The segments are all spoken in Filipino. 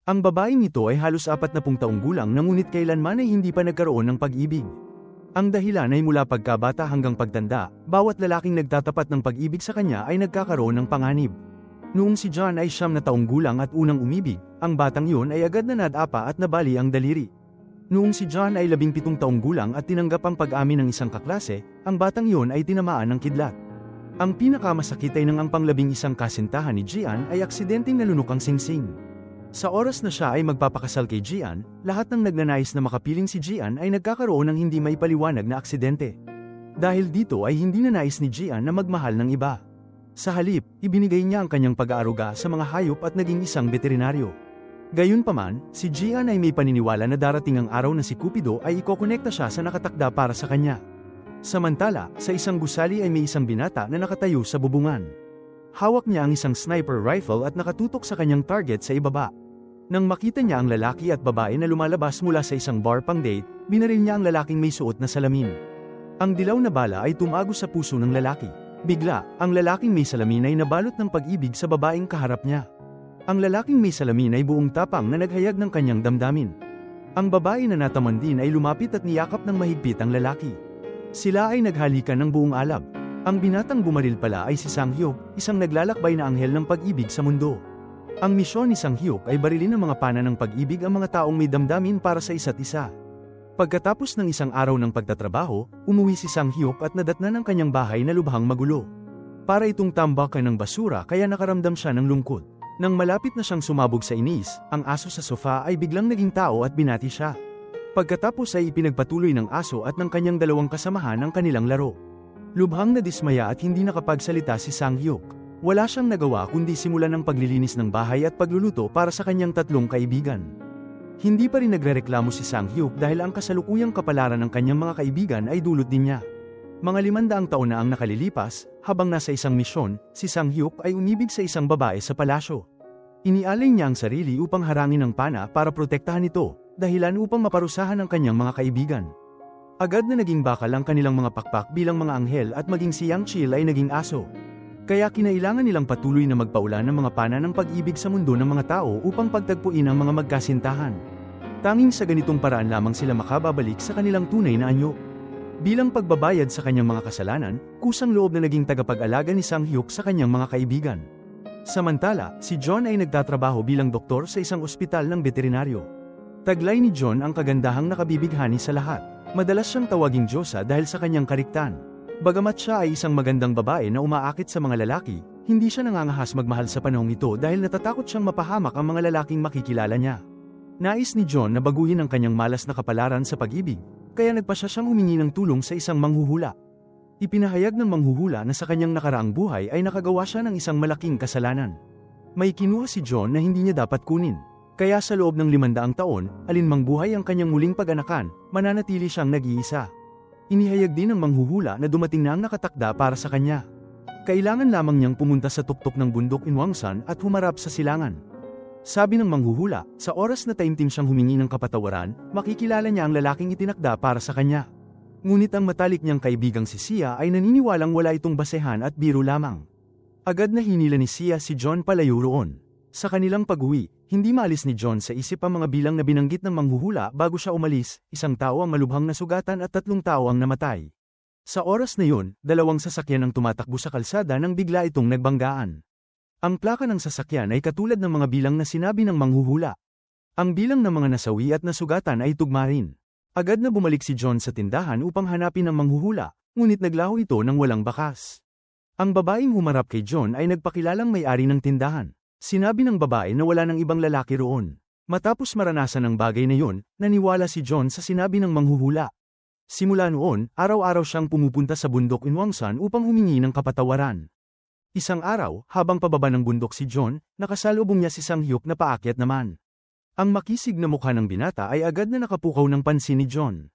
Ang babaeng ito ay halos 40 taong gulang na ngunit kailanman ay hindi pa nagkaroon ng pag-ibig. Ang dahilan ay mula pagkabata hanggang pagtanda, bawat lalaking nagtatapat ng pag-ibig sa kanya ay nagkakaroon ng panganib. Noong si John ay 9 na taong gulang at unang umibig, ang batang yun ay agad na nadapa at nabali ang daliri. Noong si John ay 17 taong gulang at tinanggap ang pag-amin ng isang kaklase, ang batang yun ay tinamaan ng kidlat. Ang pinakamasakit ay nang ang pang-11 kasintahan ni Gian ay aksidenteng nalunok ang singsing. Sa oras na siya ay magpapakasal kay Gian, lahat ng nagnanais na makapiling si Gian ay nagkakaroon ng hindi maipaliwanag na aksidente. Dahil dito ay hindi na nais ni Gian na magmahal ng iba. Sa halip, ibinigay niya ang kanyang pag-aaruga sa mga hayop at naging isang veterinaryo. Gayunpaman, si Gian ay may paniniwala na darating ang araw na si Cupido ay ikokonekta siya sa nakatakda para sa kanya. Samantala, sa isang gusali ay may isang binata na nakatayo sa bubungan. Hawak niya ang isang sniper rifle at nakatutok sa kanyang target sa ibaba. Nang makita niya ang lalaki at babae na lumalabas mula sa isang bar pang date, binaril niya ang lalaking may suot na salamin. Ang dilaw na bala ay tumago sa puso ng lalaki. Bigla, ang lalaking may salamin ay nabalot ng pag-ibig sa babaeng kaharap niya. Ang lalaking may salamin ay buong tapang na naghayag ng kanyang damdamin. Ang babae na nataman din ay lumapit at niyakap ng mahigpit ang lalaki. Sila ay naghalikan ng buong alab. Ang binatang bumaril pala ay si Sang-hyuk, isang naglalakbay na anghel ng pag-ibig sa mundo. Ang misyon ni Sang-hyuk ay barilin ng mga pana ng pag-ibig ang mga taong may damdamin para sa isa't isa. Pagkatapos ng isang araw ng pagtatrabaho, umuwi si Sang-hyuk at nadatnan ng kanyang bahay na lubhang magulo. Para itong tambakan ng basura kaya nakaramdam siya ng lungkot. Nang malapit na siyang sumabog sa inis, ang aso sa sofa ay biglang naging tao at binati siya. Pagkatapos ay ipinagpatuloy ng aso at ng kanyang dalawang kasamahan ang kanilang laro. Lubhang nadismaya at hindi nakapagsalita si Sang-hyuk. Wala siyang nagawa kundi simulan ng paglilinis ng bahay at pagluluto para sa kanyang 3 kaibigan. Hindi pa rin nagrereklamo si Sang-hyuk dahil ang kasalukuyang kapalaran ng kanyang mga kaibigan ay dulot din niya. Mga 500 taon na ang nakalilipas, habang nasa isang misyon, si Sang-hyuk ay umibig sa isang babae sa palasyo. Inialay niya ang sarili upang harangin ang pana para protektahan ito, dahilan upang maparusahan ang kanyang mga kaibigan. Agad na naging bakal ang kanilang mga pakpak bilang mga anghel at maging si Yang Chil ay naging aso. Kaya kinailangan nilang patuloy na magpaulan ng mga pana ng pag-ibig sa mundo ng mga tao upang pagtagpuin ang mga magkasintahan. Tanging sa ganitong paraan lamang sila makababalik sa kanilang tunay na anyo. Bilang pagbabayad sa kanyang mga kasalanan, kusang loob na naging tagapag-alaga ni Sang-hyuk sa kanyang mga kaibigan. Samantala, si John ay nagtatrabaho bilang doktor sa isang ospital ng veterinaryo. Taglay ni John ang kagandahang nakabibighani sa lahat. Madalas siyang tawaging Diyosa dahil sa kanyang kariktan. Bagamat siya ay isang magandang babae na umaakit sa mga lalaki, hindi siya nangangahas magmahal sa panahong ito dahil natatakot siyang mapahamak ang mga lalaking makikilala niya. Nais ni John na baguhin ang kanyang malas na kapalaran sa pag-ibig, kaya nagpasya siyang humingi ng tulong sa isang manghuhula. Ipinahayag ng manghuhula na sa kanyang nakaraang buhay ay nakagawa siya ng isang malaking kasalanan. May kinuha si John na hindi niya dapat kunin. Kaya sa loob ng 500 taon, alinmang buhay ang kanyang muling pag-anakan, mananatili siyang nag-iisa. Inihayag din ng manghuhula na dumating na ang nakatakda para sa kanya. Kailangan lamang niyang pumunta sa tuktok ng bundok Inwangsan at humarap sa silangan. Sabi ng manghuhula, sa oras na taimtim siyang humingi ng kapatawaran, makikilala niya ang lalaking itinakda para sa kanya. Ngunit ang matalik niyang kaibigang si Sia ay naniniwalang wala itong basehan at biro lamang. Agad na hinila ni Sia si John palayo roon. Sa kanilang pag-uwi, hindi maalis ni John sa isip ang mga bilang na binanggit ng manghuhula bago siya umalis, 1 tao ang malubhang nasugatan at 3 tao ang namatay. Sa oras na yun, 2 sasakyan ang tumatakbo sa kalsada nang bigla itong nagbanggaan. Ang plaka ng sasakyan ay katulad ng mga bilang na sinabi ng manghuhula. Ang bilang ng mga nasawi at nasugatan ay tugma rin. Agad na bumalik si John sa tindahan upang hanapin ang manghuhula, ngunit naglaho ito ng walang bakas. Ang babaeng humarap kay John ay nagpakilalang may-ari ng tindahan. Sinabi ng babae na wala ng ibang lalaki roon. Matapos maranasan ang bagay na yun, naniwala si John sa sinabi ng manghuhula. Simula noon, araw-araw siyang pumupunta sa bundok Inwangsan upang humingi ng kapatawaran. Isang araw, habang pababa ng bundok si John, nakasalubong niya si Sang-hyuk na paakyat naman. Ang makisig na mukha ng binata ay agad na nakapukaw ng pansin ni John.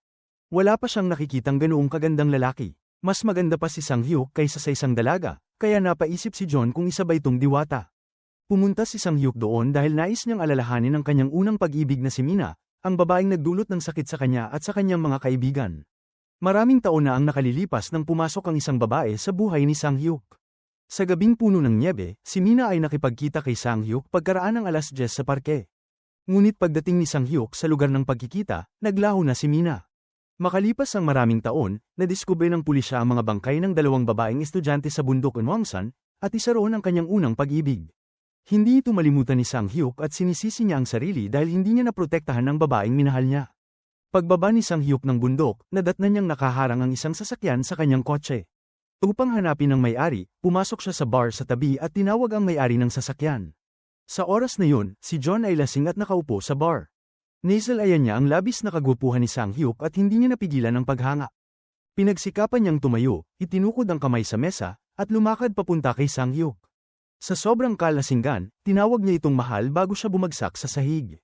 Wala pa siyang nakikitang ganoong kagandang lalaki. Mas maganda pa si Sang-hyuk kaysa sa isang dalaga, kaya napaisip si John kung isa ba itong diwata. Pumunta si Sang-hyuk doon dahil nais niyang alalahanin ang kanyang unang pag-ibig na si Mina, ang babaeng nagdulot ng sakit sa kanya at sa kanyang mga kaibigan. Maraming taon na ang nakalilipas nang pumasok ang isang babae sa buhay ni Sang-hyuk. Sa gabing puno ng nyebe, si Mina ay nakipagkita kay Sang-hyuk pagkaraan ng 10:00 sa parke. Ngunit pagdating ni Sang-hyuk sa lugar ng pagkikita, naglaho na si Mina. Makalipas ang maraming taon, nadiskubre ng pulisya ang mga bangkay ng dalawang babaeng estudyante sa bundok Unwangsan, at isa roon ang kanyang unang pag-ibig. Hindi ito malimutan ni Sang-hyuk at sinisisi niya ang sarili dahil hindi niya naprotektahan ang babaeng minahal niya. Pagbaba ni Sang-hyuk ng bundok, nadatnan niyang nakaharang ang isang sasakyan sa kanyang kotse. Upang hanapin ang may-ari, pumasok siya sa bar sa tabi at tinawag ang may-ari ng sasakyan. Sa oras na yun, si John ay lasing at nakaupo sa bar. Nasalayan niya ang labis na kagupuhan ni Sang-hyuk at hindi niya napigilan ang paghanga. Pinagsikapan niyang tumayo, itinukod ang kamay sa mesa, at lumakad papunta kay Sang-hyuk. Sa sobrang kalasinggan, tinawag niya itong mahal bago siya bumagsak sa sahig.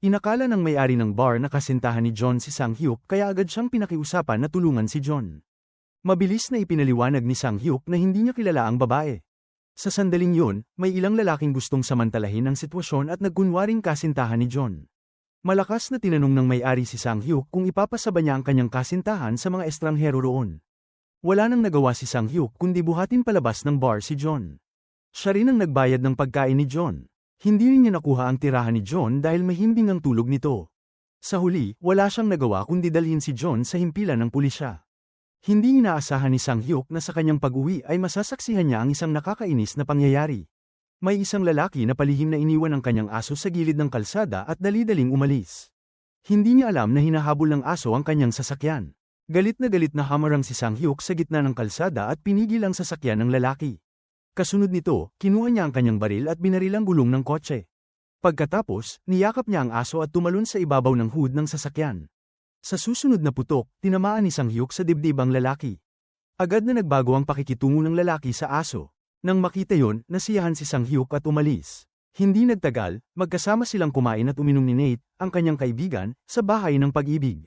Inakala ng may-ari ng bar na kasintahan ni John si Sang-hyuk kaya agad siyang pinakiusapan na tulungan si John. Mabilis na ipinaliwanag ni Sang-hyuk na hindi niya kilala ang babae. Sa sandaling yun, may ilang lalaking gustong samantalahin ang sitwasyon at nagkunwaring kasintahan ni John. Malakas na tinanong ng may-ari si Sang-hyuk kung ipapasaba niya ang kanyang kasintahan sa mga estranghero roon. Wala nang nagawa si Sang-hyuk kundi buhatin palabas ng bar si John. Siya rin ang nagbayad ng pagkain ni John. Hindi rin niya nakuha ang tirahan ni John dahil mahimbing ang tulog nito. Sa huli, wala siyang nagawa kundi dalhin si John sa himpilan ng pulisya. Hindi inaasahan ni Sang-hyuk na sa kanyang pag-uwi ay masasaksihan niya ang isang nakakainis na pangyayari. May isang lalaki na palihim na iniwan ang kanyang aso sa gilid ng kalsada at dali-daling umalis. Hindi niya alam na hinahabol ng aso ang kanyang sasakyan. Galit na hamarang si Sang-hyuk sa gitna ng kalsada at pinigil ang sasakyan ng lalaki. Kasunod nito, kinuha niya ang kanyang baril at binaril ang gulong ng kotse. Pagkatapos, niyakap niya ang aso at tumalon sa ibabaw ng hood ng sasakyan. Sa susunod na putok, tinamaan ni Sang-hyuk sa dibdib ang lalaki. Agad na nagbago ang pakikitungo ng lalaki sa aso. Nang makita yon, nasiyahan si Sang-hyuk at umalis. Hindi nagtagal, magkasama silang kumain at uminom ni Nate, ang kanyang kaibigan, sa bahay ng pag-ibig.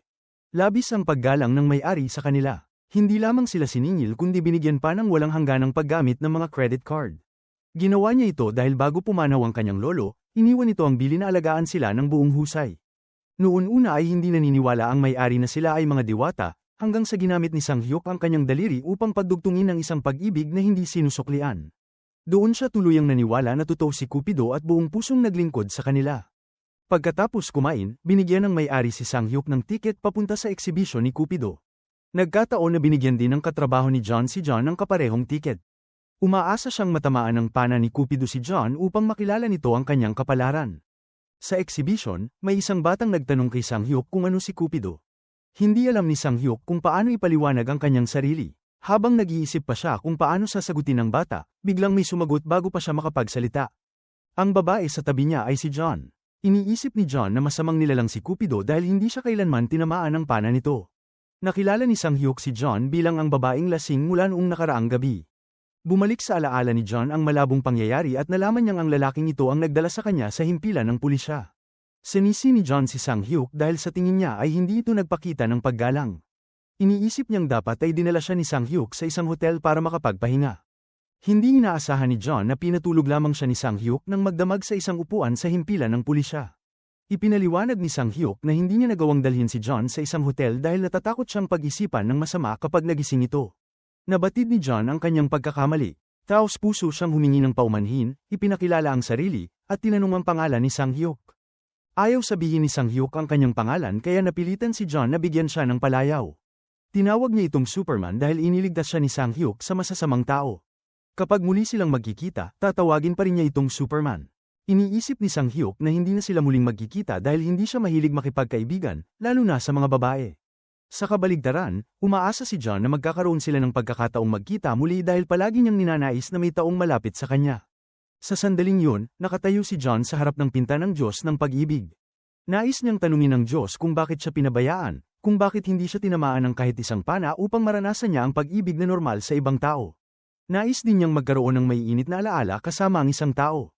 Labis ang paggalang ng may-ari sa kanila. Hindi lamang sila siningil kundi binigyan pa ng walang hangganang paggamit ng mga credit card. Ginawa niya ito dahil bago pumanaw ang kanyang lolo, iniwan nito ang bili na alagaan sila ng buong husay. Noon una ay hindi naniniwala ang may-ari na sila ay mga diwata, hanggang sa ginamit ni Sang-hyuk ang kanyang daliri upang pagdugtungin ang isang pag-ibig na hindi sinusuklian. Doon siya tuluyang naniwala na totoo si Cupido at buong pusong naglingkod sa kanila. Pagkatapos kumain, binigyan ng may-ari si Sang-hyuk ng tiket papunta sa eksibisyon ni Cupido. Nagkataon na binigyan din ng katrabaho ni John si John ng kaparehong tiket. Umaasa siyang matamaan ng pana ni Cupido si John upang makilala nito ang kanyang kapalaran. Sa exhibition, may isang batang nagtanong kay Sang-hyuk kung ano si Cupido. Hindi alam ni Sang-hyuk kung paano ipaliwanag ang kanyang sarili. Habang nag-iisip pa siya kung paano sasagutin ng bata, biglang may sumagot bago pa siya makapagsalita. Ang babae sa tabi niya ay si John. Iniisip ni John na masamang nilalang si Cupido dahil hindi siya kailanman tinamaan ng pana nito. Nakilala ni Sang-hyuk si John bilang ang babaeng lasing mula noong nakaraang gabi. Bumalik sa alaala ni John ang malabong pangyayari at nalaman niyang ang lalaking ito ang nagdala sa kanya sa himpilan ng pulisya. Sinisi ni John si Sang-hyuk dahil sa tingin niya ay hindi ito nagpakita ng paggalang. Iniisip niyang dapat ay dinala siya ni Sang-hyuk sa isang hotel para makapagpahinga. Hindi inaasahan ni John na pinatulog lamang siya ni Sang-hyuk nang magdamag sa isang upuan sa himpilan ng pulisya. Ipinaliwanag ni Sang-hyuk na hindi niya nagawang dalhin si John sa isang hotel dahil natatakot siyang pag-isipan ng masama kapag nagising ito. Nabatid ni John ang kanyang pagkakamali. Taos-puso siyang humingi ng paumanhin, ipinakilala ang sarili, at tinanong ang pangalan ni Sang-hyuk. Ayaw sabihin ni Sang-hyuk ang kanyang pangalan kaya napilitan si John na bigyan siya ng palayaw. Tinawag niya itong Superman dahil iniligtas siya ni Sang-hyuk sa masasamang tao. Kapag muli silang magkikita, tatawagin pa rin niya itong Superman. Iniisip ni Sang-hyuk na hindi na sila muling magkikita dahil hindi siya mahilig makipagkaibigan, lalo na sa mga babae. Sa kabaligtaran, umaasa si John na magkakaroon sila ng pagkakataong magkita muli dahil palagi niyang ninanais na may taong malapit sa kanya. Sa sandaling yun, nakatayo si John sa harap ng pinta ng Diyos ng pag-ibig. Nais niyang tanungin ng Diyos kung bakit siya pinabayaan, kung bakit hindi siya tinamaan ng kahit isang pana upang maranasan niya ang pag-ibig na normal sa ibang tao. Nais din niyang magkaroon ng maiinit na alaala kasama ang isang tao.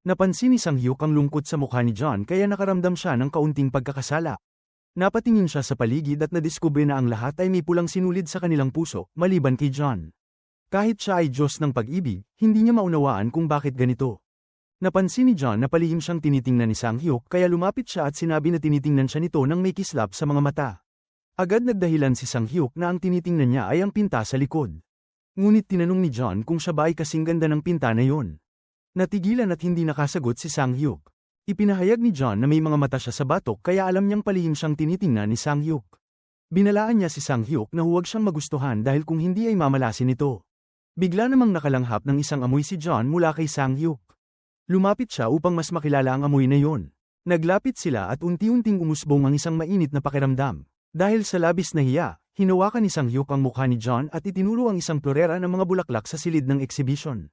Napansin ni Sang-hyuk ang lungkot sa mukha ni John kaya nakaramdam siya ng kaunting pagkakasala. Napatingin siya sa paligid at nadiskubre na ang lahat ay may pulang sinulid sa kanilang puso, maliban kay John. Kahit siya ay Diyos ng pag-ibig, hindi niya maunawaan kung bakit ganito. Napansin ni John na palihim siyang tinitingnan ni Sang-hyuk kaya lumapit siya at sinabi na tinitingnan siya nito nang may kislap sa mga mata. Agad nagdahilan si Sang-hyuk na ang tinitingnan niya ay ang pinta sa likod. Ngunit tinanong ni John kung siya ba ay kasing ganda ng pinta na yon. Natigilan at hindi nakasagot si Sang-hyuk. Ipinahayag ni John na may mga mata siya sa batok kaya alam niyang palihim siyang tinitingnan ni Sang-hyuk. Binalaan niya si Sang-hyuk na huwag siyang magustuhan dahil kung hindi ay mamalasin ito. Bigla namang nakalanghap ng isang amoy si John mula kay Sang-hyuk. Lumapit siya upang mas makilala ang amoy na yon. Naglapit sila at unti-unting umusbong ang isang mainit na pakiramdam. Dahil sa labis na hiya, hinawakan ni Sang-hyuk ang mukha ni John at itinuro ang isang florera ng mga bulaklak sa silid ng exhibition.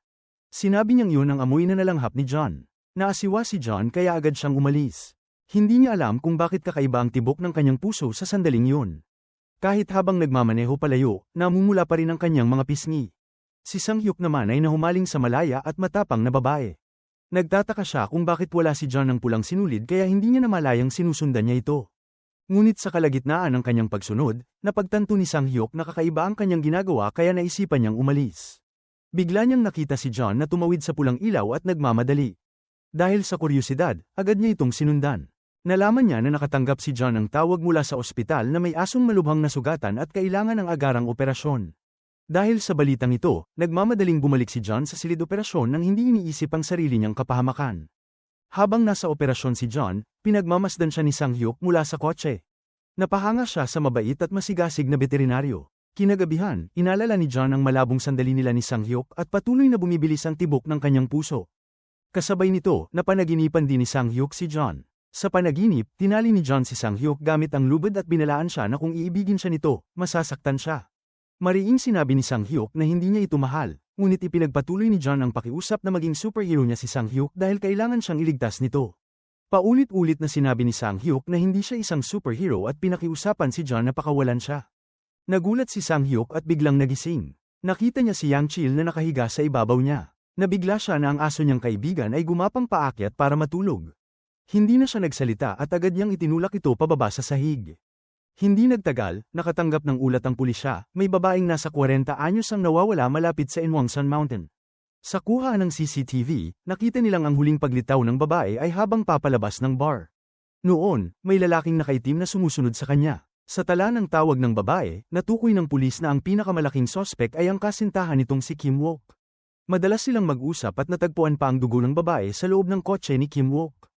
Sinabi niyang yun ang amoy na nalanghap ni John. Naasiwa si John kaya agad siyang umalis. Hindi niya alam kung bakit kakaiba ang tibok ng kanyang puso sa sandaling yun. Kahit habang nagmamaneho palayo, namumula pa rin ang kanyang mga pisngi. Si Sang-hyuk naman ay nahumaling sa malaya at matapang na babae. Nagtataka siya kung bakit wala si John ng pulang sinulid kaya hindi niya namalayang sinusundan niya ito. Ngunit sa kalagitnaan ng kanyang pagsunod, napagtanto ni Sang-hyuk na kakaiba ang kanyang ginagawa kaya naisipan niyang umalis. Bigla niyang nakita si John na tumawid sa pulang ilaw at nagmamadali. Dahil sa kuryosidad, agad niya itong sinundan. Nalaman niya na nakatanggap si John ng tawag mula sa ospital na may asong malubhang nasugatan at kailangan ng agarang operasyon. Dahil sa balitang ito, nagmamadaling bumalik si John sa silid operasyon nang hindi iniisip ang sarili niyang kapahamakan. Habang nasa operasyon si John, pinagmamasdan siya ni Sang-hyuk mula sa kotse. Napahanga siya sa mabait at masigasig na veterinaryo. Kinagabihan, inalala ni John ang malabong sandali nila ni Sang-hyuk at patuloy na bumibilis ang tibok ng kanyang puso. Kasabay nito, napanaginipan din ni Sang-hyuk si John. Sa panaginip, tinali ni John si Sang-hyuk gamit ang lubid at binalaan siya na kung iibigin siya nito, masasaktan siya. Mariing sinabi ni Sang-hyuk na hindi niya ito mahal, ngunit ipinagpatuloy ni John ang pakiusap na maging superhero niya si Sang-hyuk dahil kailangan siyang iligtas nito. Paulit-ulit na sinabi ni Sang-hyuk na hindi siya isang superhero at pinakiusapan si John na pakawalan siya. Nagulat si Sang-hyuk at biglang nagising. Nakita niya si Yang Chil na nakahiga sa ibabaw niya. Nabigla siya na ang aso niyang kaibigan ay gumapang paakyat para matulog. Hindi na siya nagsalita at agad niyang itinulak ito pababa sa sahig. Hindi nagtagal, nakatanggap ng ulat ang pulisya, may babaeng nasa 40 anyos ang nawawala malapit sa Inwangsan Mountain. Sa kuha ng CCTV, nakita nilang ang huling paglitaw ng babae ay habang papalabas ng bar. Noon, may lalaking nakaitim na sumusunod sa kanya. Sa tala ng tawag ng babae, natukoy ng pulis na ang pinakamalaking sospek ay ang kasintahan nitong si Kim Wook. Madalas silang mag-usap at natagpuan pa ang dugo ng babae sa loob ng kotse ni Kim Wook.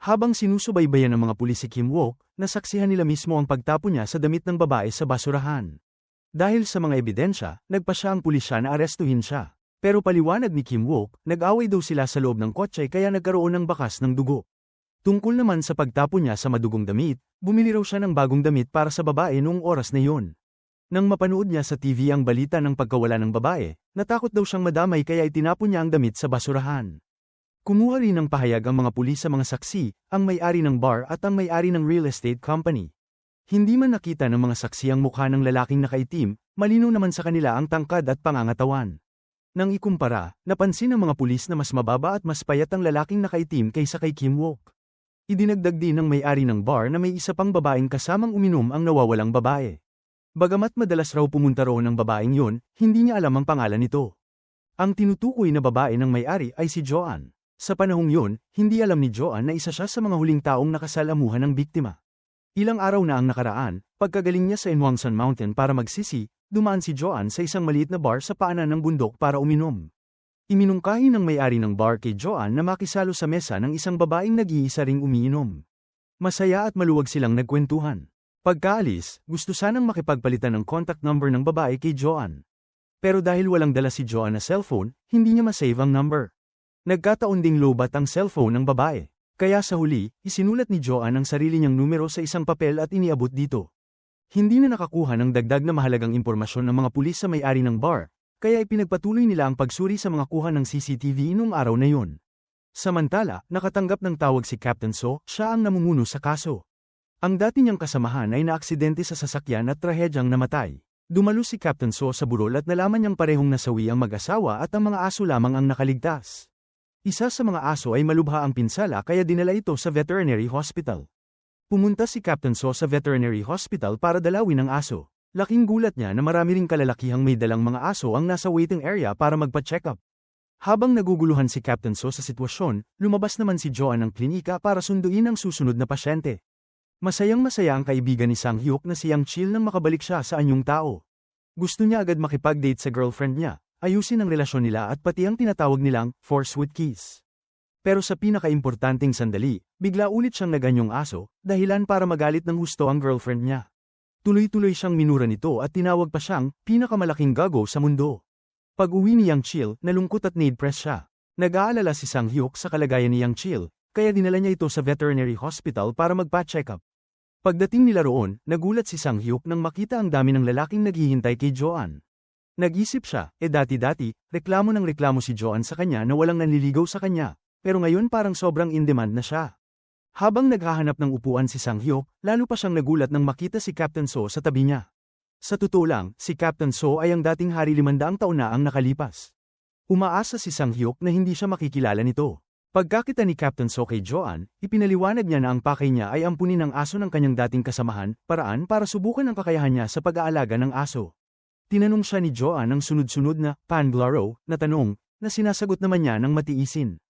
Habang sinusubaybayan ng mga pulis si Kim Wook, nasaksihan nila mismo ang pagtapon niya sa damit ng babae sa basurahan. Dahil sa mga ebidensya, nagpasya ang pulisya na arestuhin siya. Pero paliwanag ni Kim Wook, nag-away daw sila sa loob ng kotse kaya nagkaroon ng bakas ng dugo. Tungkol naman sa pagtapon niya sa madugong damit, bumili raw siya ng bagong damit para sa babae noong oras na yun. Nang mapanood niya sa TV ang balita ng pagkawala ng babae, natakot daw siyang madamay kaya itinapon niya ang damit sa basurahan. Kumuha rin ng pahayag ang mga pulis sa mga saksi, ang may-ari ng bar at ang may-ari ng real estate company. Hindi man nakita ng mga saksi ang mukha ng lalaking nakaitim, malinaw naman sa kanila ang tangkad at pangangatawan. Nang ikumpara, napansin ng mga pulis na mas mababa at mas payat ang lalaking nakaitim kaysa kay Kim Wook. Idinagdag din ng may-ari ng bar na may isa pang babaeng kasamang uminom ang nawawalang babae. Bagamat madalas raw pumunta roon ng babaeng yun, hindi niya alam ang pangalan nito. Ang tinutukoy na babae ng may-ari ay si Joanne. Sa panahong yun, hindi alam ni Joanne na isa siya sa mga huling taong nakasalamuhan ng biktima. Ilang araw na ang nakaraan, pagkagaling niya sa Inwangsan Mountain para magsisi, dumaan si Joanne sa isang maliit na bar sa paanan ng bundok para uminom. Iminungkahi ng may-ari ng bar kay Joanne na makisalo sa mesa ng isang babaeng nag-iisa ring umiinom. Masaya at maluwag silang nagkwentuhan. Pagkaalis, gusto sanang makipagpalitan ng contact number ng babae kay Joanne. Pero dahil walang dala si Joanne na cellphone, hindi niya masave ang number. Nagkataon ding lobat ang cellphone ng babae. Kaya sa huli, isinulat ni Joanne ang sarili niyang numero sa isang papel at iniabot dito. Hindi na nakakuha ng dagdag na mahalagang impormasyon ng mga pulis sa may-ari ng bar, kaya ipinagpatuloy nila ang pagsuri sa mga kuha ng CCTV noong araw na yun. Samantala, nakatanggap ng tawag si Captain So, siya ang namumuno sa kaso. Ang dati niyang kasamahan ay naaksidente sa sasakyan at trahedyang namatay. Dumalo si Captain So sa burol at nalaman niyang parehong nasawi ang mag-asawa at ang mga aso lamang ang nakaligtas. Isa sa mga aso ay malubha ang pinsala kaya dinala ito sa veterinary hospital. Pumunta si Captain So sa veterinary hospital para dalawin ang aso. Laking gulat niya na marami ring kalalakihang may dalang mga aso ang nasa waiting area para magpa-check up. Habang naguguluhan si Captain So sa sitwasyon, lumabas naman si Joanne ng klinika para sunduin ang susunod na pasyente. Masayang-masaya ang kaibigan ni Sang-hyuk na si Yang Chil nang makabalik siya sa anyong tao. Gusto niya agad makipag-date sa girlfriend niya, ayusin ang relasyon nila at pati ang tinatawag nilang 4 sweet kiss. Pero sa pinakaimportanteng sandali, bigla ulit siyang naganyong aso, dahilan para magalit ng husto ang girlfriend niya. Tuloy-tuloy siyang minura nito at tinawag pa siyang pinakamalaking gago sa mundo. Pag-uwi ni Yang Chil, nalungkot at need-press siya. Nag-aalala si Sang Hyuk sa kalagayan ni Yang Chil, kaya dinala niya ito sa veterinary hospital para magpa-check up. Pagdating nila roon, nagulat si Sang Hyuk nang makita ang dami ng lalaking naghihintay kay Joan. Nag-isip siya, dati-dati, reklamo si Joan sa kanya na walang nanliligaw sa kanya. Pero ngayon parang sobrang in-demand na siya. Habang naghahanap ng upuan si Sang Hyuk, lalo pa siyang nagulat nang makita si Captain So sa tabi niya. Sa totoo lang, si Captain So ay ang dating hari 500 taon na ang nakalipas. Umaasa si Sang Hyuk na hindi siya makikilala nito. Pagkakita ni Captain So kay Joan, ipinaliwanag niya na ang pakay niya ay ampunin ang aso ng kanyang dating kasamahan, paraan para subukan ang kakayahan niya sa pag-aalaga ng aso. Tinanong siya ni Joan ang sunod-sunod na panglaro na tanong, na sinasagot naman niya ng matiisin.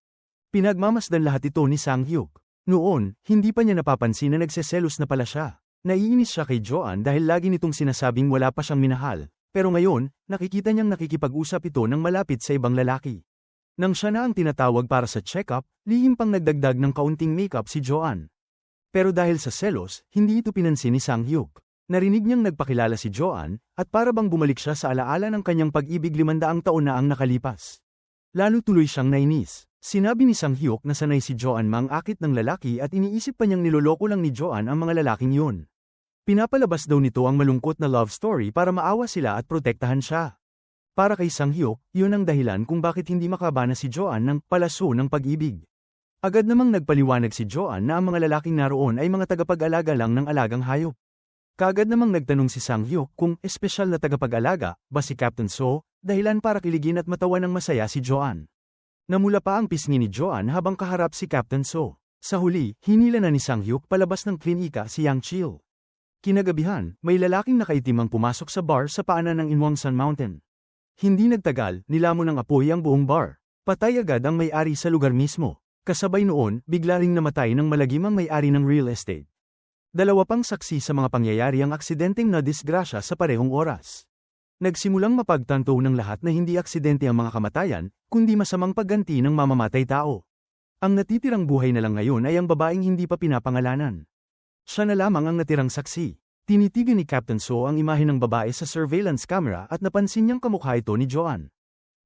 Pinagmamasdan lahat ito ni Sang Hyuk. Noon, hindi pa niya napapansin na nagseselos na pala siya. Naiinis siya kay Joan dahil lagi nitong sinasabing wala pa siyang minahal. Pero ngayon, nakikita niyang nakikipag-usap ito ng malapit sa ibang lalaki. Nang siya na ang tinatawag para sa check-up, lihim pang nagdagdag ng kaunting makeup si Joan. Pero dahil sa selos, hindi ito pinansin ni Sang Hyuk. Narinig niyang nagpakilala si Joan, at para bang bumalik siya sa alaala ng kanyang pag-ibig 500 taon na ang nakalipas. Lalo tuloy siyang nainis. Sinabi ni Sang Hyuk na sanay si Joan mang-akit ng lalaki at iniisip pa niyang niloloko lang ni Joan ang mga lalaking yun. Pinapalabas daw nito ang malungkot na love story para maawa sila at protektahan siya. Para kay Sang Hyuk, yun ang dahilan kung bakit hindi makabana si Joan ng palaso ng pag-ibig. Agad namang nagpaliwanag si Joan na ang mga lalaking naroon ay mga tagapag-alaga lang ng alagang hayop. Kaagad namang nagtanong si Sang Hyuk kung espesyal na tagapag-alaga ba si Captain So, dahilan para kiligin at matawa ng masaya si Joan. Namula pa ang pisngi ni Joan habang kaharap si Captain So. Sa huli, hinila na ni Sang Hyuk palabas ng klinika si Yang Chil. Kinagabihan, may lalaking nakaitim ang pumasok sa bar sa paanan ng Inwangsan Mountain. Hindi nagtagal, nilamon ng apoy ang buong bar. Patay agad ang may-ari sa lugar mismo. Kasabay noon, bigla ring namatay ng malagimang may-ari ng real estate. Dalawa pang saksi sa mga pangyayari ang aksidenteng nadisgrasya sa parehong oras. Nagsimulang mapagtanto ng lahat na hindi aksidente ang mga kamatayan, kundi masamang pagganti ng mamamatay tao. Ang natitirang buhay na lang ngayon ay ang babaeng hindi pa pinapangalanan. Siya na lamang ang natirang saksi. Tinitigan ni Captain So ang imahe ng babae sa surveillance camera at napansin niyang kamukha ito ni Joan.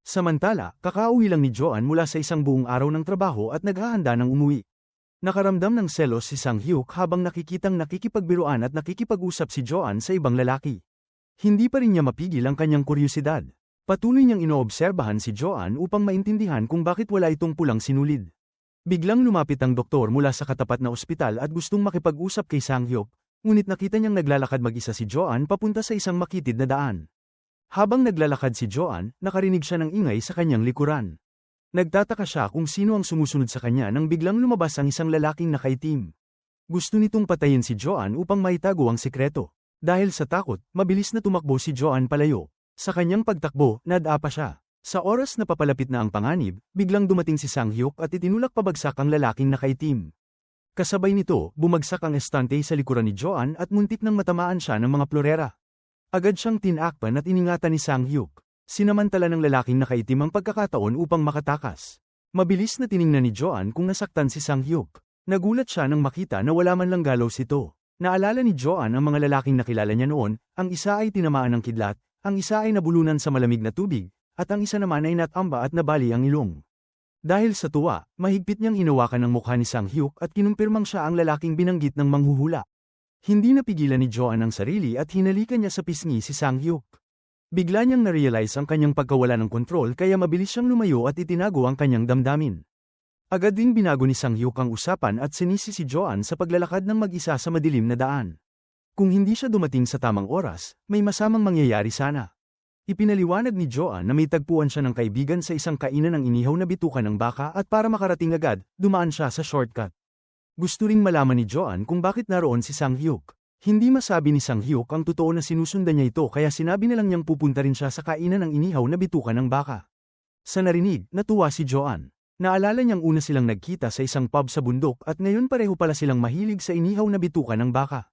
Samantala, kakauwi lang ni Joan mula sa isang buong araw ng trabaho at naghahanda ng umuwi. Nakaramdam ng selos si Sang Hyuk habang nakikitang nakikipagbiruan at nakikipag-usap si Joan sa ibang lalaki. Hindi pa rin niya mapigil ang kanyang kuryosidad. Patuloy niyang inoobserbahan si Joan upang maintindihan kung bakit wala itong pulang sinulid. Biglang lumapit ang doktor mula sa katapat na ospital at gustong makipag-usap kay Sang Hyuk, ngunit nakita niyang naglalakad mag-isa si Joan papunta sa isang makitid na daan. Habang naglalakad si Joan, nakarinig siya ng ingay sa kanyang likuran. Nagtataka siya kung sino ang sumusunod sa kanya nang biglang lumabas ang isang lalaking nakaitim. Gusto nitong patayin si Joan upang maitago ang sikreto. Dahil sa takot, mabilis na tumakbo si Joan palayo. Sa kanyang pagtakbo, nadapa siya. Sa oras na papalapit na ang panganib, biglang dumating si Sang Hyuk at itinulak pabagsak ang lalaking nakaitim. Kasabay nito, bumagsak ang estante sa likuran ni Joan at muntik nang matamaan siya ng mga plorera. Agad siyang tinakpan at iningatan ni Sang Hyuk. Sinamantala ng lalaking nakaitim ang pagkakataon upang makatakas. Mabilis na tiningnan ni Joan kung nasaktan si Sang Hyuk. Nagulat siya nang makita na wala man lang galos ito. Naalala ni Joan ang mga lalaking nakilala niya noon, ang isa ay tinamaan ng kidlat, ang isa ay nabulunan sa malamig na tubig, at ang isa naman ay natamba at nabali ang ilong. Dahil sa tuwa, mahigpit niyang hinawakan ang mukha ni Sang Hyuk at kinumpirmang siya ang lalaking binanggit ng manghuhula. Hindi napigilan ni Joan ang sarili at hinalikan niya sa pisngi si Sang Hyuk. Bigla niyang na-realize ang kanyang pagkawala ng kontrol kaya mabilis siyang lumayo at itinago ang kanyang damdamin. Agad ding binago ni Sang Hyuk ang usapan at sinisi si Joan sa paglalakad ng mag-isa sa madilim na daan. Kung hindi siya dumating sa tamang oras, may masamang mangyayari sana. Ipinaliwanag ni Joan na may tagpuan siya ng kaibigan sa isang kainan ng inihaw na bituka ng baka at para makarating agad, dumaan siya sa shortcut. Gusto ring malaman ni Joan kung bakit naroon si Sang Hyuk. Hindi masabi ni Sang Hyuk ang totoo na sinusundan niya ito kaya sinabi na lang niyang pupunta rin siya sa kainan ng inihaw na bituka ng baka. Sa narinig, natuwa si Joan. Naalala niyang una silang nagkita sa isang pub sa bundok at ngayon pareho pala silang mahilig sa inihaw na bituka ng baka.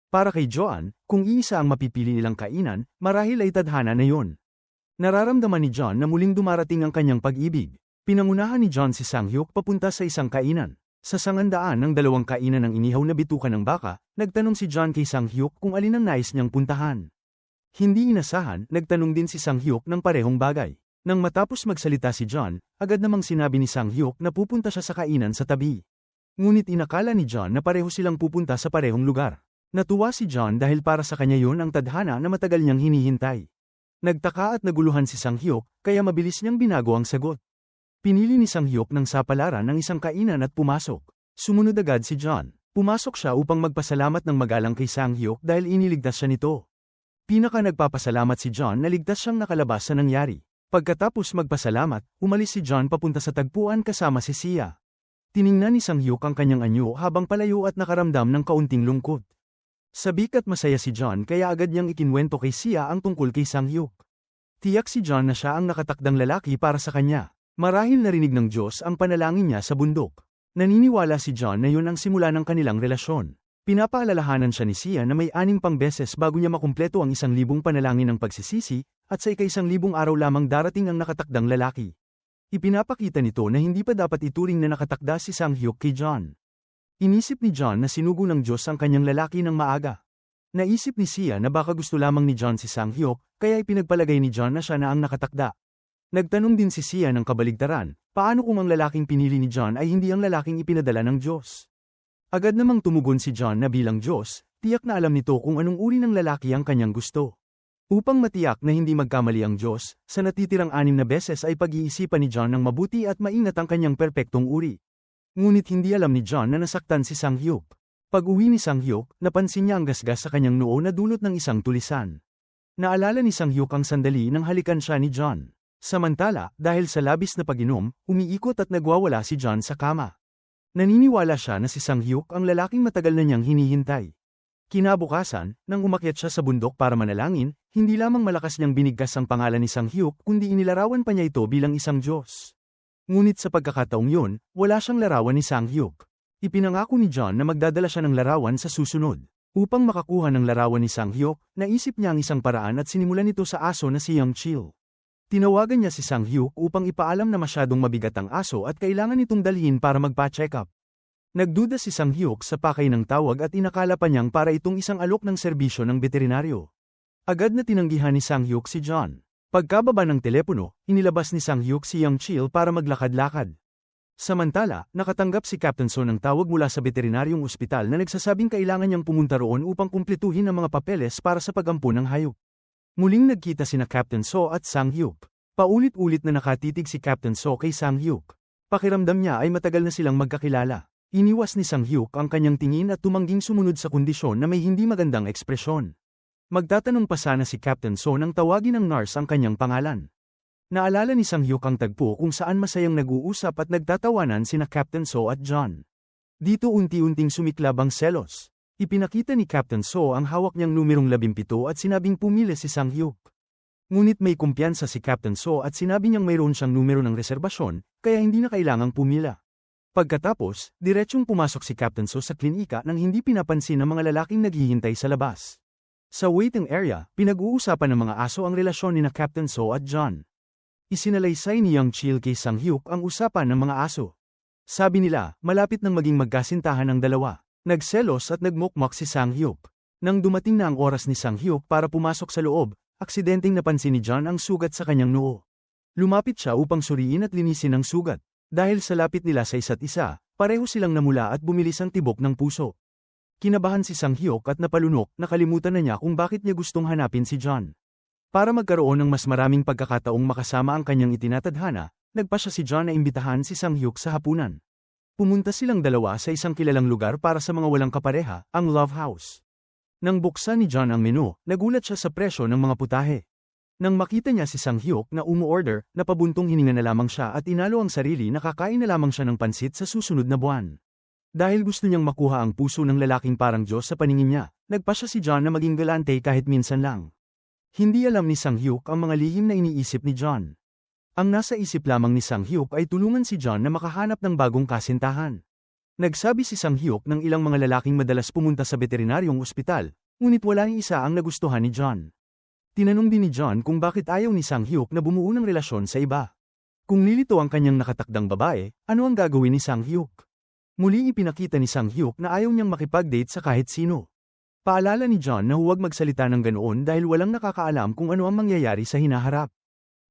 Para kay Joan, kung iisa ang mapipili nilang kainan, marahil ay tadhana na yon. Nararamdaman ni John na muling dumarating ang kanyang pag-ibig. Pinangunahan ni John si Sang-hyuk papunta sa isang kainan. Sa sangandaan ng dalawang kainan ng inihaw na bituka ng baka, nagtanong si John kay Sang-hyuk kung alin ang nais niyang puntahan. Hindi inasahan, nagtanong din si Sang-hyuk ng parehong bagay. Nang matapos magsalita si John, agad namang sinabi ni Sang-hyuk na pupunta siya sa kainan sa tabi. Ngunit inakala ni John na pareho silang pupunta sa parehong lugar. Natuwa si John dahil para sa kanya yon ang tadhana na matagal niyang hinihintay. Nagtaka at naguluhan si Sang-hyuk, kaya mabilis niyang binago ang sagot. Pinili ni Sang-hyuk ng sapalaran ng isang kainan at pumasok. Sumunod agad si John. Pumasok siya upang magpasalamat ng magalang kay Sang-hyuk dahil iniligtas siya nito. Pinaka nagpapasalamat si John na ligtas siyang nakalabas sa nangyari. Pagkatapos magpasalamat, umalis si John papunta sa tagpuan kasama si Sia. Tiningnan ni Sang-hyuk ang kanyang anyo habang palayo at nakaramdam ng kaunting lungkot. Sabik at masaya si John kaya agad niyang ikinwento kay Sia ang tungkol kay Sang-hyuk. Tiyak si John na siya ang nakatakdang lalaki para sa kanya. Marahil narinig ng Diyos ang panalangin niya sa bundok. Naniniwala si John na yun ang simula ng kanilang relasyon. Pinapaalalahanan siya ni Sia na may 6 pang beses bago niya makumpleto ang 1,000 panalangin ng pagsisisi, at sa ika-1,000 araw lamang darating ang nakatakdang lalaki. Ipinapakita nito na hindi pa dapat ituring na nakatakda si Sang-hyuk kay John. Inisip ni John na sinugo ng Diyos ang kanyang lalaki ng maaga. Naisip ni Sia na baka gusto lamang ni John si Sang-hyuk, kaya ipinagpalagay ni John na siya na ang nakatakda. Nagtanong din si Sia ng kabaligtaran, paano kung ang lalaking pinili ni John ay hindi ang lalaking ipinadala ng Diyos? Agad namang tumugon si John na bilang Diyos, tiyak na alam nito kung anong uri ng lalaki ang kanyang gusto. Upang matiyak na hindi magkamali ang Diyos, sa natitirang 6 na beses ay pag-iisipan ni John ng mabuti at maingat ang kanyang perpektong uri. Ngunit hindi alam ni John na nasaktan si Sang-hyuk. Pag-uwi ni Sang-hyuk, napansin niya ang gasgas sa kanyang noo na dulot ng isang tulisan. Naalala ni Sang-hyuk ang sandali nang halikan siya ni John. Samantala, dahil sa labis na pag-inom, umiikot at nagwawala si John sa kama. Naniniwala siya na si Sang-hyuk ang lalaking matagal na niyang hinihintay. Kinabukasan, nang umakyat siya sa bundok para manalangin, hindi lamang malakas niyang binigkas ang pangalan ni Sang-hyuk kundi inilarawan pa niya ito bilang isang Diyos. Ngunit sa pagkakataong yun, wala siyang larawan ni Sang-hyuk. Ipinangako ni John na magdadala siya ng larawan sa susunod. Upang makakuha ng larawan ni Sang-hyuk, naisip niya ang isang paraan at sinimulan nito sa aso na si Young-chil. Tinawagan niya si Sang-hyuk upang ipaalam na masyadong mabigat ang aso at kailangan itong dalhin para magpa-check up. Nagduda si Sang-hyuk sa pakay ng tawag at inakala pa niyang para itong isang alok ng serbisyo ng veterinaryo. Agad na tinanggihan ni Sang-hyuk si John. Pagkababa ng telepono, inilabas ni Sang-hyuk si Young-chil para maglakad-lakad. Samantala, nakatanggap si Captain So ng tawag mula sa veterinaryong ospital na nagsasabing kailangan niyang pumunta roon upang kumpletuhin ang mga papeles para sa pag-ampun ng hayop. Muling nagkita sina Captain So at Sang-hyuk. Paulit-ulit na nakatitig si Captain So kay Sang-hyuk. Pakiramdam niya ay matagal na silang magkakilala. Iniwas ni Sang-hyuk ang kanyang tingin at tumangging sumunod sa kondisyon na may hindi magandang ekspresyon. Magtatanong pa sana si Captain So nang tawagin ng nurse ang kanyang pangalan. Naalala ni Sang-hyuk ang tagpo kung saan masayang nag-uusap at nagtatawanan sina Captain So at John. Dito unti-unting sumiklab ang selos. Ipinakita ni Captain So ang hawak niyang numerong 17 at sinabing pumili si Sang-hyuk. Ngunit may kumpiyansa si Captain So at sinabi niyang mayroon siyang numero ng reserbasyon, kaya hindi na kailangang pumila. Pagkatapos, diretsyong pumasok si Captain So sa klinika nang hindi pinapansin ng mga lalaking naghihintay sa labas. Sa waiting area, pinag-uusapan ng mga aso ang relasyon ni Captain So at John. Isinalaysay ni Young-chil kay Sang-hyuk ang usapan ng mga aso. Sabi nila, malapit nang maging magkasintahan ang dalawa. Nagselos at nagmukmak si Sang-hyuk. Nang dumating na ang oras ni Sang-hyuk para pumasok sa loob, aksidenteng napansin ni John ang sugat sa kanyang noo. Lumapit siya upang suriin at linisin ang sugat. Dahil sa lapit nila sa isa't isa, pareho silang namula at bumilis ang tibok ng puso. Kinabahan si Sang-hyuk at napalunok, nakalimutan na niya kung bakit niya gustong hanapin si John. Para magkaroon ng mas maraming pagkakataong makasama ang kanyang itinatadhana, nagpa siya si John na imbitahan si Sang-hyuk sa hapunan. Pumunta silang dalawa sa isang kilalang lugar para sa mga walang kapareha, ang Love House. Nang buksan ni John ang menu, nagulat siya sa presyo ng mga putahe. Nang makita niya si Sang-hyuk na umu-order, napabuntong hininga na lamang siya at inalo ang sarili na kakain na lamang siya ng pansit sa susunod na buwan. Dahil gusto niyang makuha ang puso ng lalaking parang Diyos sa paningin niya, nagpa siya si John na maging galante kahit minsan lang. Hindi alam ni Sang-hyuk ang mga lihim na iniisip ni John. Ang nasa isip lamang ni Sang-hyuk ay tulungan si John na makahanap ng bagong kasintahan. Nagsabi si Sang-hyuk ng ilang mga lalaking madalas pumunta sa veterinaryong ospital, ngunit wala ni isa ang nagustuhan ni John. Tinanong din ni John kung bakit ayaw ni Sang-hyuk na bumuo ng relasyon sa iba. Kung lilito ang kanyang nakatakdang babae, ano ang gagawin ni Sang-hyuk? Muli ipinakita ni Sang-hyuk na ayaw niyang makipag-date sa kahit sino. Paalala ni John na huwag magsalita ng ganoon dahil walang nakakaalam kung ano ang mangyayari sa hinaharap.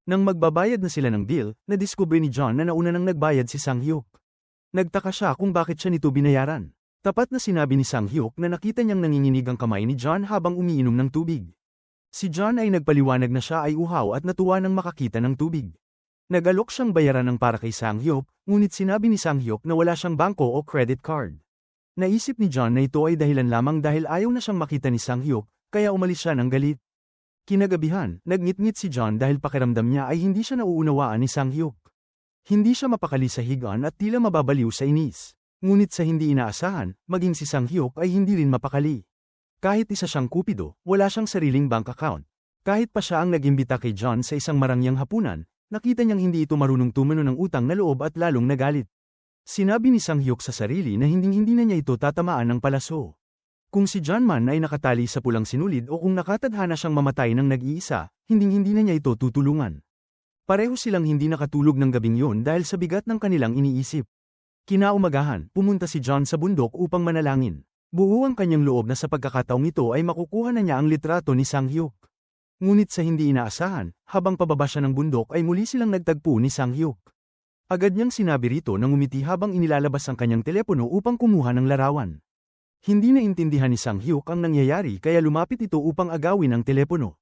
Nang magbabayad na sila ng bill, nadiskubre ni John na nauna nang nagbayad si Sang-hyuk. Nagtaka siya kung bakit siya nito binayaran. Tapat na sinabi ni Sang-hyuk na nakita niyang nanginginig ang kamay ni John habang umiinom ng tubig. Si John ay nagpaliwanag na siya ay uhaw at natuwa nang makakita ng tubig. Nag-alok siyang bayaran ng para kay Sang-hyuk, ngunit sinabi ni Sang-hyuk na wala siyang bangko o credit card. Naisip ni John na ito ay dahilan lamang dahil ayaw na siyang makita ni Sang-hyuk, kaya umalis siya ng galit. Kinagabihan, nagngit-ngit si John dahil pakiramdam niya ay hindi siya nauunawaan ni Sang-hyuk. Hindi siya mapakali sa higaan at tila mababaliw sa inis. Ngunit sa hindi inaasahan, maging si Sang-hyuk ay hindi rin mapakali. Kahit isa siyang kupido, wala siyang sariling bank account. Kahit pa siya ang nag-imbita kay John sa isang marangyang hapunan, nakita niyang hindi ito marunong tumano ng utang na loob at lalong nagalit. Sinabi ni Sang-hyuk sa sarili na hinding-hindi na niya ito tatamaan ng palaso. Kung si John man ay nakatali sa pulang sinulid o kung nakatadhana siyang mamatay ng nag-iisa, hinding-hindi na niya ito tutulungan. Pareho silang hindi nakatulog ng gabing yun dahil sa bigat ng kanilang iniisip. Kinaumagahan, pumunta si John sa bundok upang manalangin. Buo ang kanyang loob na sa pagkakataong ito ay makukuha na niya ang litrato ni Sang-hyuk. Ngunit sa hindi inaasahan, habang pababa siya ng bundok ay muli silang nagtagpo ni Sang-hyuk. Agad niyang sinabi rito nang umiti habang inilalabas ang kanyang telepono upang kumuha ng larawan. Hindi naintindihan ni Sang-hyuk ang nangyayari kaya lumapit ito upang agawin ang telepono.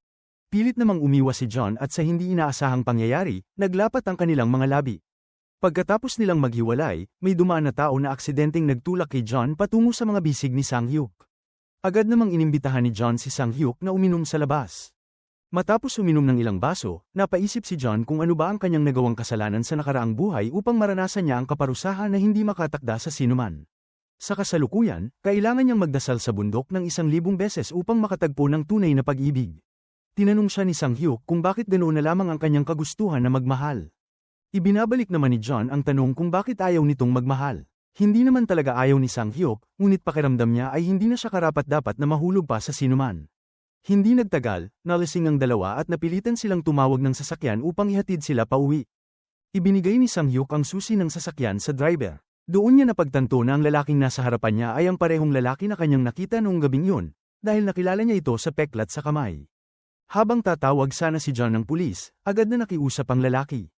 Pilit namang umiwas si John at sa hindi inaasahang pangyayari, naglapat ang kanilang mga labi. Pagkatapos nilang maghiwalay, may dumaan na tao na aksidenteng nagtulak kay John patungo sa mga bisig ni Sang-hyuk. Agad namang inimbitahan ni John si Sang-hyuk na uminom sa labas. Matapos uminom ng ilang baso, napaisip si John kung ano ba ang kanyang nagawang kasalanan sa nakaraang buhay upang maranasan niya ang kaparusahan na hindi makatakda sa sinuman. Sa kasalukuyan, kailangan niyang magdasal sa bundok ng 1,000 beses upang makatagpo ng tunay na pag-ibig. Tinanong siya ni Sang-hyuk kung bakit ganoon na lamang ang kanyang kagustuhan na magmahal. Ibinabalik naman ni John ang tanong kung bakit ayaw nitong magmahal. Hindi naman talaga ayaw ni Sang-hyuk, ngunit pakiramdam niya ay hindi na siya karapat-dapat na mahulog pa sa sinuman. Hindi nagtagal, nalasing ang dalawa at napilitan silang tumawag ng sasakyan upang ihatid sila pauwi. Ibinigay ni Sang-hyuk ang susi ng sasakyan sa driver. Doon niya napagtanto na ang lalaking nasa harapan niya ay ang parehong lalaki na kanyang nakita noong gabing yun, dahil nakilala niya ito sa peklat sa kamay. Habang tatawag sana si John ng pulis, agad na nakiusap ang lalaki.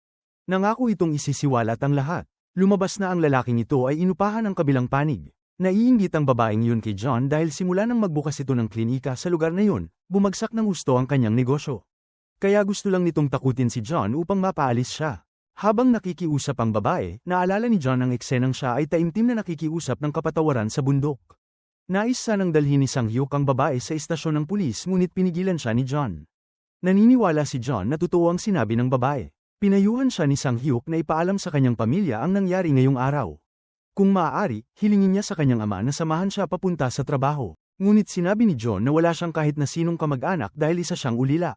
Nangako itong isisiwalat ang lahat. Lumabas na ang lalaking ito ay inupahan ang kabilang panig. Naiinggit ang babaeng yun kay John dahil simula nang magbukas ito ng klinika sa lugar na yun, bumagsak ng husto ang kanyang negosyo. Kaya gusto lang nitong takutin si John upang mapaalis siya. Habang nakikiusap ang babae, naalala ni John ang eksenang siya ay taimtim na nakikiusap ng kapatawaran sa bundok. Nais sanang dalhin ni Sang-hyuk ang babae sa istasyon ng pulis ngunit pinigilan siya ni John. Naniniwala si John na totoo ang sinabi ng babae. Pinayuhan siya ni Sang-hyuk na ipaalam sa kanyang pamilya ang nangyari ngayong araw. Kung maaari, hilingin niya sa kanyang ama na samahan siya papunta sa trabaho. Ngunit sinabi ni John na wala siyang kahit na sinong kamag-anak dahil isa siyang ulila.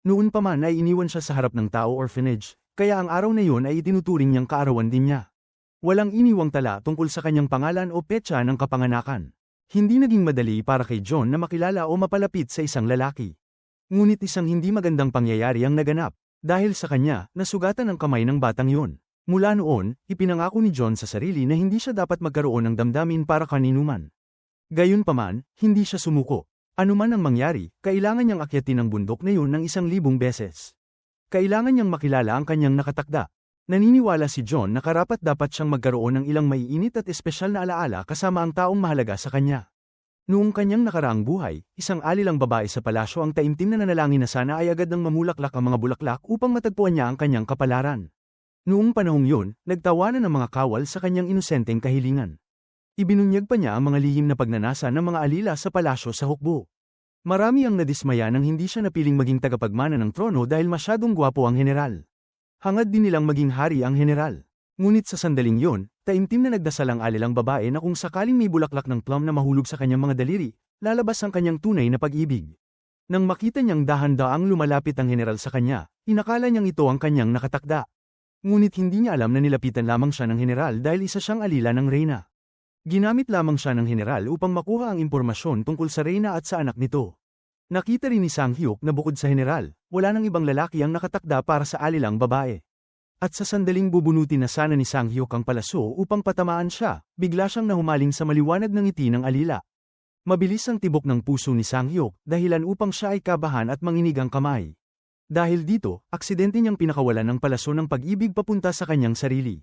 Noon pa man ay iniwan siya sa harap ng tao orphanage, kaya ang araw na yun ay itinuturing niyang kaarawan din niya. Walang iniwang tala tungkol sa kanyang pangalan o petsa ng kapanganakan. Hindi naging madali para kay John na makilala o mapalapit sa isang lalaki. Ngunit isang hindi magandang pangyayari ang naganap. Dahil sa kanya, nasugatan ang kamay ng batang yun. Mula noon, ipinangako ni John sa sarili na hindi siya dapat magkaroon ng damdamin para kaninuman. Gayunpaman, hindi siya sumuko. Anuman ang mangyari, kailangan niyang akyatin ang bundok na yun ng 1,000 beses. Kailangan niyang makilala ang kanyang nakatakda. Naniniwala si John na karapat-dapat siyang magkaroon ng ilang maiinit at espesyal na alaala kasama ang taong mahalaga sa kanya. Noong kanyang nakaraang buhay, isang alilang babae sa palasyo ang taimtim na nanalangin na sana ay agad nang mamulaklak ang mga bulaklak upang matagpuan niya ang kanyang kapalaran. Noong panahong yun, nagtawanan ng mga kawal sa kanyang inosenteng kahilingan. Ibinunyag pa niya ang mga lihim na pagnanasa ng mga alila sa palasyo sa hukbo. Marami ang nadismaya nang hindi siya napiling maging tagapagmana ng trono dahil masyadong gwapo ang general. Hangad din nilang maging hari ang general. Ngunit sa sandaling yon, taimtim na nagdasal ang alilang babae na kung sakaling may bulaklak ng plum na mahulog sa kanyang mga daliri, lalabas ang kanyang tunay na pag-ibig. Nang makita niyang dahan-daang lumalapit ang general sa kanya, inakala niyang ito ang kanyang nakatakda. Ngunit hindi niya alam na nilapitan lamang siya ng general dahil isa siyang alila ng reyna. Ginamit lamang siya ng general upang makuha ang impormasyon tungkol sa reyna at sa anak nito. Nakita rin ni Sang-hyuk na bukod sa general, wala nang ibang lalaki ang nakatakda para sa alilang babae. At sa sandaling bubunutin na sana ni Sang-hyuk ang palaso upang patamaan siya, bigla siyang nahumaling sa maliwanag ng ngiti ng alila. Mabilis ang tibok ng puso ni Sang-hyuk, dahilan upang siya ay kabahan at manginig ang kamay. Dahil dito, aksidente niyang pinakawalan ng palaso ng pag-ibig papunta sa kanyang sarili.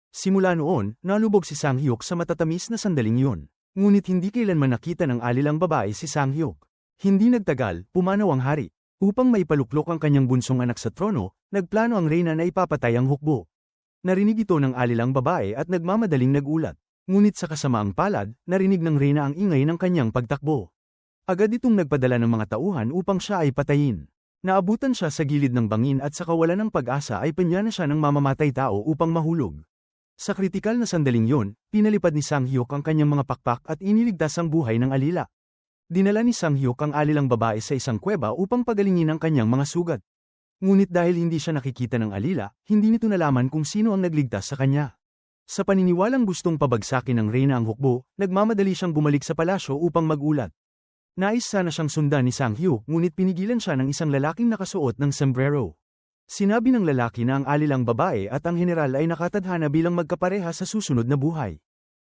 Simula noon, nalubog si Sang-hyuk sa matatamis na sandaling yun. Ngunit hindi kailanman nakita ng alilang babae si Sang-hyuk. Hindi nagtagal, pumanaw ang hari. Upang maipaluklok ang kanyang bunsong anak sa trono, nagplano ang reyna na ipapatay ang hukbo. Narinig ito ng alilang babae at nagmamadaling nagulat. Ngunit sa kasamaang palad, narinig ng reyna ang ingay ng kanyang pagtakbo. Agad itong nagpadala ng mga tauhan upang siya ay patayin. Naabutan siya sa gilid ng bangin at sa kawalan ng pag-asa ay panyana siya ng mamamatay tao upang mahulog. Sa kritikal na sandaling yun, pinalipad ni Sang-hyuk ang kanyang mga pakpak at iniligtas ang buhay ng alila. Dinala ni Sang-hyuk ang alilang babae sa isang kuweba upang pagalingin ang kanyang mga sugat. Ngunit dahil hindi siya nakikita ng alila, hindi nito nalaman kung sino ang nagligtas sa kanya. Sa paniniwalang gustong pabagsakin ng reyna ang hukbo, nagmamadali siyang bumalik sa palasyo upang magulat. Nais sana siyang sundan ni Sang-hyuk ngunit pinigilan siya ng isang lalaking nakasuot ng sombrero. Sinabi ng lalaki na ang alilang babae at ang general ay nakatadhana bilang magkapareha sa susunod na buhay.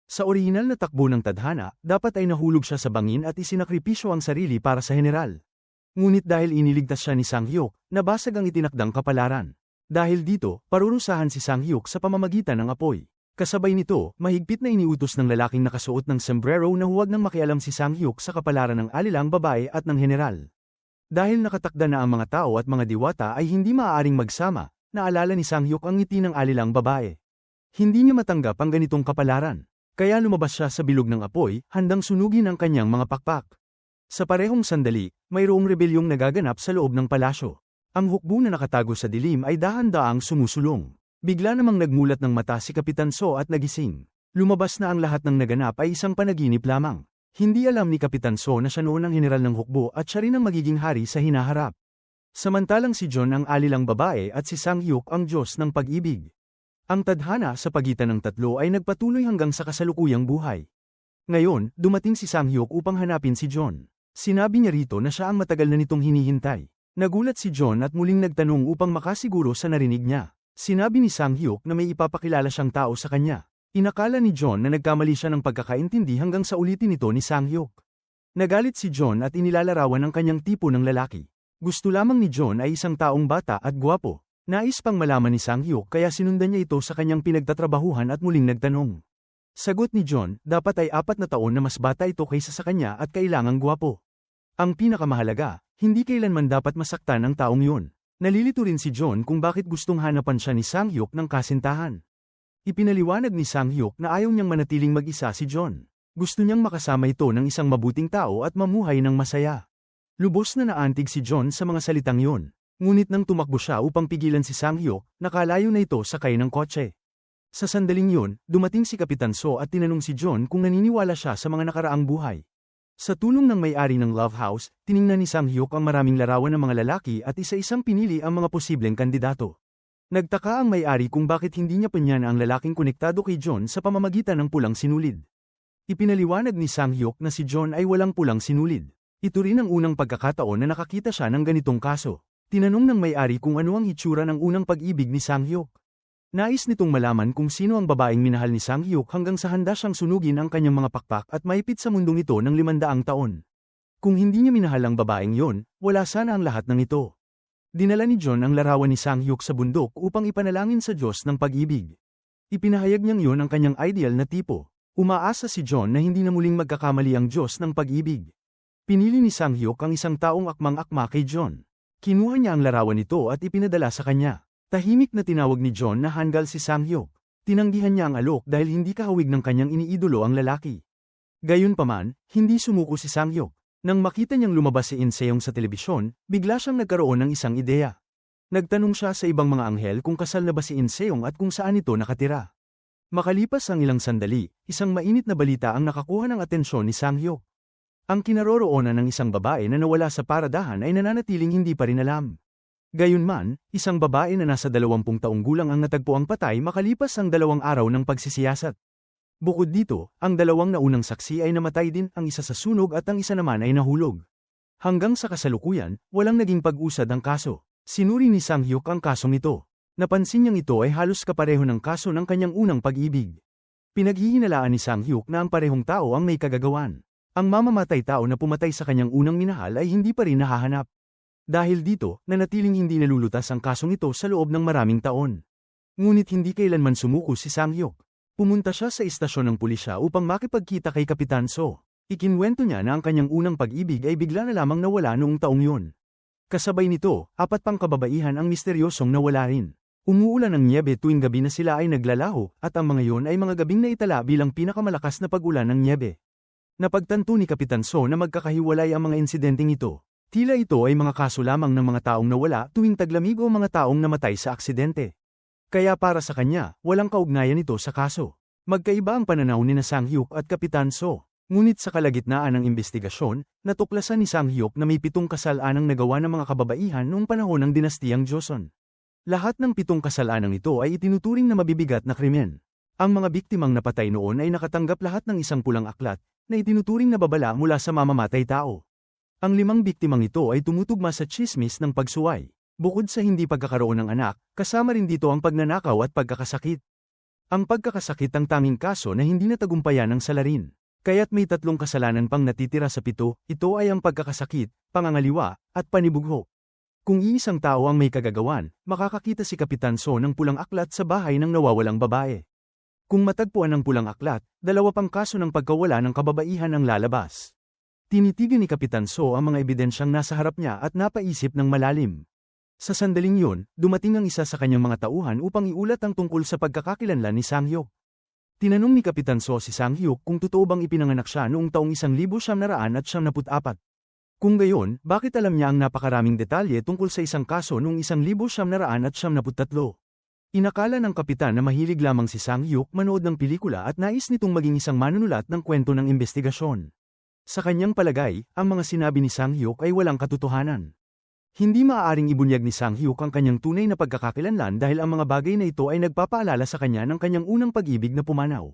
Sa orihinal na takbo ng tadhana, dapat ay nahulog siya sa bangin at isinakripisyo ang sarili para sa general. Ngunit dahil iniligtas siya ni Sang-hyuk, nabasag ang itinakdang kapalaran. Dahil dito, parurusahan si Sang-hyuk sa pamamagitan ng apoy. Kasabay nito, mahigpit na iniutos ng lalaking nakasuot ng sombrero na huwag nang makialam si Sang-hyuk sa kapalaran ng alilang babae at ng general. Dahil nakatakda na ang mga tao at mga diwata ay hindi maaaring magsama, naalala ni Sang-hyuk ang ngiti ng alilang babae. Hindi niya matanggap ang ganitong kapalaran. Kaya lumabas siya sa bilog ng apoy, handang sunugin ang kanyang mga pakpak. Sa parehong sandali, mayroong rebelyong nagaganap sa loob ng palasyo. Ang hukbo na nakatago sa dilim ay dahan-daang sumusulong. Bigla namang nagmulat ng mata si Kapitan So at nagising. Lumabas na ang lahat ng naganap ay isang panaginip lamang. Hindi alam ni Kapitan So na siya noon ang general ng hukbo at siya rin ang magiging hari sa hinaharap. Samantalang si John ang alilang babae at si Sang-hyuk ang Diyos ng pag-ibig. Ang tadhana sa pagitan ng tatlo ay nagpatuloy hanggang sa kasalukuyang buhay. Ngayon, dumating si Sang-hyuk upang hanapin si John. Sinabi niya rito na siya ang matagal na nitong hinihintay. Nagulat si John at muling nagtanong upang makasiguro sa narinig niya. Sinabi ni Sang-hyuk na may ipapakilala siyang tao sa kanya. Inakala ni John na nagkamali siya ng pagkakaintindi hanggang sa ulitin ito ni Sang-hyuk. Nagalit si John at inilalarawan ang kanyang tipo ng lalaki. Gusto lamang ni John ay isang taong bata at gwapo. Nais pang malaman ni Sang-hyuk kaya sinundan niya ito sa kanyang pinagtatrabahuhan at muling nagtanong. Sagot ni John, dapat ay 4 na taon na mas bata ito kaysa sa kanya at kailangang gwapo. Ang pinakamahalaga, hindi kailanman dapat masaktan ang taong yun. Nalilito rin si John kung bakit gustong hanapan siya ni Sang-hyuk ng kasintahan. Ipinaliwanag ni Sang-hyuk na ayaw niyang manatiling mag-isa si John. Gusto niyang makasama ito ng isang mabuting tao at mamuhay ng masaya. Lubos na naantig si John sa mga salitang yun. Ngunit nang tumakbo siya upang pigilan si Sang-hyuk, nakalayo na ito sakay ng kotse. Sa sandaling yun, dumating si Kapitan So at tinanong si John kung naniniwala siya sa mga nakaraang buhay. Sa tulong ng may-ari ng Love House, tiningnan ni Sang-hyuk ang maraming larawan ng mga lalaki at isa-isang pinili ang mga posibleng kandidato. Nagtaka ang may-ari kung bakit hindi niya panyana ang lalaking konektado kay John sa pamamagitan ng pulang sinulid. Ipinaliwanag ni Sang-hyuk na si John ay walang pulang sinulid. Ito rin ang unang pagkakataon na nakakita siya ng ganitong kaso. Tinanong ng may-ari kung ano ang hitsura ng unang pag-ibig ni Sang-hyuk. Nais nitong malaman kung sino ang babaeng minahal ni Sang-hyuk hanggang sa handa siyang sunugin ang kanyang mga pakpak at maipit sa mundong ito ng 500 taon. Kung hindi niya minahal ang babaeng yon, wala sana ang lahat ng ito. Dinala ni John ang larawan ni Sang-hyuk sa bundok upang ipanalangin sa Diyos ng pag-ibig. Ipinahayag niyang yon ang kanyang ideal na tipo. Umaasa si John na hindi na muling magkakamali ang Diyos ng pag-ibig. Pinili ni Sang-hyuk ang isang taong akmang-akma kay John. Kinuha niya ang larawan nito at ipinadala sa kanya. Tahimik na tinawag ni John na hanggal si Sang-hyuk. Tinanggihan niya ang alok dahil hindi kahawig ng kanyang iniidolo ang lalaki. Gayunpaman, hindi sumuko si Sang-hyuk. Nang makita niyang lumabas si In Seong sa telebisyon, bigla siyang nagkaroon ng isang ideya. Nagtanong siya sa ibang mga anghel kung kasal na ba si In Seong at kung saan ito nakatira. Makalipas ang ilang sandali, isang mainit na balita ang nakakuha ng atensyon ni Sang-hyuk. Ang kinaroroonan ng isang babae na nawala sa paradahan ay nananatiling hindi pa rin alam. Gayunman, isang babae na nasa 20 taong gulang ang natagpuang patay makalipas ang 2 araw ng pagsisiyasat. Bukod dito, ang 2 naunang saksi ay namatay din, ang isa sa sunog at ang isa naman ay nahulog. Hanggang sa kasalukuyan, walang naging pag-usad ang kaso. Sinuri ni Sang-hyuk ang kasong ito. Napansin niyang ito ay halos kapareho ng kaso ng kanyang unang pag-ibig. Pinaghihinalaan ni Sang-hyuk na ang parehong tao ang may kagagawan. Ang mamamatay tao na pumatay sa kanyang unang minahal ay hindi pa rin nahahanap. Dahil dito, nanatiling hindi nalulutas ang kasong ito sa loob ng maraming taon. Ngunit hindi kailanman sumuko si Sang-hyuk. Pumunta siya sa istasyon ng pulisya upang makipagkita kay Kapitan So. Ikinwento niya na ang kanyang unang pag-ibig ay bigla na lamang nawala noong taong yun. Kasabay nito, 4 pang kababaihan ang misteryosong nawala rin. Umuulan ng nyebe tuwing gabi na sila ay naglalaho, at ang mga yon ay mga gabing naitala bilang pinakamalakas na pag-ulan ng nyebe. Napagtanto ni Kapitan So na magkakahiwalay ang mga insidenteng ito. Tila ito ay mga kaso lamang ng mga taong nawala tuwing taglamig o mga taong namatay sa aksidente. Kaya para sa kanya, walang kaugnayan ito sa kaso. Magkaiba ang pananaw ni Sang-hyuk at Kapitan So. Ngunit sa kalagitnaan ng investigasyon, natuklasan ni Sang-hyuk na may 7 kasalaanang nagawa ng mga kababaihan noong panahon ng dinastiyang Joseon. Lahat ng 7 kasalaanang ito ay itinuturing na mabibigat na krimen. Ang mga biktimang napatay noon ay nakatanggap lahat ng isang pulang aklat, na itinuturing na babala mula sa mamamatay tao. Ang 5 biktimang ito ay tumutugma sa tsismis ng pagsuway. Bukod sa hindi pagkakaroon ng anak, kasama rin dito ang pagnanakaw at pagkakasakit. Ang pagkakasakit ang tanging kaso na hindi natagumpayan ng salarin. Kaya't may 3 kasalanan pang natitira sa 7, ito ay ang pagkakasakit, pangangaliwa, at panibugho. Kung iisang tao ang may kagagawan, makakakita si Kapitan So ng pulang aklat sa bahay ng nawawalang babae. Kung matagpuan ang pulang aklat, 2 pang kaso ng pagkawala ng kababaihan ang lalabas. Tinitigan ni Kapitan So ang mga ebidensyang nasa harap niya at napaisip ng malalim. Sa sandaling yun, dumating ang isa sa kanyang mga tauhan upang iulat ang tungkol sa pagkakakilanlan ni Sang-hyuk. Tinanong ni Kapitan So si Sang-hyuk kung totoo bang ipinanganak siya noong taong 1974. Kung gayon, bakit alam niya ang napakaraming detalye tungkol sa isang kaso noong 1973? Inakala ng kapitan na mahilig lamang si Sang-hyuk manood ng pelikula at nais nitong maging isang manunulat ng kwento ng investigasyon. Sa kanyang palagay, ang mga sinabi ni Sang-hyuk ay walang katotohanan. Hindi maaaring ibunyag ni Sang-hyuk ang kanyang tunay na pagkakakilanlan dahil ang mga bagay na ito ay nagpapaalala sa kanya ng kanyang unang pag-ibig na pumanaw.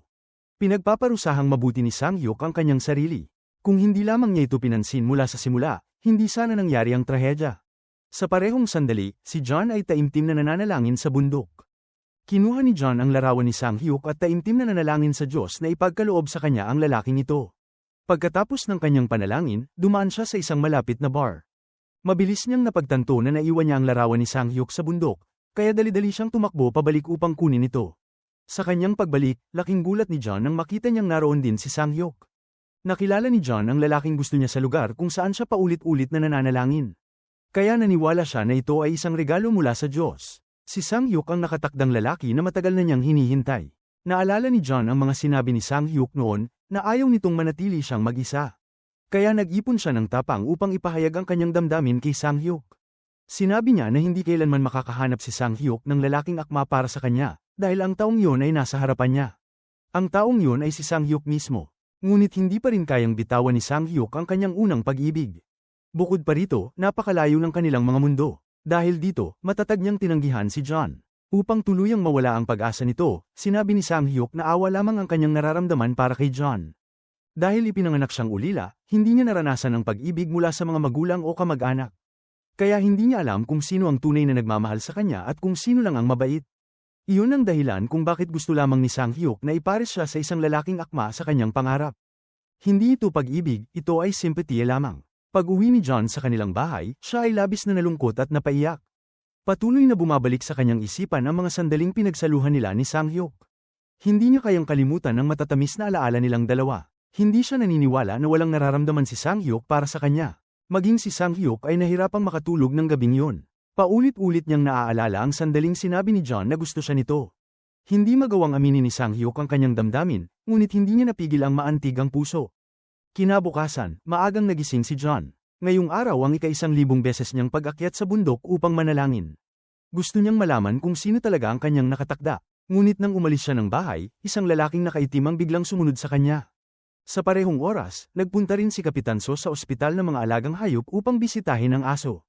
Pinagpaparusahang mabuti ni Sang-hyuk ang kanyang sarili. Kung hindi lamang niya ito pinansin mula sa simula, hindi sana nangyari ang trahedya. Sa parehong sandali, si John ay taimtim na nananalangin sa bundok. Kinuha ni John ang larawan ni Sang-hyuk at taimtim na nanalangin sa Diyos na ipagkaloob sa kanya ang lalaking ito. Pagkatapos ng kanyang panalangin, dumaan siya sa isang malapit na bar. Mabilis niyang napagtanto na naiwan niya ang larawan ni Sang-hyuk sa bundok, kaya dali-dali siyang tumakbo pabalik upang kunin ito. Sa kanyang pagbalik, laking gulat ni John nang makita niyang naroon din si Sang-hyuk. Nakilala ni John ang lalaking gusto niya sa lugar kung saan siya paulit-ulit na nananalangin. Kaya naniwala siya na ito ay isang regalo mula sa Diyos. Si Sang-hyuk ang nakatakdang lalaki na matagal na niyang hinihintay. Naalala ni John ang mga sinabi ni Sang-hyuk noon, na ayaw nitong manatili siyang mag-isa. Kaya nag-ipon siya ng tapang upang ipahayag ang kanyang damdamin kay Sang-hyuk. Sinabi niya na hindi kailanman makakahanap si Sang-hyuk ng lalaking akma para sa kanya, dahil ang taong yun ay nasa harapan niya. Ang taong yun ay si Sang-hyuk mismo. Ngunit hindi pa rin kayang bitawan ni Sang-hyuk ang kanyang unang pag-ibig. Bukod pa rito, napakalayo ng kanilang mga mundo. Dahil dito, matatag niyang tinanggihan si John. Upang tuluyang mawala ang pag-asa nito, sinabi ni Sang-hyuk na awa lamang ang kanyang nararamdaman para kay John. Dahil ipinanganak siyang ulila, hindi niya naranasan ang pag-ibig mula sa mga magulang o kamag-anak. Kaya hindi niya alam kung sino ang tunay na nagmamahal sa kanya at kung sino lang ang mabait. Iyon ang dahilan kung bakit gusto lamang ni Sang-hyuk na ipares siya sa isang lalaking akma sa kanyang pangarap. Hindi ito pag-ibig, ito ay simpatiya lamang. Pag-uwi ni John sa kanilang bahay, siya ay labis na nalungkot at napaiyak. Patuloy na bumabalik sa kanyang isipan ang mga sandaling pinagsaluhan nila ni Sang-hyuk. Hindi niya kayang kalimutan ang matatamis na alaala nilang dalawa. Hindi siya naniniwala na walang nararamdaman si Sang-hyuk para sa kanya. Maging si Sang-hyuk ay nahirapang makatulog ng gabing yun. Paulit-ulit niyang naaalala ang sandaling sinabi ni John na gusto siya nito. Hindi magawang aminin ni Sang-hyuk ang kanyang damdamin, ngunit hindi niya napigil ang maantig ang puso. Kinabukasan, maagang nagising si John. Ngayong araw ang ika-1,000 beses niyang pag-akyat sa bundok upang manalangin. Gusto niyang malaman kung sino talaga ang kanyang nakatakda. Ngunit nang umalis siya ng bahay, isang lalaking nakaitim ang biglang sumunod sa kanya. Sa parehong oras, nagpunta rin si Kapitan So sa ospital ng mga alagang hayop upang bisitahin ang aso.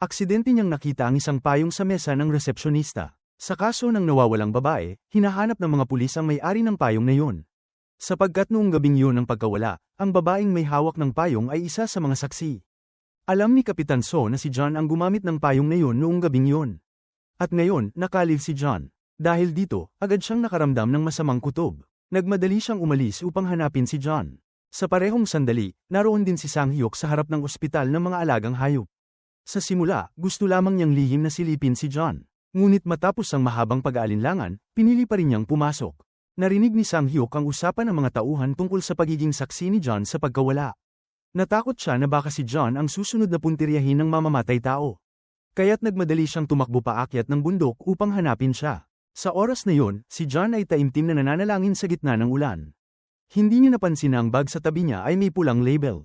Aksidente niyang nakita ang isang payong sa mesa ng resepsyonista. Sa kaso ng nawawalang babae, hinahanap ng mga pulis ang may-ari ng payong na yun. Sapagkat noong gabing yun ng pagkawala, ang babaeng may hawak ng payong ay isa sa mga saksi. Alam ni Kapitan So na si John ang gumamit ng payong na yun noong gabing yun. At ngayon, nakalib si John. Dahil dito, agad siyang nakaramdam ng masamang kutob. Nagmadali siyang umalis upang hanapin si John. Sa parehong sandali, naroon din si Sang-hyuk sa harap ng ospital ng mga alagang hayop. Sa simula, gusto lamang niyang lihim na silipin si John. Ngunit matapos ang mahabang pag-aalinlangan, pinili pa rin niyang pumasok. Narinig ni Sang-hyuk ang usapan ng mga tauhan tungkol sa pagiging saksi ni John sa pagkawala. Natakot siya na baka si John ang susunod na puntiryahin ng mamamatay tao. Kaya't nagmadali siyang tumakbo paakyat ng bundok upang hanapin siya. Sa oras na yon, si John ay taimtim na nananalangin sa gitna ng ulan. Hindi niya napansin na ang bag sa tabi niya ay may pulang label.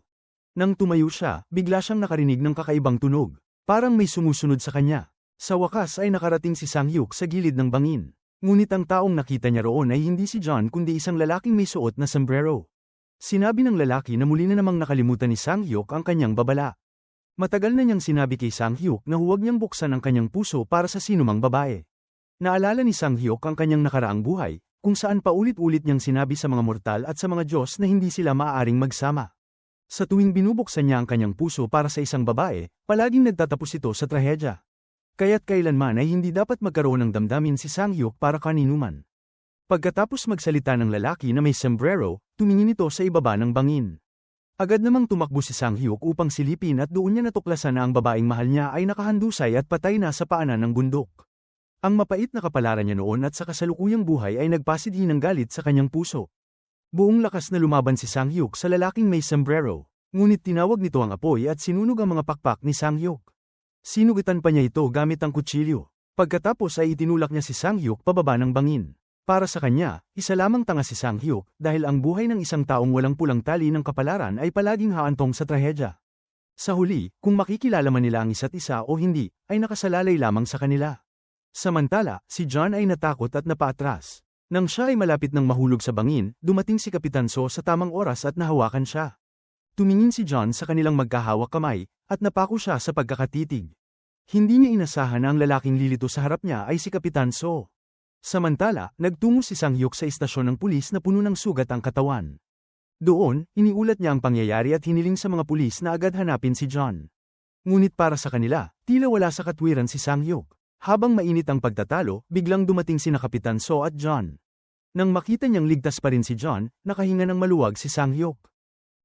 Nang tumayo siya, bigla siyang nakarinig ng kakaibang tunog. Parang may sumusunod sa kanya. Sa wakas ay nakarating si Sang-hyuk sa gilid ng bangin. Ngunit ang taong nakita niya roon ay hindi si John kundi isang lalaking may suot na sombrero. Sinabi ng lalaki na muli na namang nakalimutan ni Sang-hyuk ang kanyang babala. Matagal na niyang sinabi kay Sang-hyuk na huwag niyang buksan ang kanyang puso para sa sinumang babae. Naalala ni Sang-hyuk ang kanyang nakaraang buhay, kung saan paulit-ulit niyang sinabi sa mga mortal at sa mga Diyos na hindi sila maaaring magsama. Sa tuwing binubuksan niya ang kanyang puso para sa isang babae, palaging nagtatapos ito sa trahedya. Kaya't kailanman ay hindi dapat magkaroon ng damdamin si Sang-hyuk para kaninuman. Pagkatapos magsalita ng lalaki na may sombrero, tumingin ito sa ibaba ng bangin. Agad namang tumakbo si Sang-hyuk upang silipin at doon niya natuklasan na ang babaeng mahal niya ay nakahandusay at patay na sa paanan ng bundok. Ang mapait na kapalaran niya noon at sa kasalukuyang buhay ay nagpasidhi ng galit sa kanyang puso. Buong lakas na lumaban si Sang-hyuk sa lalaking may sombrero, ngunit tinawag nito ang apoy at sinunog ang mga pakpak ni Sang-hyuk. Sinugitan pa niya ito gamit ang kutsilyo. Pagkatapos ay itinulak niya si Sang-hyuk pababa ng bangin. Para sa kanya, isa lamang tanga si Sang-hyuk dahil ang buhay ng isang taong walang pulang tali ng kapalaran ay palaging haantong sa trahedya. Sa huli, kung makikilala man nila ang isa't isa o hindi, ay nakasalalay lamang sa kanila. Samantala, si John ay natakot at napaatras. Nang siya ay malapit ng mahulog sa bangin, dumating si Kapitan So sa tamang oras at nahawakan siya. Tumingin si John sa kanilang magkahawak kamay, at napako siya sa pagkakatitig. Hindi niya inasahan na ang lalaking lilito sa harap niya ay si Kapitan So. Samantala, nagtungo si Sang-hyuk sa istasyon ng pulis na puno ng sugat ang katawan. Doon, iniulat niya ang pangyayari at hiniling sa mga pulis na agad hanapin si John. Ngunit para sa kanila, tila wala sa katwiran si Sang-hyuk. Habang mainit ang pagtatalo, biglang dumating sina Kapitan So at John. Nang makita niyang ligtas pa rin si John, nakahinga ng maluwag si Sang-hyuk.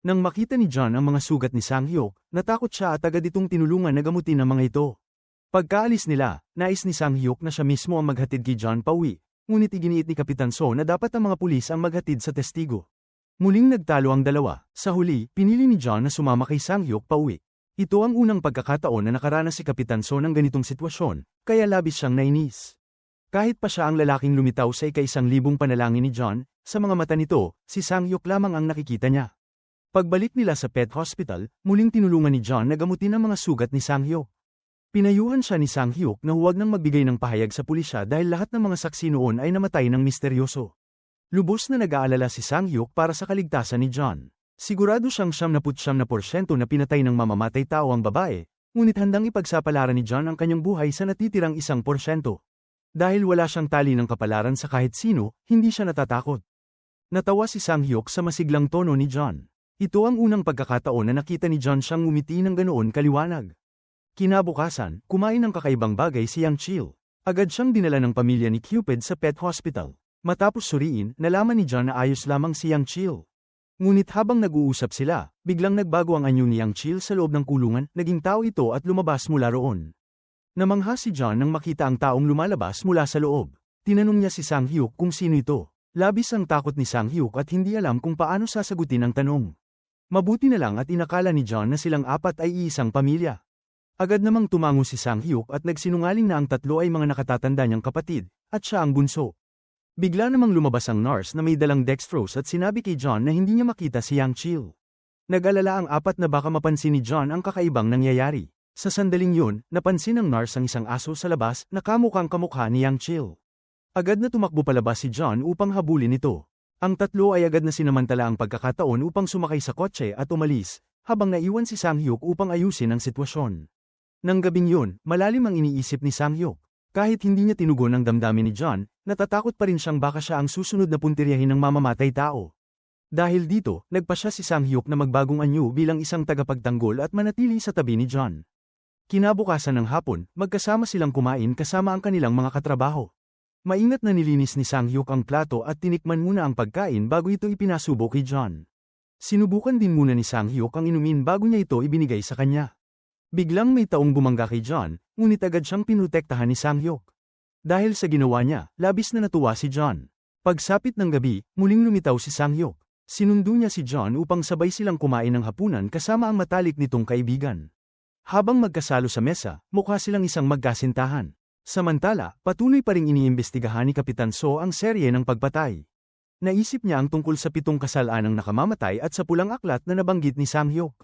Nang makita ni John ang mga sugat ni Sang-hyuk, natakot siya at agad itong tinulungan na gamutin ang mga ito. Pagkaalis nila, nais ni Sang-hyuk na siya mismo ang maghatid kay John pauwi, ngunit iginiit ni Kapitan So na dapat ang mga pulis ang maghatid sa testigo. Muling nagtalo ang dalawa. Sa huli, pinili ni John na sumama kay Sang-hyuk pauwi. Ito ang unang pagkakataon na nakaranas si Kapitan So ng ganitong sitwasyon, kaya labis siyang nainis. Kahit pa siya ang lalaking lumitaw sa ika-1,000 panalangin ni John, sa mga mata nito, si Sang-hyuk lamang ang nakikita niya. Pagbalik nila sa pet hospital, muling tinulungan ni John na gamutin ang mga sugat ni Sang-hyuk. Pinayuhan siya ni Sang-hyuk na huwag nang magbigay ng pahayag sa pulisya dahil lahat ng mga saksi noon ay namatay ng misteryoso. Lubos na nag-aalala si Sang-hyuk para sa kaligtasan ni John. Sigurado siyang 99% na pinatay ng mamamatay tao ang babae, ngunit handang ipagsapalaran ni John ang kanyang buhay sa natitirang 1%. Dahil wala siyang tali ng kapalaran sa kahit sino, hindi siya natatakot. Natawa si Sang-hyuk sa masiglang tono ni John. Ito ang unang pagkakataon na nakita ni John siyang ngumiti ng ganoon kaliwanag. Kinabukasan, kumain ng kakaibang bagay si Yang Chil. Agad siyang dinala ng pamilya ni Cupid sa pet hospital. Matapos suriin, nalaman ni John na ayos lamang si Yang Chil. Ngunit habang nag-uusap sila, biglang nagbago ang anyo ni Yang Chil sa loob ng kulungan, naging tao ito at lumabas mula roon. Namangha si John nang makita ang taong lumalabas mula sa loob. Tinanong niya si Sang-hyuk kung sino ito. Labis ang takot ni Sang-hyuk at hindi alam kung paano sasagutin ang tanong. Mabuti na lang at inakala ni John na silang apat ay iisang pamilya. Agad namang tumango si Sang-hyuk at nagsinungaling na ang tatlo ay mga nakatatanda niyang kapatid, at siya ang bunso. Bigla namang lumabas ang nurse na may dalang dextrose at sinabi kay John na hindi niya makita si Yang Chil. Nag-alala ang apat na baka mapansin ni John ang kakaibang nangyayari. Sa sandaling yun, napansin ng nurse ang isang aso sa labas na kamukhang kamukha ni Yang Chil. Agad na tumakbo palabas si John upang habulin ito. Ang tatlo ay agad na sinamantala ang pagkakataon upang sumakay sa kotse at umalis, habang naiwan si Sang-hyuk upang ayusin ang sitwasyon. Nang gabing yun, malalim ang iniisip ni Sang-hyuk. Kahit hindi niya tinugon ang damdamin ni John, natatakot pa rin siyang baka siya ang susunod na puntiryahin ng mamamatay tao. Dahil dito, nagpa siya si Sang-hyuk na magbagong anyo bilang isang tagapagtanggol at manatili sa tabi ni John. Kinabukasan ng hapon, magkasama silang kumain kasama ang kanilang mga katrabaho. Maingat na nilinis ni Sang-hyuk ang plato at tinikman muna ang pagkain bago ito ipinasubo kay John. Sinubukan din muna ni Sang-hyuk ang inumin bago niya ito ibinigay sa kanya. Biglang may taong bumangga kay John, ngunit agad siyang pinrotektahan ni Sang-hyuk. Dahil sa ginawa niya, labis na natuwa si John. Pagsapit ng gabi, muling lumitaw si Sang-hyuk. Sinundo niya si John upang sabay silang kumain ng hapunan kasama ang matalik nitong kaibigan. Habang magkasalo sa mesa, mukha silang isang magkasintahan. Samantala, patuloy pa ring iniimbestigahan ni Kapitan So ang serye ng pagpatay. Naisip niya ang tungkol sa 7 kasalanang nakamamatay at sa pulang aklat na nabanggit ni Sang-hyuk.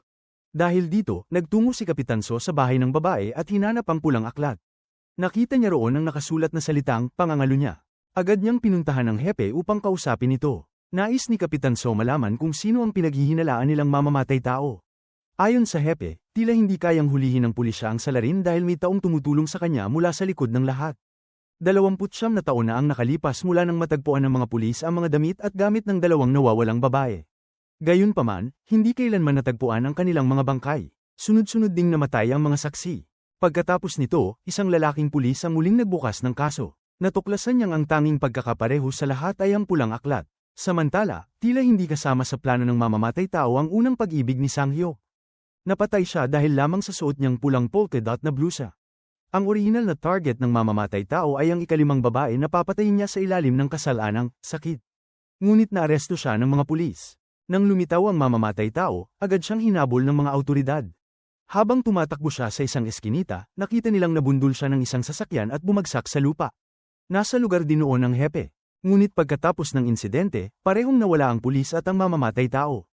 Dahil dito, nagtungo si Kapitan So sa bahay ng babae at hinanap ang pulang aklat. Nakita niya roon ang nakasulat na salitang pangangalo niya. Agad niyang pinuntahan ang hepe upang kausapin ito. Nais ni Kapitan So malaman kung sino ang pinaghihinalaan nilang mamamatay tao. Ayon sa hepe, tila hindi kayang hulihin ng pulisya ang salarin dahil may taong tumutulong sa kanya mula sa likod ng lahat. 29 na taon na ang nakalipas mula nang matagpuan ng mga pulis ang mga damit at gamit ng 2 nawawalang babae. Gayunpaman, hindi kailanman natagpuan ang kanilang mga bangkay. Sunod-sunod ding namatay ang mga saksi. Pagkatapos nito, isang lalaking pulis ang muling nagbukas ng kaso. Natuklasan niyang ang tanging pagkakapareho sa lahat ay ang pulang aklat. Samantala, tila hindi kasama sa plano ng mamamatay tao ang unang pag-ibig ni Sang-hyuk. Napatay siya dahil lamang sa suot niyang pulang polka dot na blusa. Ang orihinal na target ng mamamatay tao ay ang ika-5 babae na papatayin niya sa ilalim ng kasalanang sakit. Ngunit naaresto siya ng mga pulis. Nang lumitaw ang mamamatay tao, agad siyang hinabol ng mga awtoridad. Habang tumatakbo siya sa isang eskinita, nakita nilang nabundol siya ng isang sasakyan at bumagsak sa lupa. Nasa lugar din noon ang hepe. Ngunit pagkatapos ng insidente, parehong nawala ang pulis at ang mamamatay tao.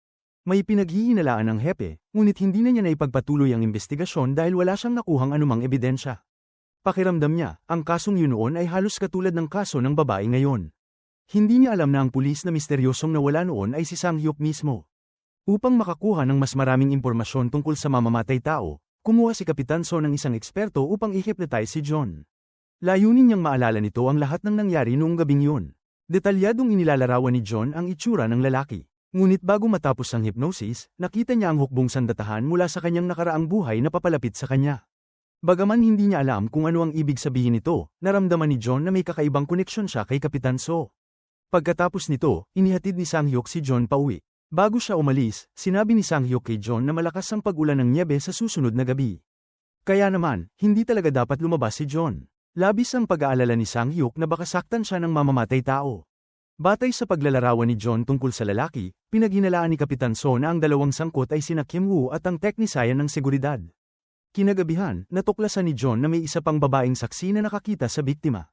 May pinaghihinalaan ang hepe, ngunit hindi na niya naipagpatuloy ang investigasyon dahil wala siyang nakuhang anumang ebidensya. Pakiramdam niya, ang kasong yun noon ay halos katulad ng kaso ng babae ngayon. Hindi niya alam na ang pulis na misteryosong nawala noon ay si Sang-hyuk mismo. Upang makakuha ng mas maraming impormasyon tungkol sa mamamatay tao, kumuha si Kapitan So ng isang eksperto upang i-hypnotize si John. Layunin niyang maalala nito ang lahat ng nangyari noong gabing yun. Detalyadong inilalarawan ni John ang itsura ng lalaki. Ngunit bago matapos ang hypnosis, nakita niya ang hukbong sandatahan mula sa kanyang nakaraang buhay na papalapit sa kanya. Bagaman hindi niya alam kung ano ang ibig sabihin nito, naramdaman ni John na may kakaibang koneksyon siya kay Kapitan So. Pagkatapos nito, inihatid ni Sang-hyuk si John pauwi. Bago siya umalis, sinabi ni Sang-hyuk kay John na malakas ang pag-ulan ng nyebe sa susunod na gabi. Kaya naman, hindi talaga dapat lumabas si John. Labis ang pag-aalala ni Sang-hyuk na baka saktan siya ng mamamatay tao. Batay sa paglalarawan ni John tungkol sa lalaki, pinaghinalaan ni Kapitan So na ang 2 sangkot ay sina Kim Woo at ang teknisayan ng seguridad. Kinagabihan, natuklasan ni John na may isa pang babaeng saksi na nakakita sa biktima.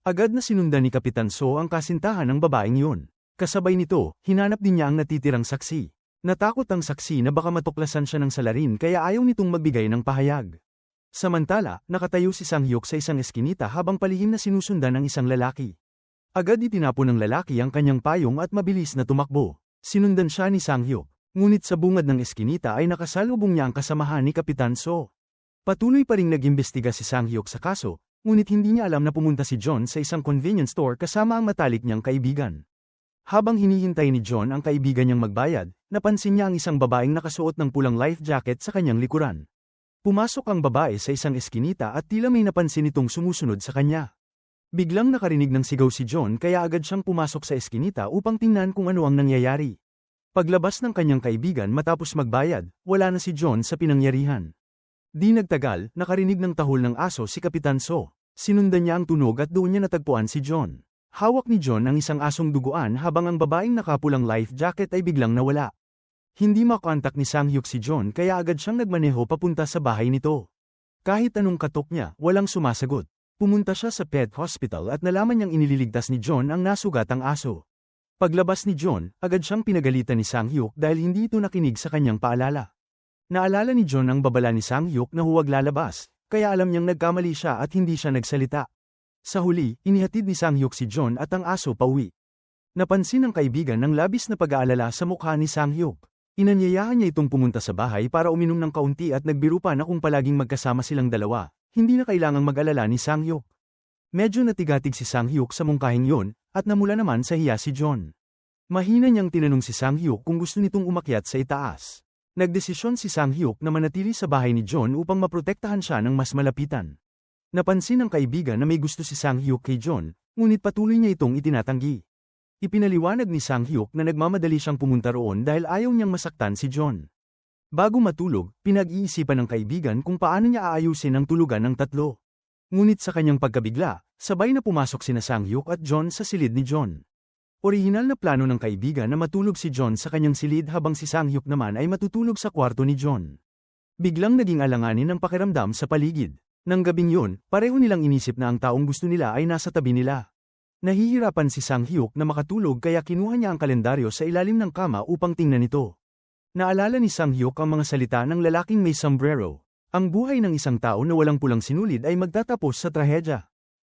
Agad na sinundan ni Kapitan So ang kasintahan ng babaeng yun. Kasabay nito, hinanap din niya ang natitirang saksi. Natakot ang saksi na baka matuklasan siya ng salarin kaya ayaw nitong magbigay ng pahayag. Samantala, nakatayo si Sang-hyuk sa isang eskinita habang palihim na sinusundan ng isang lalaki. Agad itinapon ng lalaki ang kanyang payong at mabilis na tumakbo. Sinundan siya ni Sang-hyuk. Ngunit sa bungad ng eskinita ay nakasalubong niya ang kasamahan ni Kapitan So. Patuloy pa ring nag-imbestiga si Sang-hyuk sa kaso, ngunit hindi niya alam na pumunta si John sa isang convenience store kasama ang matalik niyang kaibigan. Habang hinihintay ni John ang kaibigan niyang magbayad, napansin niya ang isang babaeng nakasuot ng pulang life jacket sa kanyang likuran. Pumasok ang babae sa isang eskinita at tila may napansin itong sumusunod sa kanya. Biglang nakarinig ng sigaw si John kaya agad siyang pumasok sa eskinita upang tingnan kung ano ang nangyayari. Paglabas ng kanyang kaibigan matapos magbayad, wala na si John sa pinangyarihan. Di nagtagal, nakarinig ng tahol ng aso si Kapitan So. Sinundan niya ang tunog at doon niya natagpuan si John. Hawak ni John ang isang asong duguan habang ang babaeng nakapulang life jacket ay biglang nawala. Hindi makontak ni Sang-hyuk si John kaya agad siyang nagmaneho papunta sa bahay nito. Kahit anong katok niya, walang sumasagot. Pumunta siya sa pet hospital at nalaman niyang inililigtas ni John ang nasugatang aso. Paglabas ni John, agad siyang pinagalitan ni Sang-hyuk dahil hindi ito nakinig sa kanyang paalala. Naalala ni John ang babala ni Sang-hyuk na huwag lalabas, kaya alam niyang nagkamali siya at hindi siya nagsalita. Sa huli, inihatid ni Sang-hyuk si John at ang aso pauwi. Napansin ng kaibigan ng labis na pag-aalala sa mukha ni Sang-hyuk. Inanyayahan niya itong pumunta sa bahay para uminom ng kaunti at nagbiro pa na kung palaging magkasama silang dalawa, hindi na kailangang mag-alala ni Sang-hyuk. Medyo natigatig si Sang-hyuk sa mungkahing yun, at namula naman sa hiya si John. Mahina niyang tinanong si Sang-hyuk kung gusto nitong umakyat sa itaas. Nagdesisyon si Sang-hyuk na manatili sa bahay ni John upang maprotektahan siya ng mas malapitan. Napansin ng kaibigan na may gusto si Sang-hyuk kay John, ngunit patuloy niya itong itinatanggi. Ipinaliwanag ni Sang-hyuk na nagmamadali siyang pumunta roon dahil ayaw niyang masaktan si John. Bago matulog, pinag-iisipan ng kaibigan kung paano niya aayusin ang tulugan ng tatlo. Ngunit sa kanyang pagkabigla, sabay na pumasok sina Sang-hyuk at John sa silid ni John. Orihinal na plano ng kaibigan na matulog si John sa kanyang silid habang si Sang-hyuk naman ay matutulog sa kwarto ni John. Biglang naging alanganin ang pakiramdam sa paligid. Nang gabing yun, pareho nilang inisip na ang taong gusto nila ay nasa tabi nila. Nahihirapan si Sang-hyuk na makatulog kaya kinuha niya ang kalendaryo sa ilalim ng kama upang tingnan ito. Naalala ni Sang-hyuk ang mga salita ng lalaking may sombrero. Ang buhay ng isang tao na walang pulang sinulid ay magtatapos sa trahedya.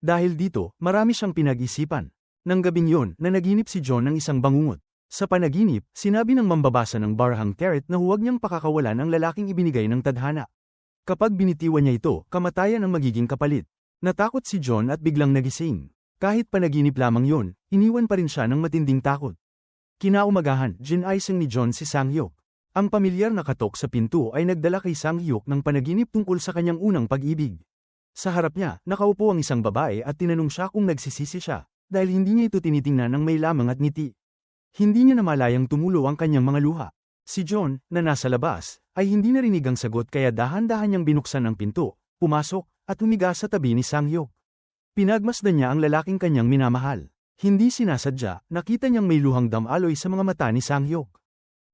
Dahil dito, marami siyang pinag-isipan. Nang gabing yun, nanaginip si John ng isang bangungot. Sa panaginip, sinabi ng mambabasa ng Barhang Teret na huwag niyang pakakawalan ang lalaking ibinigay ng tadhana. Kapag binitiwan niya ito, kamatayan ang magiging kapalit. Natakot si John at biglang nagising. Kahit panaginip lamang yun, iniwan pa rin siya ng matinding takot. Kinaumagahan, ginaising ni John si Sang-hyuk. Ang pamilyar na katok sa pinto ay nagdala kay Sang-hyuk ng panaginip tungkol sa kanyang unang pag-ibig. Sa harap niya, nakaupo ang isang babae at tinanong siya kung nagsisisi siya, dahil hindi niya ito tinitingnan ng may lamang at ngiti. Hindi niya namalayang tumulo ang kanyang mga luha. Si John, na nasa labas, ay hindi narinig ang sagot kaya dahan-dahan niyang binuksan ang pinto, pumasok, at humiga sa tabi ni Sang-hyuk. Pinagmasdan niya ang lalaking kanyang minamahal. Hindi sinasadya, nakita niyang may luhang damaloy sa mga mata ni Sang-hyuk.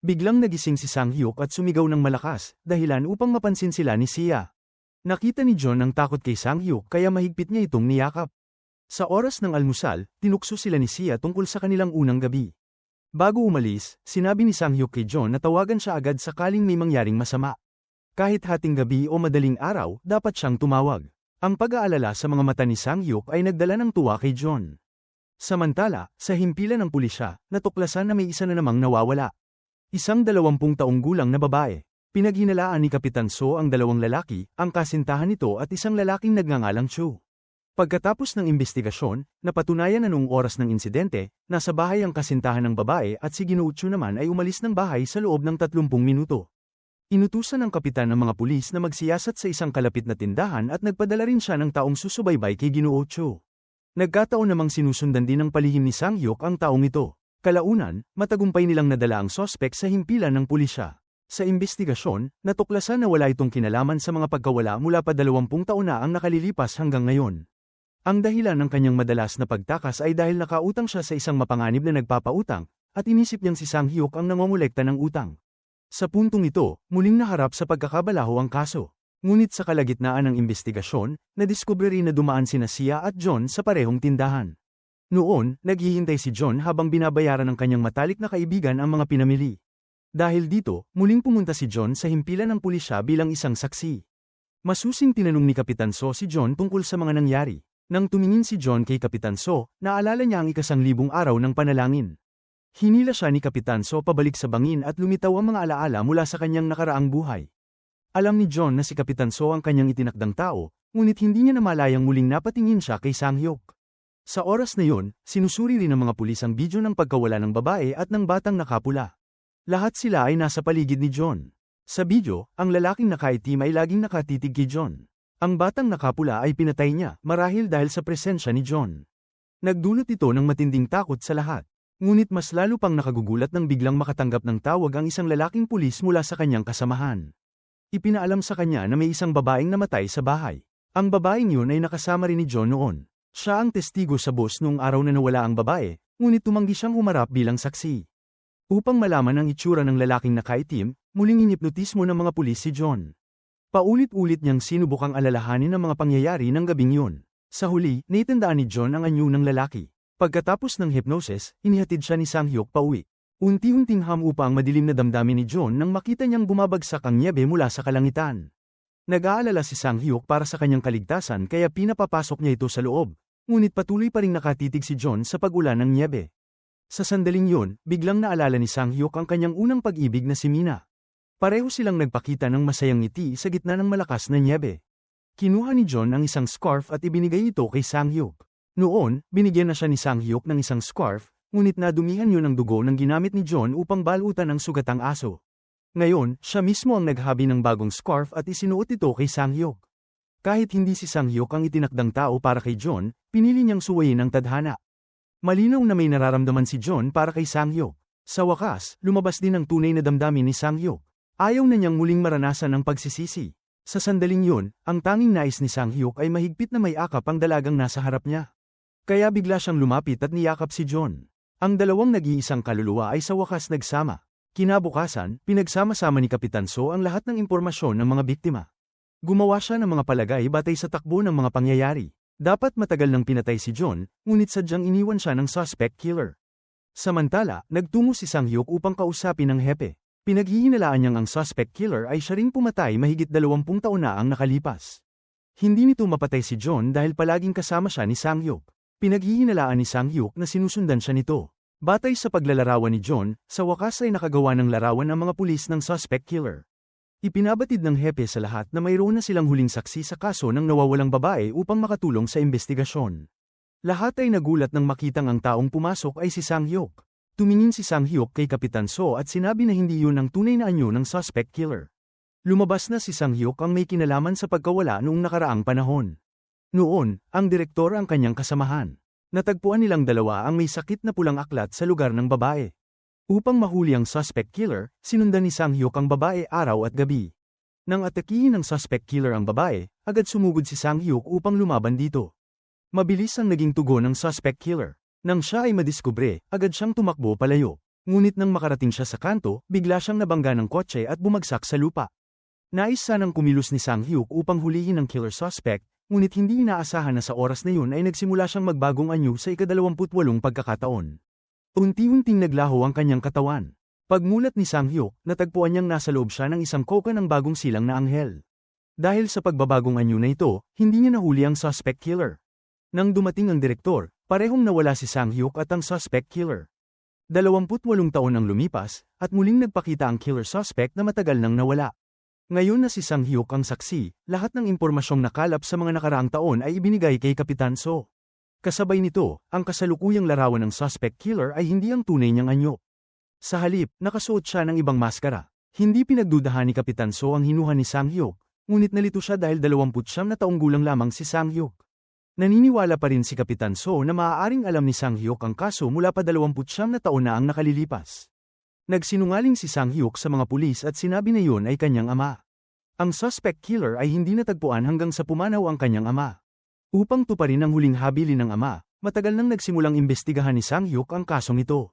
Biglang nagising si Sang-hyuk at sumigaw ng malakas, dahilan upang mapansin sila ni Sia. Nakita ni John ang takot kay Sang-hyuk kaya mahigpit niya itong niyakap. Sa oras ng almusal, tinukso sila ni Sia tungkol sa kanilang unang gabi. Bago umalis, sinabi ni Sang-hyuk kay John na tawagan siya agad sakaling may mangyaring masama. Kahit hating gabi o madaling araw, dapat siyang tumawag. Ang pag-aalala sa mga mata ni Sang-hyuk ay nagdala ng tuwa kay John. Samantala, sa himpilan ng pulisya, natuklasan na may isa na namang nawawala. Isang 20 taong gulang na babae. Pinaghinalaan ni Kapitan So ang dalawang lalaki, ang kasintahan nito at isang lalaking nagngangalang Chu. Pagkatapos ng imbestigasyon, napatunayan na noong oras ng insidente, nasa bahay ang kasintahan ng babae at si Ginoo Chu naman ay umalis ng bahay sa loob ng 30 minuto. Inutusan ng kapitan ng mga pulis na magsiyasat sa isang kalapit na tindahan at nagpadala rin siya ng taong susubaybay kay Ginoo Chu. Nagkataon namang sinusundan din ng palihim ni Sang-hyuk ang taong ito. Kalaunan, matagumpay nilang nadala ang sospek sa himpilan ng pulisya. Sa imbestigasyon, natuklasan na wala itong kinalaman sa mga pagkawala mula pa 20 taon na ang nakalilipas hanggang ngayon. Ang dahilan ng kanyang madalas na pagtakas ay dahil nakautang siya sa isang mapanganib na nagpapautang, at inisip niyang si Sang-hyuk ang nangongolekta ng utang. Sa puntong ito, muling naharap sa pagkakabalaho ang kaso. Ngunit sa kalagitnaan ng imbestigasyon, nadiskubre rin na dumaan sina Sia at John sa parehong tindahan. Noon, naghihintay si John habang binabayaran ng kanyang matalik na kaibigan ang mga pinamili. Dahil dito, muling pumunta si John sa himpilan ng pulisya bilang isang saksi. Masusing tinanong ni Kapitan So si John tungkol sa mga nangyari. Nang tumingin si John kay Kapitan So, naalala niya ang 1,000 araw ng panalangin. Hinila siya ni Kapitan So pabalik sa bangin at lumitaw ang mga alaala mula sa kanyang nakaraang buhay. Alam ni John na si Kapitan So ang kanyang itinakdang tao, ngunit hindi niya namalayang muling napatingin siya kay Sang-hyuk. Sa oras na yon, sinusuri rin ng mga pulis ang video ng pagkawala ng babae at ng batang nakapula. Lahat sila ay nasa paligid ni John. Sa video, ang lalaking nakaitim ay laging nakatitig kay John. Ang batang nakapula ay pinatay niya, marahil dahil sa presensya ni John. Nagdulot ito ng matinding takot sa lahat. Ngunit mas lalo pang nakagugulat nang biglang makatanggap ng tawag ang isang lalaking pulis mula sa kanyang kasamahan. Ipinaalam sa kanya na may isang babaeng namatay sa bahay. Ang babaeng yun ay nakasama rin ni John noon. Siya ang testigo sa boss noong araw na nawala ang babae, ngunit tumanggi siyang humarap bilang saksi. Upang malaman ang itsura ng lalaking nakaitim, muling hinipnotismo ng mga pulis si John. Paulit-ulit niyang sinubukang alalahanin ang mga pangyayari ng gabing yun. Sa huli, naitandaan ni John ang anyo ng lalaki. Pagkatapos ng hypnosis, inihatid siya ni Sang-hyuk pauwi. Unti-unting hamupa ang madilim na damdamin ni John nang makita niyang bumabagsak ang nyebe mula sa kalangitan. Nag-aalala si Sang-hyuk para sa kanyang kaligtasan kaya pinapapasok niya ito sa loob, ngunit patuloy pa ring nakatitig si John sa pag-ulan ng nyebe. Sa sandaling yun, biglang naalala ni Sang-hyuk ang kanyang unang pag-ibig na si Mina. Pareho silang nagpakita ng masayang ngiti sa gitna ng malakas na nyebe. Kinuha ni John ang isang scarf at ibinigay ito kay Sang-hyuk. Noon, binigyan na siya ni Sang-hyuk ng isang scarf, ngunit nadumihan yun ng dugo ng ginamit ni John upang balutan ang sugatang aso. Ngayon, siya mismo ang naghabi ng bagong scarf at isinuot ito kay Sang-hyuk. Kahit hindi si Sang-hyuk ang itinakdang tao para kay John, pinili niyang suwayin ang tadhana. Malinaw na may nararamdaman si John para kay Sang-hyuk. Sa wakas, lumabas din ang tunay na damdamin ni Sang-hyuk. Ayaw na niyang muling maranasan ang pagsisisi. Sa sandaling yun, ang tanging nais ni Sang-hyuk ay mahigpit na may akap ang dalagang nasa harap niya. Kaya bigla siyang lumapit at niyakap si John. Ang dalawang nag-iisang kaluluwa ay sa wakas nagsama. Kinabukasan, pinagsama-sama ni Kapitan So ang lahat ng impormasyon ng mga biktima. Gumawa siya ng mga palagay batay sa takbo ng mga pangyayari. Dapat matagal nang pinatay si John, ngunit sadyang iniwan siya ng suspect killer. Samantala, nagtungo si Sang-hyuk upang kausapin ang hepe. Pinaghihinalaan niyang ang suspect killer ay siya ring pumatay mahigit 20 taon na ang nakalipas. Hindi nito mapatay si John dahil palaging kasama siya ni Sang-hyuk. Pinaghihinalaan ni Sang-hyuk na sinusundan siya nito. Batay sa paglalarawan ni John, sa wakas ay nakagawa ng larawan ang mga pulis ng suspect killer. Ipinabatid ng hepe sa lahat na mayroon na silang huling saksi sa kaso ng nawawalang babae upang makatulong sa investigasyon. Lahat ay nagulat nang makitang ang taong pumasok ay si Sang-hyuk. Tumingin si Sang-hyuk kay Kapitan So at sinabi na hindi yun ang tunay na anyo ng suspect killer. Lumabas na si Sang-hyuk ang may kinalaman sa pagkawala noong nakaraang panahon. Noon, ang direktor ang kanyang kasamahan. Natagpuan nilang dalawa ang may sakit na pulang aklat sa lugar ng babae. Upang mahuli ang suspect killer, sinundan ni Sang-hyuk ang babae araw at gabi. Nang atakihin ng suspect killer ang babae, agad sumugod si Sang-hyuk upang lumaban dito. Mabilis ang naging tugon ng suspect killer. Nang siya ay madiskubre, agad siyang tumakbo palayo. Ngunit nang makarating siya sa kanto, bigla siyang nabangga ng kotse at bumagsak sa lupa. Nais sanang kumilos ni Sang-hyuk upang hulihin ang killer suspect, ngunit hindi inaasahan na sa oras na yun ay nagsimula siyang magbagong anyo sa ika-28 pagkakataon. Unti-unting naglaho ang kanyang katawan. Pagmulat ni Sang-hyuk, natagpuan niyang nasa loob siya ng isang koka ng bagong silang na anghel. Dahil sa pagbabagong anyo na ito, hindi niya nahuli ang suspect killer. Nang dumating ang direktor, parehong nawala si Sang-hyuk at ang suspect killer. 28 taon ang lumipas, at muling nagpakita ang killer suspect na matagal nang nawala. Ngayon na si Sang-hyuk ang saksi, lahat ng impormasyong nakalap sa mga nakaraang taon ay ibinigay kay Kapitan So. Kasabay nito, ang kasalukuyang larawan ng suspect killer ay hindi ang tunay niyang anyo. Sa halip, nakasuot siya ng ibang maskara. Hindi pinagdudahan ni Kapitan So ang hinuha ni Sang-hyuk, ngunit nalito siya dahil 29 na taong gulang lamang si Sang-hyuk. Naniniwala pa rin si Kapitan So na maaaring alam ni Sang-hyuk ang kaso mula pa 29 na taon na ang nakalilipas. Nagsinungaling si Sang-hyuk sa mga pulis at sinabi na yun ay kanyang ama. Ang suspect killer ay hindi natagpuan hanggang sa pumanaw ang kanyang ama. Upang tuparin ang huling habilin ng ama, matagal nang nagsimulang imbestigahan ni Sang-hyuk ang kasong ito.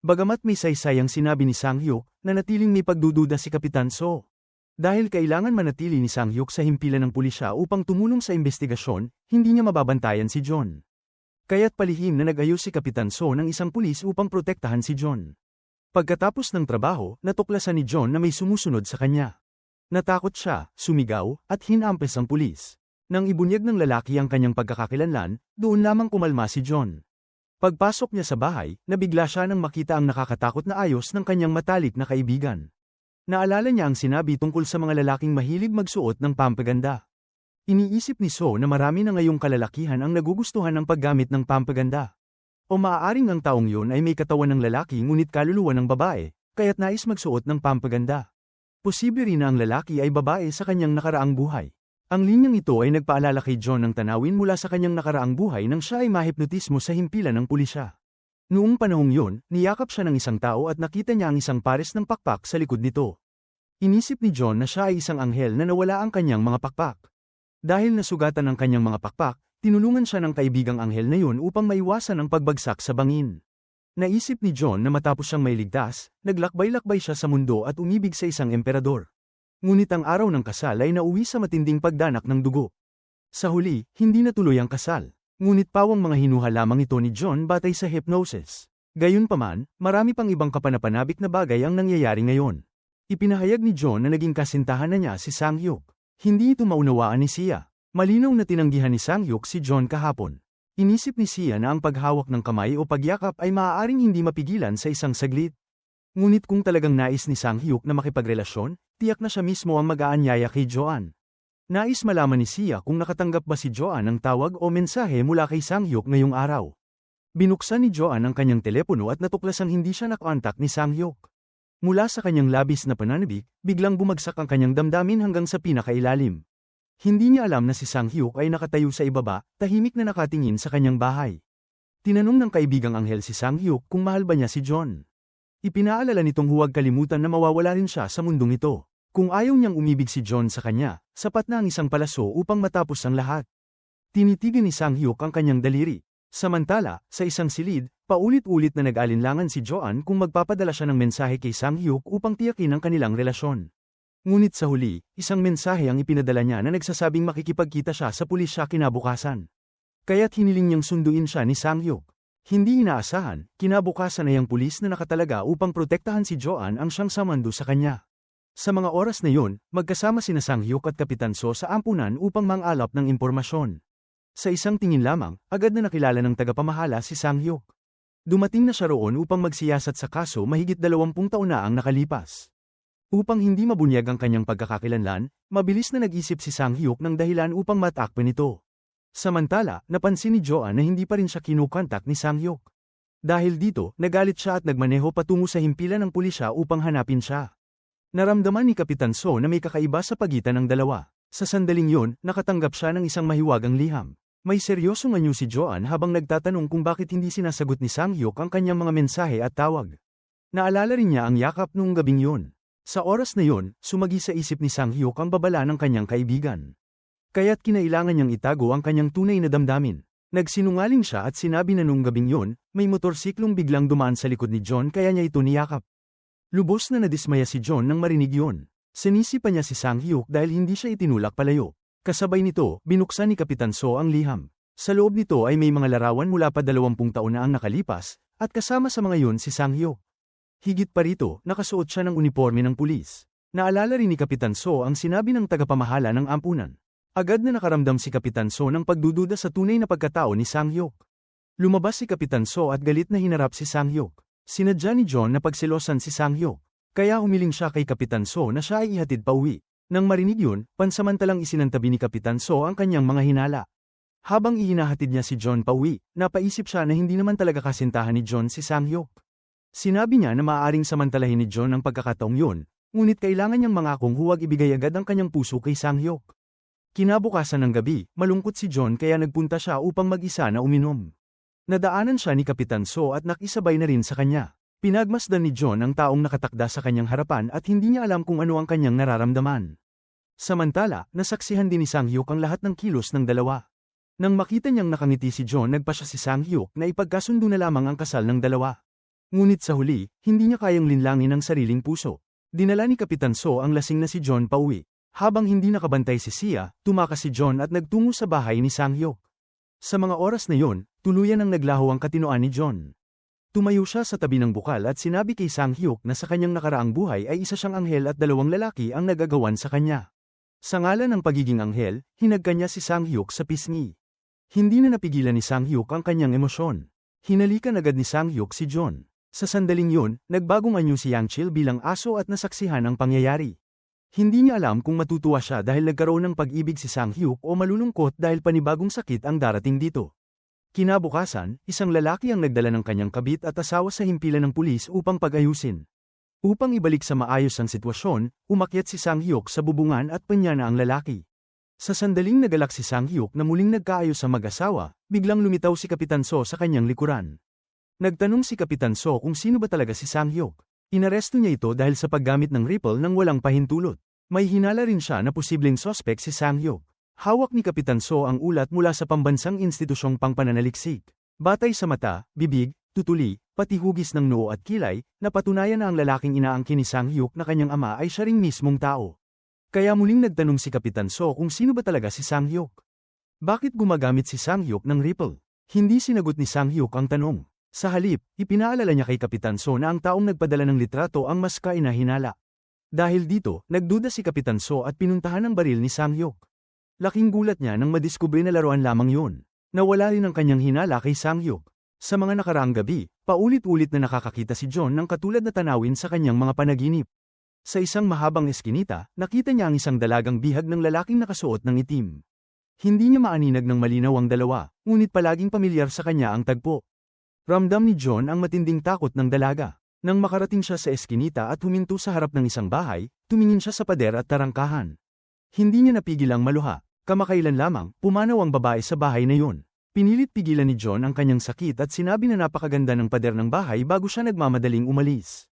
Bagamat may saysayang sinabi ni Sang-hyuk, nanatiling may pagdududa si Kapitan So. Dahil kailangan manatili ni Sang-hyuk sa himpilan ng pulisya upang tumulong sa investigasyon, hindi niya mababantayan si John. Kaya't palihim na nag-ayos si Kapitan So ng isang pulis upang protektahan si John. Pagkatapos ng trabaho, natuklasan ni John na may sumusunod sa kanya. Natakot siya, sumigaw, at hinampes ang pulis. Nang ibunyag ng lalaki ang kanyang pagkakakilanlan, doon lamang kumalma si John. Pagpasok niya sa bahay, nabigla siya nang makita ang nakakatakot na ayos ng kanyang matalik na kaibigan. Naalala niya ang sinabi tungkol sa mga lalaking mahilig magsuot ng pampaganda. Iniisip ni So na marami na ngayong kalalakihan ang nagugustuhan ng paggamit ng pampaganda. O maaaring ang taong yun ay may katawan ng lalaki ngunit kaluluwa ng babae, kaya't nais magsuot ng pampaganda. Posible rin na ang lalaki ay babae sa kanyang nakaraang buhay. Ang linyang ito ay nagpaalala kay John ng tanawin mula sa kanyang nakaraang buhay nang siya ay mahipnotismo sa himpilan ng pulisya. Noong panahong yun, niyakap siya ng isang tao at nakita niya ang isang pares ng pakpak sa likod nito. Inisip ni John na siya ay isang anghel na nawala ang kanyang mga pakpak. Dahil nasugatan ang kanyang mga pakpak, tinulungan siya ng kaibigang anghel na yun upang maiwasan ang pagbagsak sa bangin. Naisip ni John na matapos siyang mailigtas, naglakbay-lakbay siya sa mundo at umibig sa isang emperador. Ngunit ang araw ng kasal ay nauwi sa matinding pagdanak ng dugo. Sa huli, hindi natuloy ang kasal. Ngunit pawang mga hinuha lamang ito ni John batay sa hypnosis. Gayunpaman, marami pang ibang kapanapanabik na bagay ang nangyayari ngayon. Ipinahayag ni John na naging kasintahan na niya si Sang-hyuk. Hindi ito maunawaan ni Sia. Malinaw na tinanggihan ni Sang-hyuk si John kahapon. Inisip ni Sia na ang paghawak ng kamay o pagyakap ay maaaring hindi mapigilan sa isang saglit. Ngunit kung talagang nais ni Sang-hyuk na makipagrelasyon, tiyak na siya mismo ang mag-aanyaya kay Joan. Nais malaman ni Sia kung nakatanggap ba si Joan ng tawag o mensahe mula kay Sang-hyuk ngayong araw. Binuksan ni Joan ang kanyang telepono at natuklasang hindi siya nakontak ni Sang-hyuk. Mula sa kanyang labis na pananabik, biglang bumagsak ang kanyang damdamin hanggang sa pinakailalim. Hindi niya alam na si Sang-hyuk ay nakatayo sa ibaba, tahimik na nakatingin sa kanyang bahay. Tinanong ng kaibigang anghel si Sang-hyuk kung mahal ba niya si John. Ipinaalala nitong huwag kalimutan na mawawala rin siya sa mundong ito. Kung ayaw niyang umibig si John sa kanya, sapat na ang isang palaso upang matapos ang lahat. Tinitigan ni Sang-hyuk ang kanyang daliri. Samantala, sa isang silid, paulit-ulit na nag-alinlangan si Joan kung magpapadala siya ng mensahe kay Sang-hyuk upang tiyakin ang kanilang relasyon. Ngunit sa huli, isang mensahe ang ipinadala niya na nagsasabing makikipagkita siya sa pulis siya kinabukasan. Kaya't hiniling niyang sunduin siya ni Sang-hyuk. Hindi inaasahan, kinabukasan ay ang pulis na nakatalaga upang protektahan si Joan ang siyang samando sa kanya. Sa mga oras na yun, magkasama sina Sang-hyuk at Kapitan So sa ampunan upang mangalap ng impormasyon. Sa isang tingin lamang, agad na nakilala ng tagapamahala si Sang-hyuk. Dumating na siya roon upang magsiyasat sa kaso mahigit 20 taon na ang nakalipas. Upang hindi mabunyag ang kanyang pagkakakilanlan, mabilis na nag-isip si Sang-hyuk ng dahilan upang matakpan ito. Samantala, napansin ni Joan na hindi pa rin siya kinukontak ni Sang-hyuk. Dahil dito, nagalit siya at nagmaneho patungo sa himpilan ng pulisya upang hanapin siya. Naramdaman ni Kapitan So na may kakaiba sa pagitan ng dalawa. Sa sandaling yun, nakatanggap siya ng isang mahiwagang liham. May seryosong anyo si Joan habang nagtatanong kung bakit hindi sinasagot ni Sang-hyuk ang kanyang mga mensahe at tawag. Naalala rin niya ang yakap noong gabing yun. Sa oras na yun, sumagi sa isip ni Sang-hyuk ang babala ng kanyang kaibigan. Kaya't kinailangan niyang itago ang kanyang tunay na damdamin. Nagsinungaling siya at sinabi na noong gabing yun, may motorsiklong biglang dumaan sa likod ni John kaya niya ito niyakap. Lubos na nadismaya si John nang marinig yun. Sinisi pa niya si Sang-hyuk dahil hindi siya itinulak palayo. Kasabay nito, binuksan ni Kapitan So ang liham. Sa loob nito ay may mga larawan mula pa 20 taon na ang nakalipas, at kasama sa mga yun si Sang-hyuk. Higit pa rito, nakasuot siya ng uniforme ng pulis. Naalala rin ni Kapitan So ang sinabi ng tagapamahala ng ampunan. Agad na nakaramdam si Kapitan So ng pagdududa sa tunay na pagkatao ni Sang-hyuk. Lumabas si Kapitan So at galit na hinarap si Sang-hyuk. Sinadya ni John na pagselosan si Sang-hyuk. Kaya humiling siya kay Kapitan So na siya ay ihatid pauwi. Nang marinig yun, pansamantalang isinantabi ni Kapitan So ang kanyang mga hinala. Habang ihinahatid niya si John pauwi, napaisip siya na hindi naman talaga kasintahan ni John si Sang-hyuk. Sinabi niya na maaaring samantalahin ni John ang pagkakataong yun, ngunit kailangan niyang mangakong huwag ibigay agad ang kanyang puso kay Sang-hyuk. Kinabukasan ng gabi, malungkot si John kaya nagpunta siya upang mag-isa na uminom. Nadaanan siya ni Kapitan So at nakisabay na rin sa kanya. Pinagmasdan ni John ang taong nakatakda sa kanyang harapan at hindi niya alam kung ano ang kanyang nararamdaman. Samantala, nasaksihan din ni Sang-hyuk ang lahat ng kilos ng dalawa. Nang makita niyang nakangiti si John, nagpasya si Sang-hyuk na ipagkasundo na lamang ang kasal ng dalawa. Ngunit sa huli, hindi niya kayang linlangin ang sariling puso. Dinala ni Kapitan So ang lasing na si John pauwi. Habang hindi nakabantay si Sia, tumakas si John at nagtungo sa bahay ni Sang-hyuk. Sa mga oras na yon, tuluyan ang naglaho ang katinoan ni John. Tumayo siya sa tabi ng bukal at sinabi kay Sang-hyuk na sa kanyang nakaraang buhay ay isa siyang anghel at 2 lalaki ang nagagawan sa kanya. Sa ngalan ng pagiging anghel, hinagka niya si Sang-hyuk sa pisngi. Hindi na napigilan ni Sang-hyuk ang kanyang emosyon. Hinalikan agad ni Sang-hyuk si John. Sa sandaling yun, nagbagong anyo si Yang Chil bilang aso at nasaksihan ang pangyayari. Hindi niya alam kung matutuwa siya dahil nagkaroon ng pag-ibig si Sang-hyuk o malulungkot dahil panibagong sakit ang darating dito. Kinabukasan, isang lalaki ang nagdala ng kanyang kabit at asawa sa himpilan ng pulis upang pag-ayusin. Upang ibalik sa maayos ang sitwasyon, umakyat si Sang-hyuk sa bubungan at panyana ang lalaki. Sa sandaling nagalak si Sang-hyuk na muling nagkaayos sa mag-asawa, biglang lumitaw si Kapitan So sa kanyang likuran. Nagtanong si Kapitan So kung sino ba talaga si Sang-hyuk. Inaresto niya ito dahil sa paggamit ng rifle nang walang pahintulot. May hinala rin siya na posibleng sospek si Sang-hyuk. Hawak ni Kapitan So ang ulat mula sa pambansang institusyong pangpananaliksik. Batay sa mata, bibig, tutuli, pati hugis ng noo at kilay, napatunayan na ang lalaking inaangkin ni Sang-hyuk na kanyang ama ay siya ring mismong tao. Kaya muling nagtanong si Kapitan So kung sino ba talaga si Sang-hyuk. Bakit gumagamit si Sang-hyuk ng rifle? Hindi sinagot ni Sang-hyuk ang tanong. Sa halip, ipinaalala niya kay Kapitan So na ang taong nagpadala ng litrato ang mas kainahinala. Dahil dito, nagduda si Kapitan So at pinuntahan ang baril ni Sang-hyuk. Laking gulat niya nang madiskubre na laruan lamang yun. Nawala rin ang kanyang hinala kay Sang-hyuk. Sa mga nakaraang gabi, paulit-ulit na nakakakita si John ng katulad na tanawin sa kanyang mga panaginip. Sa isang mahabang eskinita, nakita niya ang isang dalagang bihag ng lalaking nakasuot ng itim. Hindi niya maaninag ng malinaw ang dalawa, ngunit palaging pamilyar sa kanya ang tagpo. Ramdam ni John ang matinding takot ng dalaga. Nang makarating siya sa eskinita at huminto sa harap ng isang bahay, tumingin siya sa pader at tarangkahan. Hindi niya napigil ang maluha. Kamakailan lamang, pumanaw ang babae sa bahay na yun. Pinilit pigilan ni John ang kanyang sakit at sinabi na napakaganda ng pader ng bahay bago siya nagmamadaling umalis.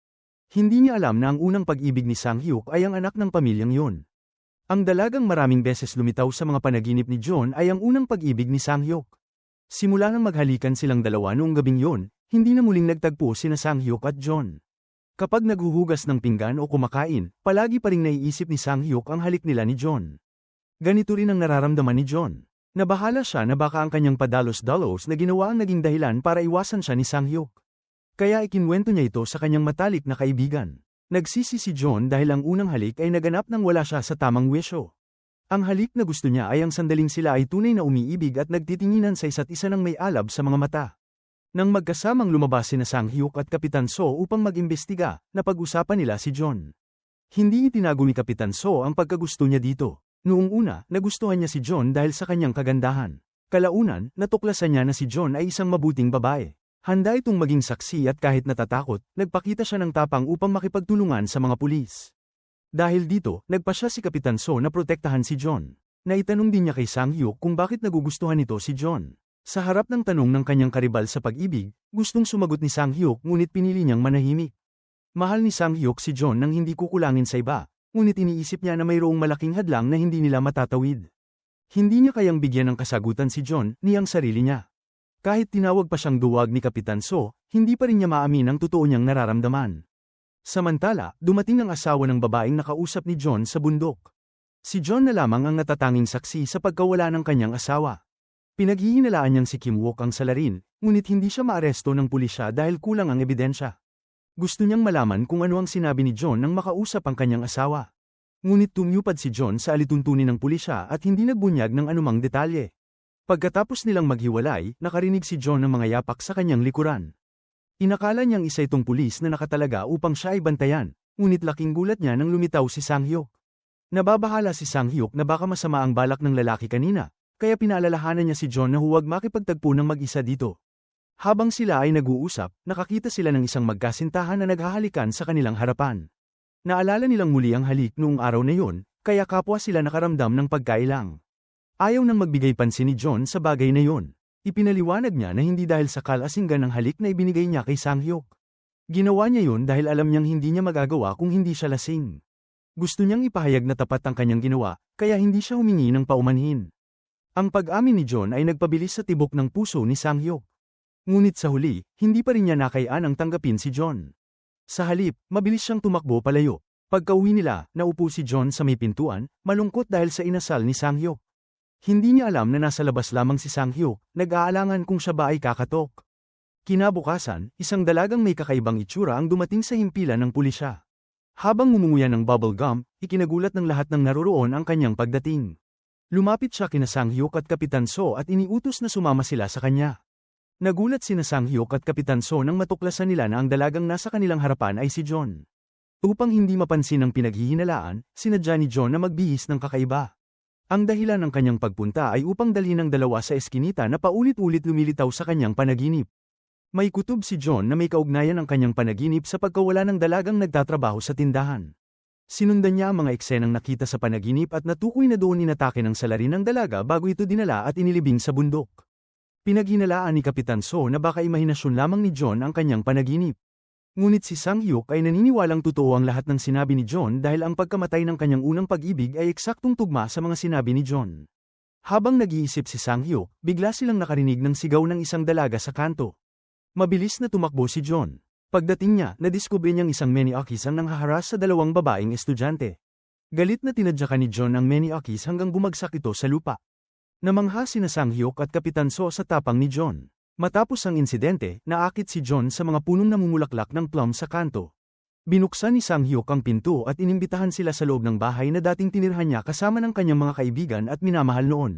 Hindi niya alam na ang unang pag-ibig ni Sang-hyuk ay ang anak ng pamilyang yun. Ang dalagang maraming beses lumitaw sa mga panaginip ni John ay ang unang pag-ibig ni Sang-hyuk. Simula nang maghalikan silang dalawa noong gabing yun, hindi na muling nagtagpo sina Sang-hyuk at John. Kapag naghuhugas ng pinggan o kumakain, palagi pa ring naiisip ni Sang-hyuk ang halik nila ni John. Ganito rin ang nararamdaman ni John. Nabahala siya na baka ang kanyang padalos-dalos na ginawa ang naging dahilan para iwasan siya ni Sang-hyuk. Kaya ikinwento niya ito sa kanyang matalik na kaibigan. Nagsisi si John dahil ang unang halik ay naganap nang wala siya sa tamang wisyo. Ang halik na gusto niya ay ang sandaling sila ay tunay na umiibig at nagtitinginan sa isa't isa ng may alab sa mga mata. Nang magkasamang lumabas sina Sang-hyuk at Kapitan So upang mag-imbestiga, napag-usapan nila si John. Hindi itinago ni Kapitan So ang pagkagusto niya dito. Noong una, nagustuhan niya si John dahil sa kanyang kagandahan. Kalaunan, natuklasan niya na si John ay isang mabuting babae. Handa itong maging saksi at kahit natatakot, nagpakita siya ng tapang upang makipagtulungan sa mga pulis. Dahil dito, nagpa siya si Kapitan So na protektahan si John. Naitanong din niya kay Sang-hyuk kung bakit nagugustuhan nito si John. Sa harap ng tanong ng kanyang karibal sa pag-ibig, gustong sumagot ni Sang-hyuk ngunit pinili niyang manahimik. Mahal ni Sang-hyuk si John nang hindi kukulangin sa iba, ngunit iniisip niya na mayroong malaking hadlang na hindi nila matatawid. Hindi niya kayang bigyan ng kasagutan si John ni ang sarili niya. Kahit tinawag pa siyang duwag ni Kapitan So, hindi pa rin niya maamin ang totoo niyang nararamdaman. Samantala, dumating ang asawa ng babaeng nakausap ni John sa bundok. Si John na lamang ang natatanging saksi sa pagkawala ng kanyang asawa. Pinaghihinalaan niyang si Kim Wook ang salarin, ngunit hindi siya maaresto ng pulisya dahil kulang ang ebidensya. Gusto niyang malaman kung ano ang sinabi ni John nang makausap ang kanyang asawa. Ngunit tumyupad si John sa alituntunin ng pulisya at hindi nagbunyag ng anumang detalye. Pagkatapos nilang maghiwalay, nakarinig si John ng mga yapak sa kanyang likuran. Inakala niyang isa itong pulis na nakatalaga upang siya ay bantayan, ngunit laking gulat niya nang lumitaw si Sang-hyuk. Nababahala si Sang-hyuk na baka masama ang balak ng lalaki kanina, kaya pinaalalahanan niya si John na huwag makipagtagpo ng mag-isa dito. Habang sila ay nag-uusap, nakakita sila ng isang magkasintahan na naghahalikan sa kanilang harapan. Naalala nilang muli ang halik noong araw na yun, kaya kapwa sila nakaramdam ng pagkailang. Ayaw nang magbigay pansin ni John sa bagay na yon. Ipinaliwanag niya na hindi dahil sa kalasinggan ng halik na ibinigay niya kay Sang-hyuk. Ginawa niya yon dahil alam niyang hindi niya magagawa kung hindi siya lasing. Gusto niyang ipahayag na tapat ang kanyang ginawa, kaya hindi siya humingi ng paumanhin. Ang pag-amin ni John ay nagpabilis sa tibok ng puso ni Sang-hyuk. Ngunit sa huli, hindi pa rin niya nakayaang tanggapin si John. Sa halip, mabilis siyang tumakbo palayo. Pagkauwi nila, naupo si John sa may pintuan, malungkot dahil sa inasal ni Sang-hyuk. Hindi niya alam na nasa labas lamang si Sang-hyuk, nag-aalangan kung siya ba ay kakatok. Kinabukasan, isang dalagang may kakaibang itsura ang dumating sa himpilan ng pulisya. Habang ngumunguya ng bubble gum, ikinagulat ng lahat ng naroroon ang kanyang pagdating. Lumapit siya kina Sang-hyuk at Kapitan So at iniutos na sumama sila sa kanya. Nagulat sina Sang-hyuk at Kapitan So nang matuklasan nila na ang dalagang nasa kanilang harapan ay si John. Upang hindi mapansin ang pinaghihinalaan, sinadya ni John na magbihis ng kakaiba. Ang dahilan ng kanyang pagpunta ay upang dalhin ang dalawa sa eskinita na paulit-ulit lumilitaw sa kanyang panaginip. May kutob si John na may kaugnayan ang kanyang panaginip sa pagkawala ng dalagang nagtatrabaho sa tindahan. Sinundan niya ang mga eksenang nakita sa panaginip at natukoy na doon inatake ng salarin ng dalaga bago ito dinala at inilibing sa bundok. Pinaghinalaan ni Kapitan So na baka imahinasyon lamang ni John ang kanyang panaginip. Ngunit si Sang-hyuk ay naniniwalang totoo ang lahat ng sinabi ni John dahil ang pagkamatay ng kanyang unang pag-ibig ay eksaktong tugma sa mga sinabi ni John. Habang nag-iisip si Sang-hyuk, bigla silang nakarinig ng sigaw ng isang dalaga sa kanto. Mabilis na tumakbo si John. Pagdating niya, nadiskubre niyang isang maniakis ang nanghaharas sa dalawang babaeng estudyante. Galit na tinadyakan ni John ang maniakis hanggang bumagsak ito sa lupa. Namangha sina Sang-hyuk at Kapitan So sa tapang ni John. Matapos ang insidente, naakit si John sa mga punong namumulaklak ng plum sa kanto. Binuksan ni Sang-hyuk ang pinto at inimbitahan sila sa loob ng bahay na dating tinirhan niya kasama ng kanyang mga kaibigan at minamahal noon.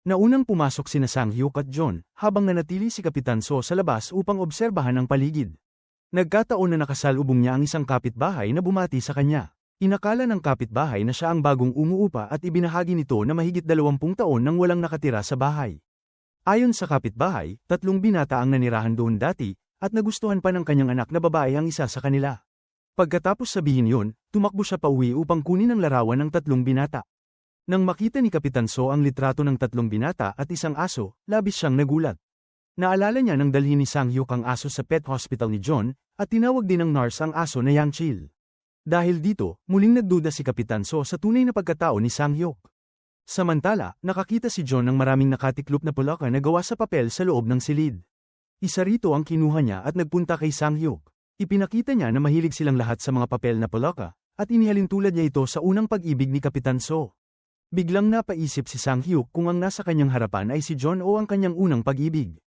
Naunang pumasok sina Sang-hyuk at John, habang nanatili si Kapitan So sa labas upang obserbahan ang paligid. Nagkataon na nakasalubong niya ang isang kapitbahay na bumati sa kanya. Inakala ng kapitbahay na siya ang bagong umuupa at ibinahagi nito na mahigit 20 taon nang walang nakatira sa bahay. Ayon sa kapitbahay, 3 binata ang nanirahan doon dati, at nagustuhan pa ng kanyang anak na babae ang isa sa kanila. Pagkatapos sabihin yun, tumakbo siya pauwi upang kunin ang larawan ng 3 binata. Nang makita ni Kapitan So ang litrato ng 3 binata at isang aso, labis siyang nagulat. Naalala niya nang dalhin ni Sang-hyuk ang aso sa pet hospital ni John, at tinawag din ng nurse ang aso na Yang Chil. Dahil dito, muling nagduda si Kapitan So sa tunay na pagkatao ni Sang-hyuk. Samantala, nakakita si John ng maraming nakatiklop na pulaka na gawa sa papel sa loob ng silid. Isa rito ang kinuha niya at nagpunta kay Sang-hyuk. Ipinakita niya na mahilig silang lahat sa mga papel na pulaka, at inihalin tulad niya ito sa unang pag-ibig ni Kapitan So. Biglang napaisip si Sang-hyuk kung ang nasa kanyang harapan ay si John o ang kanyang unang pag-ibig.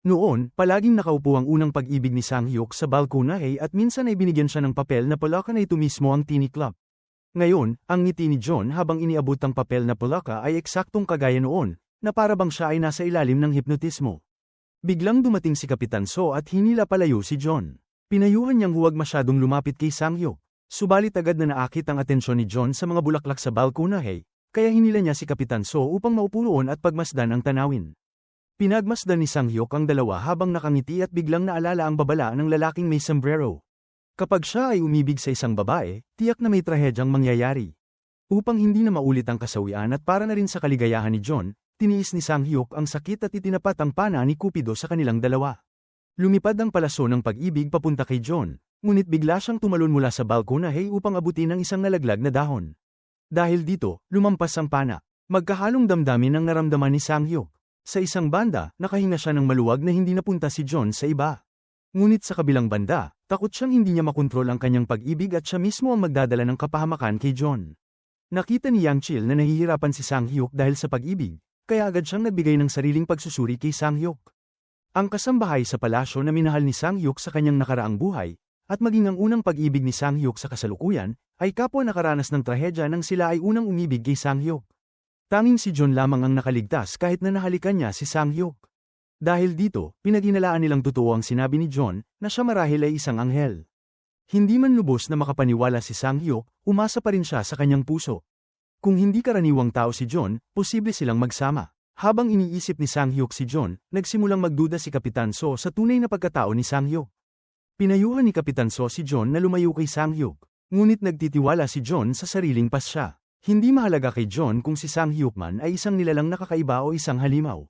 Noon, palaging nakaupo ang unang pag-ibig ni Sang-hyuk sa balkonahe at minsan ay binigyan siya ng papel na pulaka na ito mismo ang tiniklop. Ngayon, ang ngiti ni John habang iniabot ang papel na pulaka ay eksaktong kagaya noon, na para bang siya ay nasa ilalim ng hipnotismo. Biglang dumating si Kapitan So at hinila palayo si John. Pinayuhan niyang huwag masyadong lumapit kay Sang-hyuk. Subalit agad na naakit ang atensyon ni John sa mga bulaklak sa balkonahe, kaya hinila niya si Kapitan So upang maupo roon at pagmasdan ang tanawin. Pinagmasdan ni Sang-hyuk ang dalawa habang nakangiti at biglang naalala ang babala ng lalaking may sombrero. Kapag siya ay umibig sa isang babae, tiyak na may trahedyang mangyayari. Upang hindi na maulit ang kasawian at para na rin sa kaligayahan ni John, tiniis ni Sang-hyuk ang sakit at itinapat ang pana ni Cupido sa kanilang dalawa. Lumipad ang palaso ng pag-ibig papunta kay John, ngunit bigla siyang tumalon mula sa balkonahe upang abutin ang isang nalaglag na dahon. Dahil dito, lumampas ang pana. Magkahalong damdamin ang naramdaman ni Sang-hyuk. Sa isang banda, nakahinga siya ng maluwag na hindi napunta si John sa iba. Ngunit sa kabilang banda, takot siyang hindi niya makontrol ang kanyang pag-ibig at siya mismo ang magdadala ng kapahamakan kay John. Nakita ni Yang Chil na nahihirapan si Sang-hyuk dahil sa pag-ibig, kaya agad siyang nagbigay ng sariling pagsusuri kay Sang-hyuk. Ang kasambahay sa palasyo na minahal ni Sang-hyuk sa kanyang nakaraang buhay, at maging ang unang pag-ibig ni Sang-hyuk sa kasalukuyan, ay kapwa nakaranas ng trahedya nang sila ay unang umibig kay Sang-hyuk. Tanging si John lamang ang nakaligtas kahit na nahalikan niya si Sang-hyuk. Dahil dito, pinaghinalaan nilang totoo ang sinabi ni John, na siya marahil ay isang anghel. Hindi man lubos na makapaniwala si Sang-hyuk, umasa pa rin siya sa kanyang puso. Kung hindi karaniwang tao si John, posible silang magsama. Habang iniisip ni Sang-hyuk si John, nagsimulang magduda si Kapitan So sa tunay na pagkatao ni Sang-hyuk. Pinayuhan ni Kapitan So si John na lumayo kay Sang-hyuk, ngunit nagtitiwala si John sa sariling pasya. Hindi mahalaga kay John kung si Sang-hyuk man ay isang nilalang nakakaiba o isang halimaw.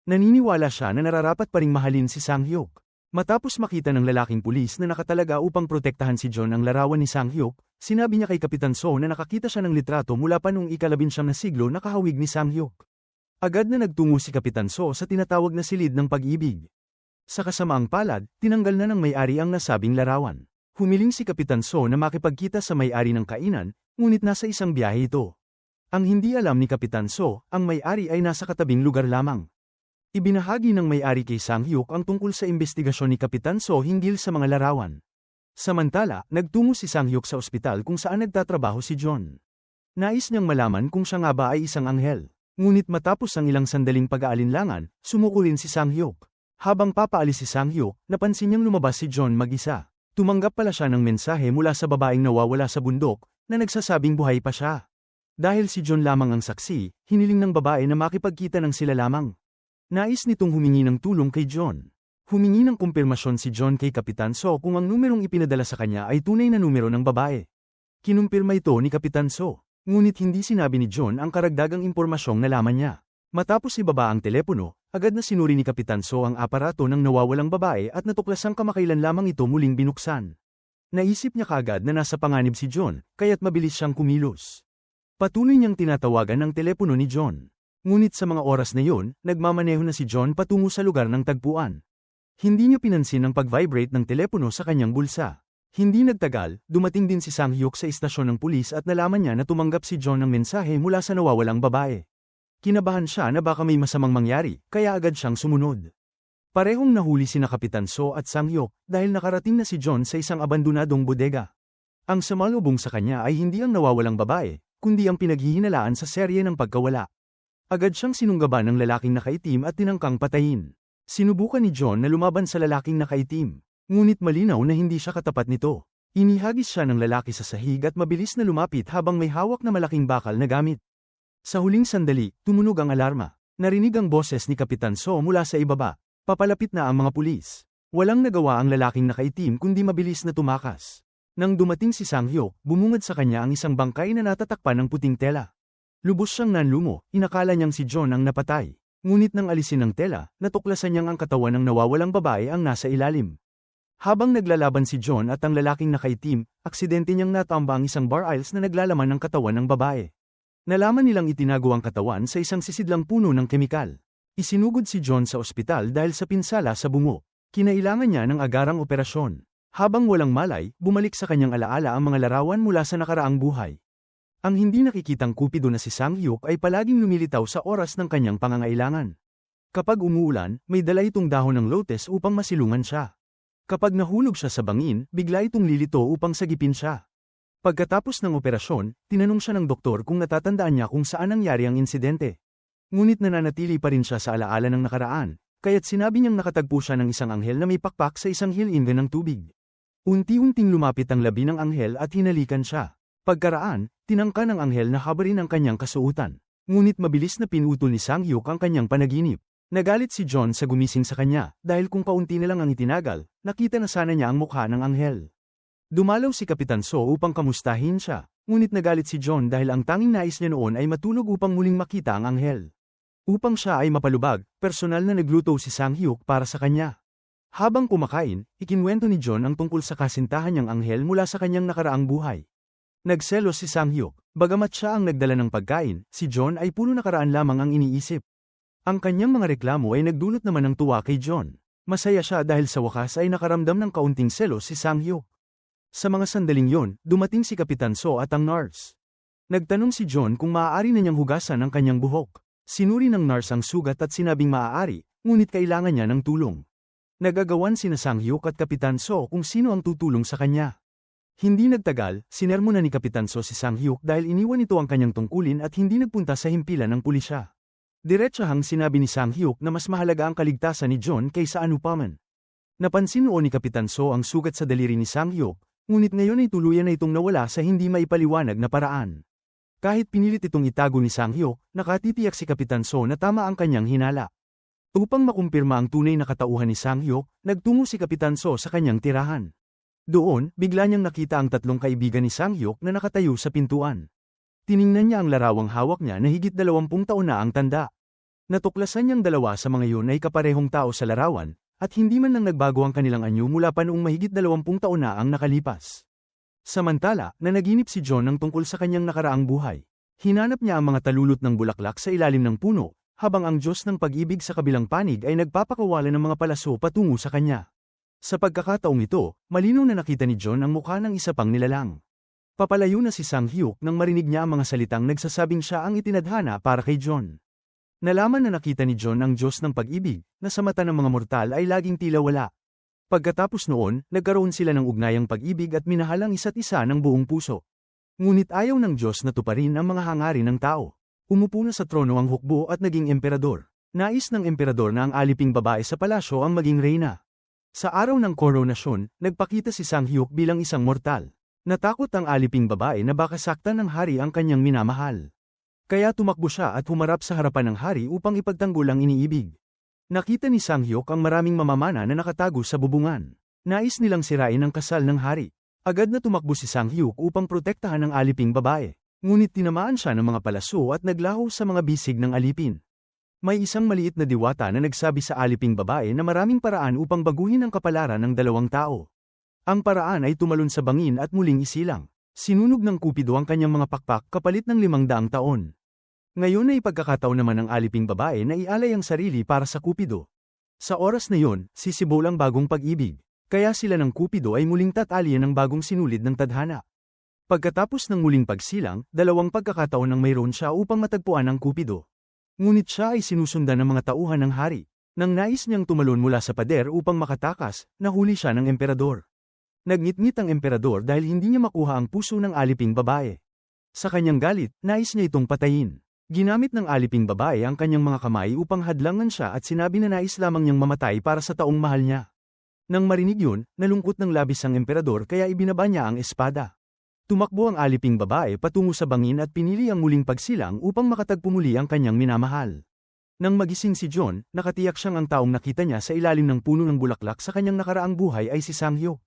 Naniniwala siya na nararapat pa ring mahalin si Sang-hyuk. Matapos makita ng lalaking pulis na nakatalaga upang protektahan si John ang larawan ni Sang-hyuk, sinabi niya kay Kapitan So na nakakita siya ng litrato mula pa noong ika-19 na siglo na kahawig ni Sang-hyuk. Agad na nagtungo si Kapitan So sa tinatawag na silid ng pag-ibig. Sa kasamaang palad, tinanggal na ng may-ari ang nasabing larawan. Humiling si Kapitan So na makipagkita sa may-ari ng kainan, ngunit nasa isang biyahe ito. Ang hindi alam ni Kapitan So, ang may-ari ay nasa katabing lugar lamang. Ibinahagi ng may-ari kay Sang-hyuk ang tungkol sa investigasyon ni Kapitan So hinggil sa mga larawan. Samantala, nagtungo si Sang-hyuk sa ospital kung saan nagtatrabaho si John. Nais niyang malaman kung siya nga ba ay isang anghel. Ngunit matapos ang ilang sandaling pag-aalinlangan, sumuko rin si Sang-hyuk. Habang papaalis si Sang-hyuk, napansin niyang lumabas si John mag-isa. Tumanggap pala siya ng mensahe mula sa babaeng nawawala sa bundok, na nagsasabing buhay pa siya. Dahil si John lamang ang saksi, hiniling ng babae na makipagkita ng sila lamang. Nais nitong humingi ng tulong kay John. Humingi ng kumpirmasyon si John kay Kapitan So kung ang numerong ipinadala sa kanya ay tunay na numero ng babae. Kinumpirma ito ni Kapitan So, ngunit hindi sinabi ni John ang karagdagang impormasyong nalaman niya. Matapos ibaba ang telepono, agad na sinuri ni Kapitan So ang aparato ng nawawalang babae at natuklasang kamakailan lamang ito muling binuksan. Naisip niya kaagad na nasa panganib si John, kaya't mabilis siyang kumilos. Patuloy niyang tinatawagan ang telepono ni John. Ngunit sa mga oras na yun, nagmamaneho na si John patungo sa lugar ng tagpuan. Hindi niya pinansin ang pag-vibrate ng telepono sa kanyang bulsa. Hindi nagtagal, dumating din si Sang-hyuk sa istasyon ng pulis at nalaman niya na tumanggap si John ng mensahe mula sa nawawalang babae. Kinabahan siya na baka may masamang mangyari, kaya agad siyang sumunod. Parehong nahuli sina Kapitan So at Sang-hyuk dahil nakarating na si John sa isang abandonadong bodega. Ang sumalubong sa kanya ay hindi ang nawawalang babae, kundi ang pinaghihinalaan sa serye ng pagkawala. Agad siyang sinunggaban ng lalaking nakaitim at tinangkang patayin. Sinubukan ni John na lumaban sa lalaking nakaitim, ngunit malinaw na hindi siya katapat nito. Inihagis siya ng lalaki sa sahig at mabilis na lumapit habang may hawak na malaking bakal na gamit. Sa huling sandali, tumunog ang alarma. Narinig ang boses ni Kapitan So mula sa ibaba. Papalapit na ang mga pulis. Walang nagawa ang lalaking nakaitim kundi mabilis na tumakas. Nang dumating si Sang-hyuk, bumungad sa kanya ang isang bangkay na natatakpan ng puting tela. Lubos siyang nanlumo, inakala niyang si John ang napatay. Ngunit nang alisin ng tela, natuklasan niyang ang katawan ng nawawalang babae ang nasa ilalim. Habang naglalaban si John at ang lalaking nakaitim, aksidente niyang natamba ang isang bar aisles na naglalaman ng katawan ng babae. Nalaman nilang itinago ang katawan sa isang sisidlang puno ng kemikal. Isinugod si John sa ospital dahil sa pinsala sa bungo. Kinailangan niya ng agarang operasyon. Habang walang malay, bumalik sa kanyang alaala ang mga larawan mula sa nakaraang buhay. Ang hindi nakikitang kupido na si Sang-hyuk ay palaging lumilitaw sa oras ng kanyang pangangailangan. Kapag umuulan, may dala itong dahon ng lotus upang masilungan siya. Kapag nahulog siya sa bangin, bigla itong lilito upang sagipin siya. Pagkatapos ng operasyon, tinanong siya ng doktor kung natatandaan niya kung saan nangyari ang insidente. Ngunit nananatili pa rin siya sa alaala ng nakaraan, kaya't sinabi niyang nakatagpo siya ng isang anghel na may pakpak sa isang hilinga ng tubig. Unti-unting lumapit ang labi ng anghel at hinalikan siya. Pagkaraan, tinangka ng anghel na habarin ang kanyang kasuotan. Ngunit mabilis na pinutol ni Sang-hyuk ang kanyang panaginip. Nagalit si John sa gumising sa kanya, dahil kung kaunti na lang ang itinagal, nakita na sana niya ang mukha ng anghel. Dumalaw si Kapitan So upang kamustahin siya, ngunit nagalit si John dahil ang tanging nais niya noon ay matulog upang muling makita ang anghel. Upang siya ay mapalubag, personal na nagluto si Sang-hyuk para sa kanya. Habang kumakain, ikinwento ni John ang tungkol sa kasintahan niyang anghel mula sa kanyang nakaraang buhay. Nagselos si Sang-hyuk, bagamat siya ang nagdala ng pagkain, si John ay puro nakaraan lamang ang iniisip. Ang kanyang mga reklamo ay nagdulot naman ng tuwa kay John. Masaya siya dahil sa wakas ay nakaramdam ng kaunting selos si Sang-hyuk. Sa mga sandaling yon, dumating si Kapitan So at ang nurse. Nagtanong si John kung maaari na niyang hugasan ang kanyang buhok. Sinuri ng nurse ang sugat at sinabing maaari, ngunit kailangan niya ng tulong. Nagagawan sina Sang-hyuk at Kapitan So kung sino ang tutulong sa kanya. Hindi nagtagal, sinermonan ni Kapitan So si Sang-hyuk dahil iniwan ito ang kanyang tungkulin at hindi nagpunta sa himpilan ng pulisya. Diretsahang sinabi ni Sang-hyuk na mas mahalaga ang kaligtasan ni John kaysa anupaman. Napansin noon ni Kapitan So ang sugat sa daliri ni Sang-hyuk, ngunit ngayon ay tuluyan na itong nawala sa hindi maipaliwanag na paraan. Kahit pinilit itong itago ni Sang-hyuk, nakatitiyak si Kapitan So na tama ang kanyang hinala. Upang makumpirma ang tunay na katauhan ni Sang-hyuk, nagtungo si Kapitan So sa kanyang tirahan. Doon, bigla niyang nakita ang tatlong kaibigan ni Sang-hyuk na nakatayo sa pintuan. Tiningnan niya ang larawang hawak niya na higit 20 taon na ang tanda. Natuklasan niyang dalawa sa mga iyon ay kaparehong tao sa larawan, at hindi man lang nagbago ang kanilang anyo mula pa noong mahigit 20 taon na ang nakalipas. Samantala, nanaginip si John ng tungkol sa kanyang nakaraang buhay. Hinanap niya ang mga talulot ng bulaklak sa ilalim ng puno, habang ang Diyos ng pag-ibig sa kabilang panig ay nagpapakawala ng mga palaso patungo sa kanya. Sa pagkakataong ito, malinaw na nakita ni John ang mukha ng isa pang nilalang. Papalayo na si Sang-hyuk nang marinig niya ang mga salitang nagsasabing siya ang itinadhana para kay John. Nalaman na nakita ni John ang Diyos ng pag-ibig, na sa mata ng mga mortal ay laging tila wala. Pagkatapos noon, nagkaroon sila ng ugnayang pag-ibig at minahal ang isa't isa ng buong puso. Ngunit ayaw ng Diyos na tuparin ang mga hangarin ng tao. Umupo na sa trono ang hukbo at naging emperador. Nais ng emperador na ang aliping babae sa palasyo ang maging reyna. Sa araw ng koronasyon, nagpakita si Sang-hyuk bilang isang mortal. Natakot ang aliping babae na baka saktan ng hari ang kanyang minamahal. Kaya tumakbo siya at humarap sa harapan ng hari upang ipagtanggol ang iniibig. Nakita ni Sang-hyuk ang maraming mamamana na nakatago sa bubungan. Nais nilang sirain ang kasal ng hari. Agad na tumakbo si Sang-hyuk upang protektahan ang aliping babae. Ngunit tinamaan siya ng mga palaso at naglaho sa mga bisig ng alipin. May isang maliit na diwata na nagsabi sa aliping babae na maraming paraan upang baguhin ang kapalaran ng dalawang tao. Ang paraan ay tumalon sa bangin at muling isilang. Sinunog ng Kupido ang kanyang mga pakpak kapalit ng 500 taon. Ngayon ay pagkakataon naman ng aliping babae na ialay ang sarili para sa Kupido. Sa oras na yon, sisibol ang bagong pag-ibig. Kaya sila ng Kupido ay muling tatalian ng bagong sinulid ng tadhana. Pagkatapos ng muling pagsilang, dalawang pagkakataon ang mayroon siya upang matagpuan ang Kupido. Ngunit siya ay sinusundan ng mga tauhan ng hari. Nang nais niyang tumalon mula sa pader upang makatakas, nahuli siya ng emperador. Nagngit-ngit ang emperador dahil hindi niya makuha ang puso ng aliping babae. Sa kanyang galit, nais niya itong patayin. Ginamit ng aliping babae ang kanyang mga kamay upang hadlangan siya at sinabi na nais lamang niyang mamatay para sa taong mahal niya. Nang marinig yun, nalungkot ng labis ang emperador kaya ibinaba niya ang espada. Tumakbo ang aliping babae patungo sa bangin at pinili ang muling pagsilang upang makatagpo muli ang kanyang minamahal. Nang magising si John, nakatiyak siyang ang taong nakita niya sa ilalim ng puno ng bulaklak sa kanyang nakaraang buhay ay si Sang-hyuk.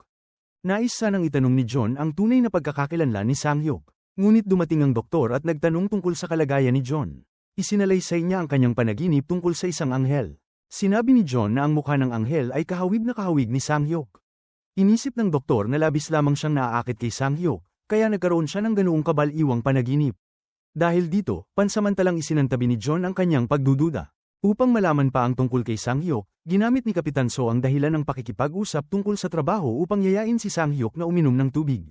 Nais sanang itanong ni John ang tunay na pagkakakilanlan ni Sang-hyuk. Ngunit dumating ang doktor at nagtanong tungkol sa kalagayan ni John. Isinalaysay niya ang kanyang panaginip tungkol sa isang anghel. Sinabi ni John na ang mukha ng anghel ay kahawig na kahawig ni Sang-hyuk. Inisip ng doktor na labis lamang siyang naaakit kay Sang-hyuk, kaya nagkaroon siya ng ganoong kabal-iwang panaginip. Dahil dito, pansamantalang isinantabi ni John ang kanyang pagdududa. Upang malaman pa ang tungkol kay Sang-hyuk, ginamit ni Kapitan So ang dahilan ng pakikipag-usap tungkol sa trabaho upang yayain si Sang-hyuk na uminom ng tubig.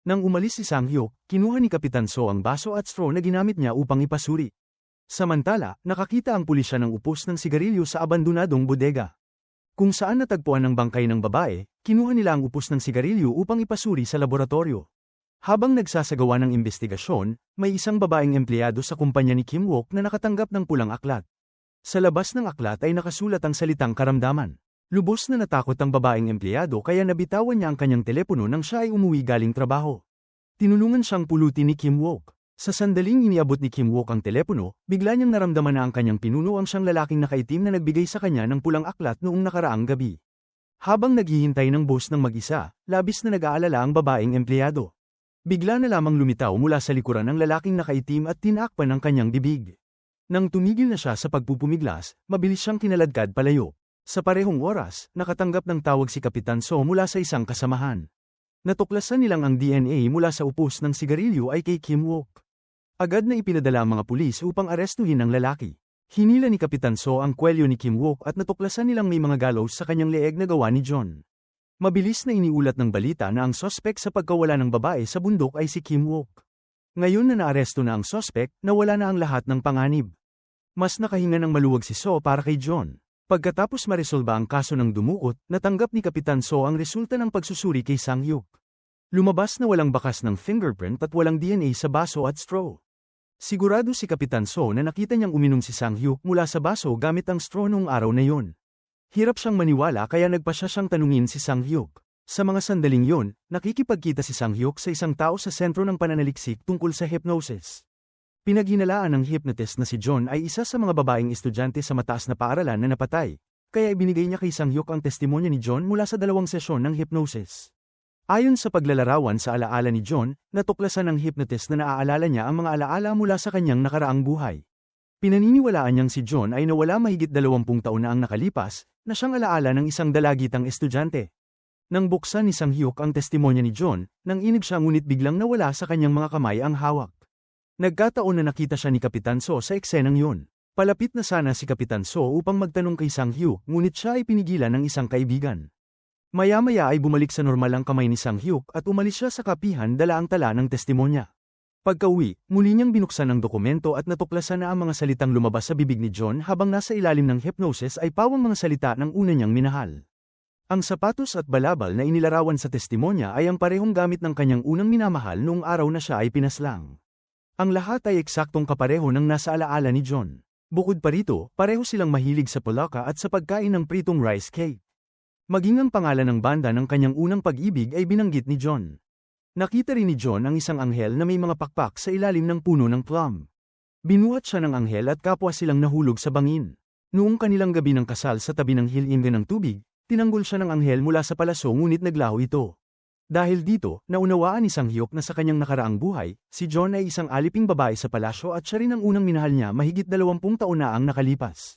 Nang umalis si Sang-hyuk, kinuha ni Kapitan So ang baso at straw na ginamit niya upang ipasuri. Samantala, nakakita ang pulisya ng upos ng sigarilyo sa abandonadong bodega. Kung saan natagpuan ang bangkay ng babae, kinuha nila ang upos ng sigarilyo upang ipasuri sa laboratorio. Habang nagsasagawa ng investigasyon, may isang babaeng empleyado sa kumpanya ni Kim Wook na nakatanggap ng pulang aklat. Sa labas ng aklat ay nakasulat ang salitang karamdaman. Lubos na natakot ang babaeng empleyado kaya nabitawan niya ang kanyang telepono nang siya ay umuwi galing trabaho. Tinulungan siyang pulutin ni Kim Wook. Sa sandaling iniabot ni Kim Wook ang telepono, bigla niyang naramdaman na ang kanyang pinuno ang siyang lalaking nakaitim na nagbigay sa kanya ng pulang aklat noong nakaraang gabi. Habang naghihintay ng boss ng mag-isa, labis na nag-aalala ang babaeng empleyado. Bigla na lamang lumitaw mula sa likuran ng lalaking nakaitim at tinakpan ang kanyang bibig. Nang tumigil na siya sa pagpupumiglas, mabilis siyang kinaladkad palayo. Sa parehong oras, nakatanggap ng tawag si Kapitan So mula sa isang kasamahan. Natuklasan nilang ang DNA mula sa upos ng sigarilyo ay kay Kim Wook. Agad na ipinadala ang mga pulis upang arestuhin ang lalaki. Hinila ni Kapitan So ang kwelyo ni Kim Wook at natuklasan nilang may mga gallows sa kanyang leeg na gawa ni John. Mabilis na iniulat ng balita na ang sospek sa pagkawala ng babae sa bundok ay si Kim Wook. Ngayon na naaresto na ang sospek, nawala na ang lahat ng panganib. Mas nakahinga ng maluwag si So para kay John. Pagkatapos maresolba ang kaso ng dumukot, natanggap ni Kapitan So ang resulta ng pagsusuri kay Sang-hyuk. Lumabas na walang bakas ng fingerprint at walang DNA sa baso at straw. Sigurado si Kapitan So na nakita niyang uminom si Sang-hyuk mula sa baso gamit ang straw noong araw na yon. Hirap siyang maniwala kaya nagpasya siyang tanungin si Sang-hyuk. Sa mga sandaling yon, nakikipagkita si Sang-hyuk sa isang tao sa sentro ng pananaliksik tungkol sa hypnosis. Pinaghinalaan ng hypnotist na si John ay isa sa mga babaeng estudyante sa mataas na paaralan na napatay, kaya ibinigay niya kay Sang-hyuk ang testimonya ni John mula sa 2 sesyon ng hypnosis. Ayon sa paglalarawan sa alaala ni John, natuklasan ng hypnotist na naaalala niya ang mga alaala mula sa kanyang nakaraang buhay. Pinaniniwalaan niyang si John ay nawala mahigit 20 taon na ang nakalipas, na siyang alaala ng isang dalagitang estudyante. Nang buksan ni Sang-hyuk ang testimonya ni John, nang inig siya ngunit biglang nawala sa kanyang mga kamay ang hawak. Nagkataon na nakita siya ni Kapitan So sa eksenang yun. Palapit na sana si Kapitan So upang magtanong kay Sang-hyuk ngunit siya ay pinigilan ng isang kaibigan. Maya-maya ay bumalik sa normal ang kamay ni Sang-hyuk at umalis siya sa kapihan dala ang tala ng testimonya. Pagka-uwi, muli niyang binuksan ang dokumento at natuklasan na ang mga salitang lumabas sa bibig ni John habang nasa ilalim ng hypnosis ay pawang mga salita ng una niyang minahal. Ang sapatos at balabal na inilarawan sa testimonya ay ang parehong gamit ng kanyang unang minamahal noong araw na siya ay pinaslang. Ang lahat ay eksaktong kapareho ng nasa alaala ni John. Bukod pa rito, pareho silang mahilig sa palaka at sa pagkain ng pritong rice cake. Maging ang pangalan ng banda ng kanyang unang pag-ibig ay binanggit ni John. Nakita rin ni John ang isang anghel na may mga pakpak sa ilalim ng puno ng plum. Binuhat siya ng anghel at kapwa silang nahulog sa bangin. Noong kanilang gabi ng kasal sa tabi ng hilingan ng tubig, tinanggol siya ng anghel mula sa palaso ngunit naglaho ito. Dahil dito, naunawaan ni Sang-hyuk na sa kanyang nakaraang buhay, si John ay isang aliping babae sa palasyo at siya rin ang unang minahal niya mahigit 20 taon na ang nakalipas.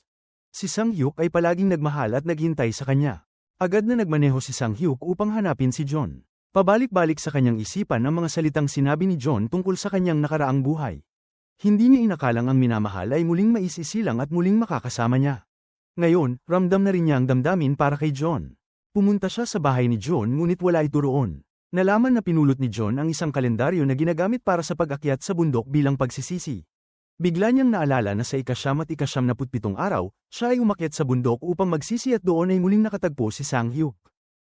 Si Sang-hyuk ay palaging nagmahal at naghintay sa kanya. Agad na nagmaneho si Sang-hyuk upang hanapin si John. Pabalik-balik sa kanyang isipan ang mga salitang sinabi ni John tungkol sa kanyang nakaraang buhay. Hindi niya inakalang ang minamahal ay muling maisisilang at muling makakasama niya. Ngayon, ramdam na rin niya ang damdamin para kay John. Pumunta siya sa bahay ni John ngunit wala ito roon. Nalaman na pinulot ni John ang isang kalendaryo na ginagamit para sa pag-akyat sa bundok bilang pagsisisi. Bigla niyang naalala na sa ika-9 at ika-97 araw, siya ay umakyat sa bundok upang magsisi at doon ay muling nakatagpo si Sang-hyuk.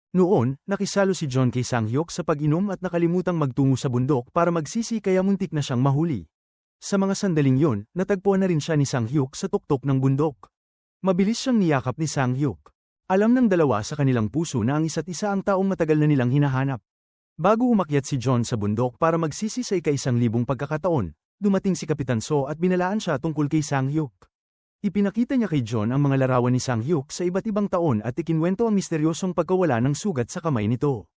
Noon, nakisalo si John kay Sang-hyuk sa pag-inom at nakalimutang magtungo sa bundok para magsisi kaya muntik na siyang mahuli. Sa mga sandaling yon, natagpuan na rin siya ni Sang-hyuk sa tuktok ng bundok. Mabilis siyang niyakap ni Sang-hyuk. Alam ng dalawa sa kanilang puso na ang isa't isa ang taong matagal na nilang hinahanap. Bago umakyat si John sa bundok para magsisi sa ika-1,000 pagkakataon, dumating si Kapitan So at binalaan siya tungkol kay Sang-hyuk. Ipinakita niya kay John ang mga larawan ni Sang-hyuk sa iba't ibang taon at ikinwento ang misteryosong pagkawala ng sugat sa kamay nito.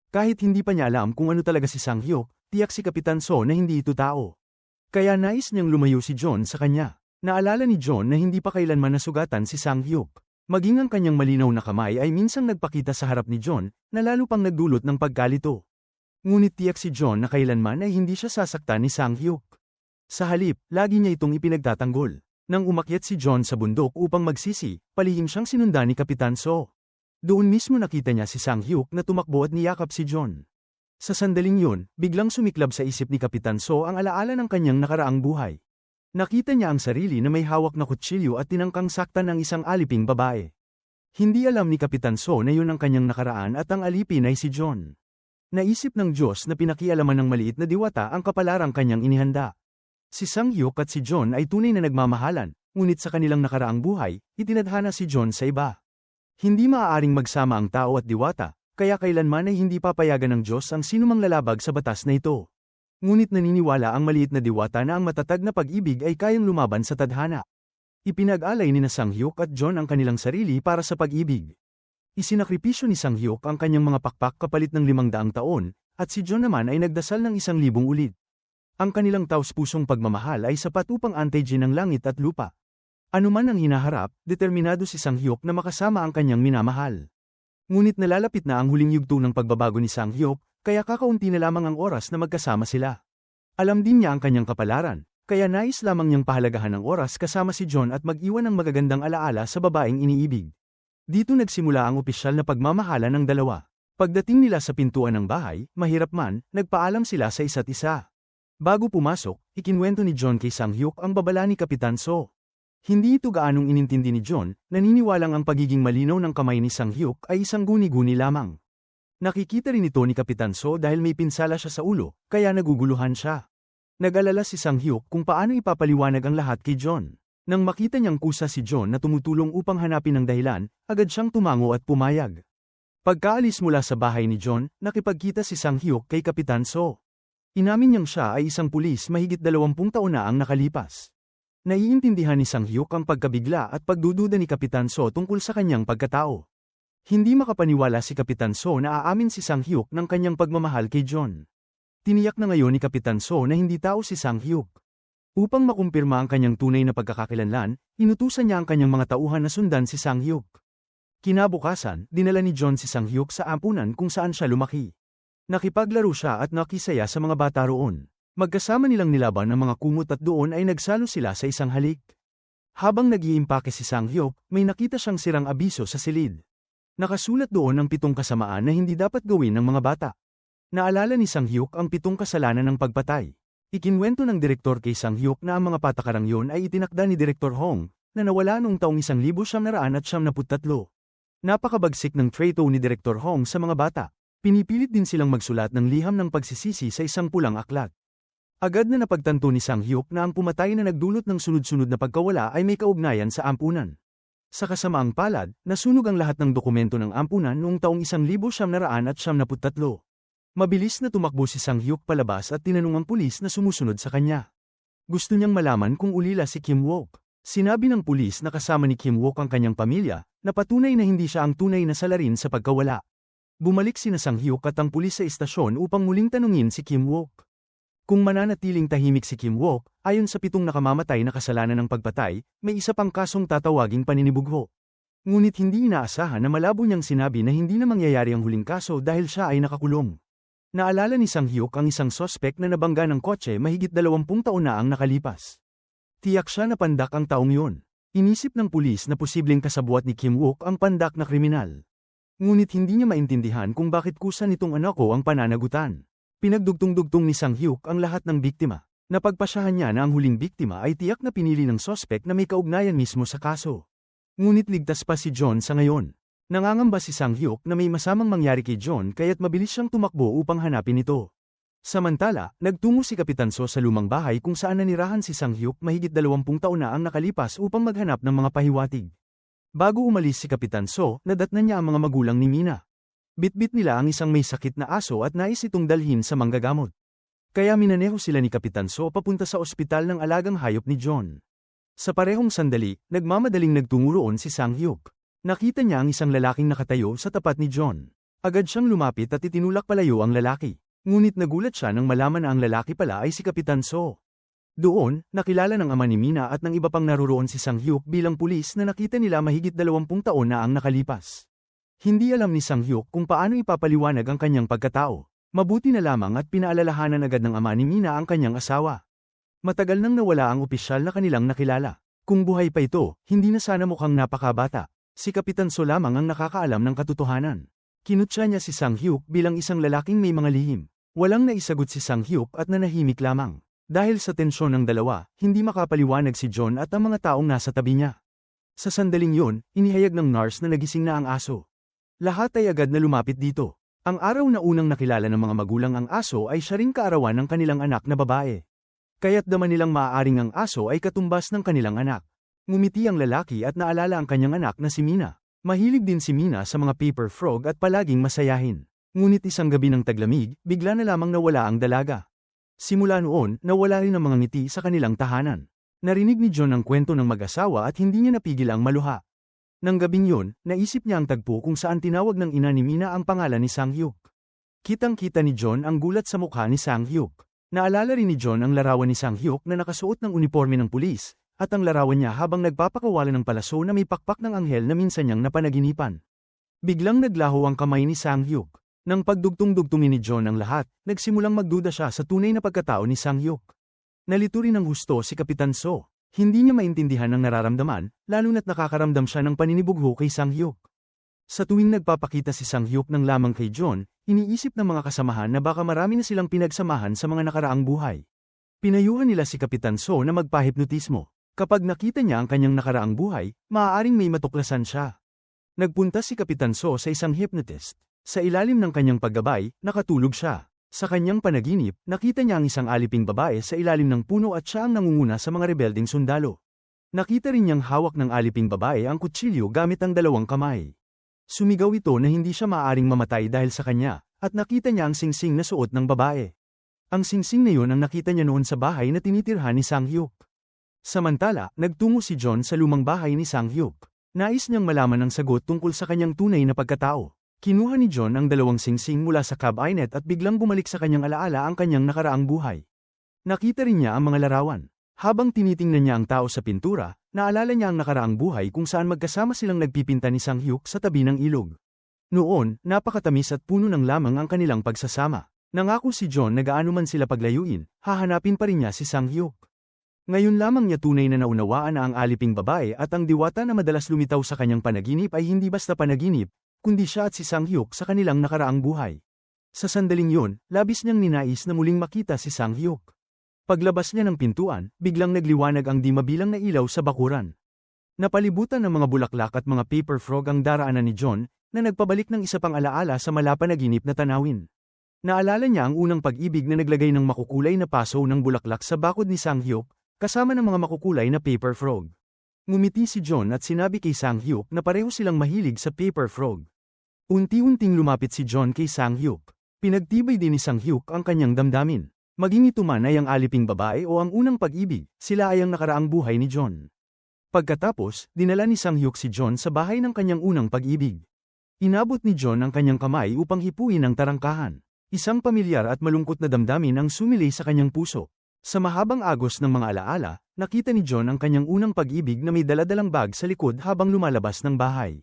Kahit hindi pa niya alam kung ano talaga si Sang-hyuk, tiyak si Kapitan So na hindi ito tao. Kaya nais niyang lumayo si John sa kanya. Naalala ni John na hindi pa kailanman nasugatan si Sang-hyuk. Maging ang kanyang malinaw na kamay ay minsang nagpakita sa harap ni John, na lalo pang nagdulot ng pagkalito. Ngunit tiyak si John na kailanman ay hindi siya sasaktan ni Sang-hyuk. Sa halip, lagi niya itong ipinagtatanggol. Nang umakyat si John sa bundok upang magsisi, palihim siyang sinundan ni Kapitan So. Doon mismo nakita niya si Sang-hyuk na tumakbo at niyakap si John. Sa sandaling yun, biglang sumiklab sa isip ni Kapitan So ang alaala ng kanyang nakaraang buhay. Nakita niya ang sarili na may hawak na kutsilyo at tinangkang saktan ng isang aliping babae. Hindi alam ni Kapitan So na yun ang kanyang nakaraan at ang alipin ay si John. Naisip ng Diyos na pinakialaman ng maliit na diwata ang kapalarang kanyang inihanda. Si Sang-hyuk at si John ay tunay na nagmamahalan, ngunit sa kanilang nakaraang buhay, itinadhana si John sa iba. Hindi maaaring magsama ang tao at diwata, kaya kailanman ay hindi papayagan ng Diyos ang sinumang lalabag sa batas na ito. Ngunit naniniwala ang maliit na diwata na ang matatag na pag-ibig ay kayang lumaban sa tadhana. Ipinag-alay ni Sang-hyuk at John ang kanilang sarili para sa pag-ibig. Isinakripisyo ni Sang-hyuk ang kanyang mga pakpak kapalit ng 500 taon, at si John naman ay nagdasal ng 1,000 ulit. Ang kanilang taus-pusong pagmamahal ay sapat upang antayin ng langit at lupa. Anuman ang hinaharap, determinado si Sang-hyuk na makasama ang kanyang minamahal. Ngunit nalalapit na ang huling yugto ng pagbabago ni Sang-hyuk, kaya kakaunti na lamang ang oras na magkasama sila. Alam din niya ang kanyang kapalaran, kaya nais lamang niyang pahalagahan ang oras kasama si John at mag-iwan ng magagandang alaala sa babaeng iniibig. Dito nagsimula ang opisyal na pagmamahala ng dalawa. Pagdating nila sa pintuan ng bahay, mahirap man, nagpaalam sila sa isa't isa. Bago pumasok, ikinwento ni John kay Sang-hyuk ang babala ni Kapitan So. Hindi ito gaanong inintindi ni John, naniniwalang ang pagiging malinaw ng kamay ni Sang-hyuk ay isang guni-guni lamang. Nakikita rin ito ni Kapitan So dahil may pinsala siya sa ulo, kaya naguguluhan siya. Nag-alala si Sang-hyuk kung paano ipapaliwanag ang lahat kay John. Nang makita niyang kusa si John na tumutulong upang hanapin ang dahilan, agad siyang tumango at pumayag. Pagkaalis mula sa bahay ni John, nakipagkita si Sang-hyuk kay Kapitan So. Inamin niyang siya ay isang pulis mahigit 20 taon na ang nakalipas. Naiintindihan ni Sang-hyuk ang pagkabigla at pagdududa ni Kapitan So tungkol sa kanyang pagkatao. Hindi makapaniwala si Kapitan So na aamin si Sang-hyuk ng kanyang pagmamahal kay John. Tiniyak na ngayon ni Kapitan So na hindi tao si Sang-hyuk. Upang makumpirma ang kanyang tunay na pagkakakilanlan, inutusan niya ang kanyang mga tauhan na sundan si Sang-hyuk. Kinabukasan, dinala ni John si Sang-hyuk sa ampunan kung saan siya lumaki. Nakipaglaro siya at nakisaya sa mga bata roon. Magkasama nilang nilaban ang mga kumot at doon ay nagsalo sila sa isang halik. Habang nag-iimpake si Sang-hyuk, may nakita siyang sirang abiso sa silid. Nakasulat doon ang 7 kasamaan na hindi dapat gawin ng mga bata. Naalala ni Sang-hyuk ang 7 kasalanan ng pagpatay. Ikinwento ng direktor kay Sang-hyuk na ang mga patakarang yon ay itinakda ni Direktor Hong, na nawala noong taong 1973. Napakabagsik ng treto ni Direktor Hong sa mga bata. Pinipilit din silang magsulat ng liham ng pagsisisi sa isang pulang aklat. Agad na napagtanto ni Sang-hyuk na ang pumatay na nagdulot ng sunod-sunod na pagkawala ay may kaugnayan sa ampunan. Sa kasamaang palad, nasunog ang lahat ng dokumento ng ampunan noong taong 1973. Mabilis na tumakbo si Sang-hyuk palabas at tinanong ang pulis na sumusunod sa kanya. Gusto niyang malaman kung ulila si Kim Wook. Sinabi ng pulis na kasama ni Kim Wook ang kanyang pamilya, na patunay na hindi siya ang tunay na salarin sa pagkawala. Bumalik sina Sang-hyuk at ang pulis sa istasyon upang muling tanungin si Kim Wook. Kung mananatiling tahimik si Kim Wook, ayon sa 7 nakamamatay na kasalanan ng pagpatay, may isa pang kasong tatawaging paninibugho. Ngunit hindi inaasahan na malabo niyang sinabi na hindi na mangyayari ang huling kaso dahil siya ay nakakulong. Naalala ni Sang-hyuk ang isang sospek na nabangga ng kotse mahigit 20 taon na ang nakalipas. Tiyak siya na pandak ang taong yun. Inisip ng pulis na posibleng kasabwat ni Kim Wook ang pandak na kriminal. Ngunit hindi niya maintindihan kung bakit kusa nitong anak ko ang pananagutan. Pinagdugtong-dugtong ni Sang-hyuk ang lahat ng biktima. Napagpasyahan niya na ang huling biktima ay tiyak na pinili ng sospek na may kaugnayan mismo sa kaso. Ngunit ligtas pa si John sa ngayon. Nangangamba si Sang-hyuk na may masamang mangyari kay John kaya't mabilis siyang tumakbo upang hanapin ito. Samantala, nagtungo si Kapitan So sa lumang bahay kung saan nanirahan si Sang-hyuk mahigit 20 taon na ang nakalipas upang maghanap ng mga pahiwatig. Bago umalis si Kapitan So, nadatnan niya ang mga magulang ni Mina. Bitbit nila ang isang may sakit na aso at nais itong dalhin sa manggagamot. Kaya minaneho sila ni Kapitan So papunta sa ospital ng alagang hayop ni John. Sa parehong sandali, nagmamadaling nagtungo roon si Sang-hyuk. Nakita niya ang isang lalaking nakatayo sa tapat ni John. Agad siyang lumapit at itinulak palayo ang lalaki. Ngunit nagulat siya nang malaman na ang lalaki pala ay si Kapitan So. Doon, nakilala ng ama ni Mina at ng iba pang naroroon si Sang-hyuk bilang pulis na nakita nila mahigit 20 taon na ang nakalipas. Hindi alam ni Sang-hyuk kung paano ipapaliwanag ang kanyang pagkatao. Mabuti na lamang at pinaalalahanan agad ng ama ni Mina ang kanyang asawa. Matagal nang nawala ang opisyal na kanilang nakilala. Kung buhay pa ito, hindi na sana mukhang napakabata. Si Kapitan So lamang ang nakakaalam ng katotohanan. Kinutya niya si Sang-hyuk bilang isang lalaking may mga lihim. Walang naisagot si Sang-hyuk at nanahimik lamang. Dahil sa tensyon ng dalawa, hindi makapaliwanag si John at ang mga taong nasa tabi niya. Sa sandaling yun, inihayag ng nurse na nagising na ang aso. Lahat ay agad na lumapit dito. Ang araw na unang nakilala ng mga magulang ang aso ay siya ring kaarawan ng kanilang anak na babae. Kaya't dama nilang maaaring ang aso ay katumbas ng kanilang anak. Ngumiti ang lalaki at naalala ang kanyang anak na si Mina. Mahilig din si Mina sa mga paper frog at palaging masayahin. Ngunit isang gabi ng taglamig, bigla na lamang nawala ang dalaga. Simula noon, nawala rin ang mga ngiti sa kanilang tahanan. Narinig ni John ang kwento ng mag-asawa at hindi niya napigil ang maluha. Nang gabing yun, naisip niya ang tagpo kung saan tinawag ng ina ni Mina ang pangalan ni Sang-hyuk. Kitang-kita ni John ang gulat sa mukha ni Sang-hyuk. Naalala rin ni John ang larawan ni Sang-hyuk na nakasuot ng uniforme ng pulis, at ang larawan niya habang nagpapakawala ng palaso na may pakpak ng anghel na minsan niyang napanaginipan. Biglang naglaho ang kamay ni Sang-hyuk. Nang pagdugtong-dugtungin ni John ang lahat, nagsimulang magduda siya sa tunay na pagkatao ni Sang-hyuk. Nalito rin ng husto si Kapitan So. Hindi niya maintindihan ang nararamdaman, lalo na't nakakaramdam siya ng paninibugho kay Sang-hyuk. Sa tuwing nagpapakita si Sang-hyuk ng lamang kay John, iniisip ng mga kasamahan na baka marami na silang pinagsamahan sa mga nakaraang buhay. Pinayuhan nila si Kapitan So na magpahipnotismo. Kapag nakita niya ang kanyang nakaraang buhay, maaaring may matuklasan siya. Nagpunta si Kapitan So sa isang hypnotist. Sa ilalim ng kanyang paggabay, nakatulog siya. Sa kanyang panaginip, nakita niya ang isang aliping babae sa ilalim ng puno at siya ang nangunguna sa mga rebelding sundalo. Nakita rin niyang hawak ng aliping babae ang kutsilyo gamit ang 2 kamay. Sumigaw ito na hindi siya maaaring mamatay dahil sa kanya, at nakita niya ang singsing na suot ng babae. Ang singsing na yun ang nakita niya noon sa bahay na tinitirhan ni Sang-hyuk. Samantala, nagtungo si John sa lumang bahay ni Sang-hyuk. Nais niyang malaman ang sagot tungkol sa kanyang tunay na pagkatao. Kinuha ni John ang 2 singsing mula sa cabinet at biglang bumalik sa kanyang alaala ang kanyang nakaraang buhay. Nakita rin niya ang mga larawan. Habang tinitingnan niya ang tao sa pintura, naalala niya ang nakaraang buhay kung saan magkasama silang nagpipinta ni Sang-hyuk sa tabi ng ilog. Noon, napakatamis at puno ng lamang ang kanilang pagsasama. Nangako si John na gaano man sila paglayuin, hahanapin pa rin niya si Sang-hyuk. Ngayon lamang niya tunay na naunawaan na ang aliping babae at ang diwata na madalas lumitaw sa kanyang panaginip ay hindi basta panaginip, kundi siya at si Sang-hyuk sa kanilang nakaraang buhay. Sa sandaling yun, labis niyang ninais na muling makita si Sang-hyuk. Paglabas niya ng pintuan, biglang nagliwanag ang di mabilang na ilaw sa bakuran. Napalibutan ng mga bulaklak at mga paper frog ang daraanan ni John, na nagpabalik ng isa pang alaala sa malapanaginip na tanawin. Naalala niya ang unang pag-ibig na naglagay ng makukulay na paso ng bulaklak sa bakod ni Sang-hyuk, kasama ng mga makukulay na paper frog. Ngumiti si John at sinabi kay Sang-hyuk na pareho silang mahilig sa paper frog. Unti-unting lumapit si John kay Sang-hyuk. Pinagtibay din ni Sang-hyuk ang kanyang damdamin. Maging ito man ay ang aliping babae o ang unang pag-ibig, sila ay ang nakaraang buhay ni John. Pagkatapos, dinala ni Sang-hyuk si John sa bahay ng kanyang unang pag-ibig. Inabot ni John ang kanyang kamay upang hipuin ang tarangkahan. Isang pamilyar at malungkot na damdamin ang sumilay sa kanyang puso. Sa mahabang agos ng mga alaala, nakita ni John ang kanyang unang pag-ibig na may daladalang bag sa likod habang lumalabas ng bahay.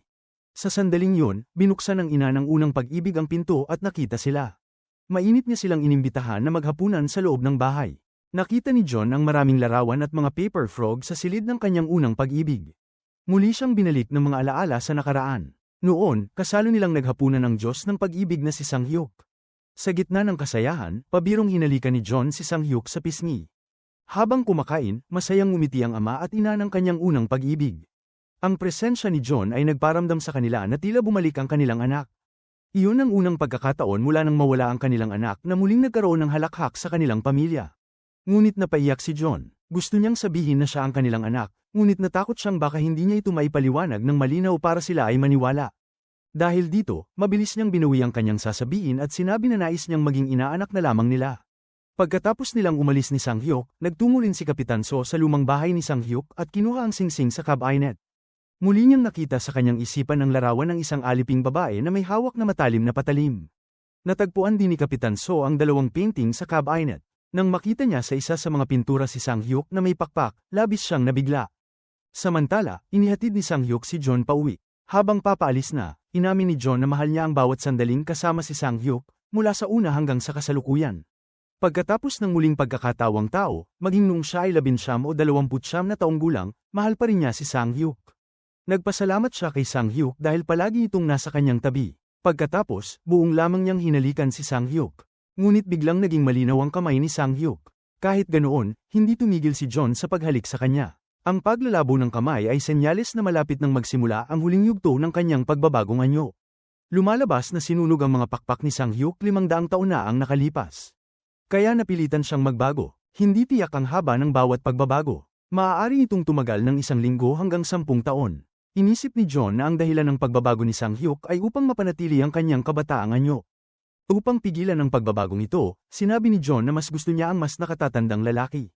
Sa sandaling yun, binuksan ng ina ng unang pag-ibig ang pinto at nakita sila. Mainit niya silang inimbitahan na maghapunan sa loob ng bahay. Nakita ni John ang maraming larawan at mga paper frog sa silid ng kanyang unang pag-ibig. Muli siyang binalik ng mga alaala sa nakaraan. Noon, kasalo nilang naghapunan ng Diyos ng pag-ibig na si Sang-hyuk. Sa gitna ng kasayahan, pabirong hinalikan ni John si Sang-hyuk sa pisngi. Habang kumakain, masayang ngumiti ang ama at ina ng kanyang unang pag-ibig. Ang presensya ni John ay nagparamdam sa kanila na tila bumalik ang kanilang anak. Iyon ang unang pagkakataon mula nang mawala ang kanilang anak na muling nagkaroon ng halakhak sa kanilang pamilya. Ngunit napaiyak si John. Gusto niyang sabihin na siya ang kanilang anak, ngunit natakot siyang baka hindi niya ito maipaliwanag ng malinaw para sila ay maniwala. Dahil dito, mabilis niyang binuwi ang kanyang sasabihin at sinabi na nais niyang maging inaanak na lamang nila. Pagkatapos nilang umalis ni Sang-hyuk, nagtungo rin si Kapitan So sa lumang bahay ni Sang-hyuk at kinuha ang singsing sa cabinet. Muli niyang nakita sa kanyang isipan ang larawan ng isang aliping babae na may hawak na matalim na patalim. Natagpuan din ni Kapitan So ang dalawang painting sa cabinet. Nang makita niya sa isa sa mga pintura si Sang-hyuk na may pakpak, labis siyang nabigla. Samantala, inihatid ni Sang-hyuk si John pauwi. Habang papaalis na, inamin ni John na mahal niya ang bawat sandaling kasama si Sang-hyuk, mula sa una hanggang sa kasalukuyan. Pagkatapos ng muling pagkakatawang tao, maging nung siya ay 19 o 29 na taong gulang, mahal pa rin niya si Sang-hyuk. Nagpasalamat siya kay Sang-hyuk dahil palagi itong nasa kanyang tabi. Pagkatapos, buong lamang niyang hinalikan si Sang-hyuk. Ngunit biglang naging malinaw ang kamay ni Sang-hyuk. Kahit ganoon, hindi tumigil si John sa paghalik sa kanya. Ang paglalabo ng kamay ay senyales na malapit nang magsimula ang huling yugto ng kanyang pagbabagong anyo. Lumalabas na sinunog ang mga pakpak ni Sang-hyuk 500 taon na ang nakalipas. Kaya napilitan siyang magbago. Hindi tiyak ang haba ng bawat pagbabago. Maaari itong tumagal ng 1 linggo hanggang 10 taon. Inisip ni John na ang dahilan ng pagbabago ni Sang-hyuk ay upang mapanatili ang kanyang kabataang anyo. Upang pigilan ang pagbabagong ito, sinabi ni John na mas gusto niya ang mas nakatatandang lalaki.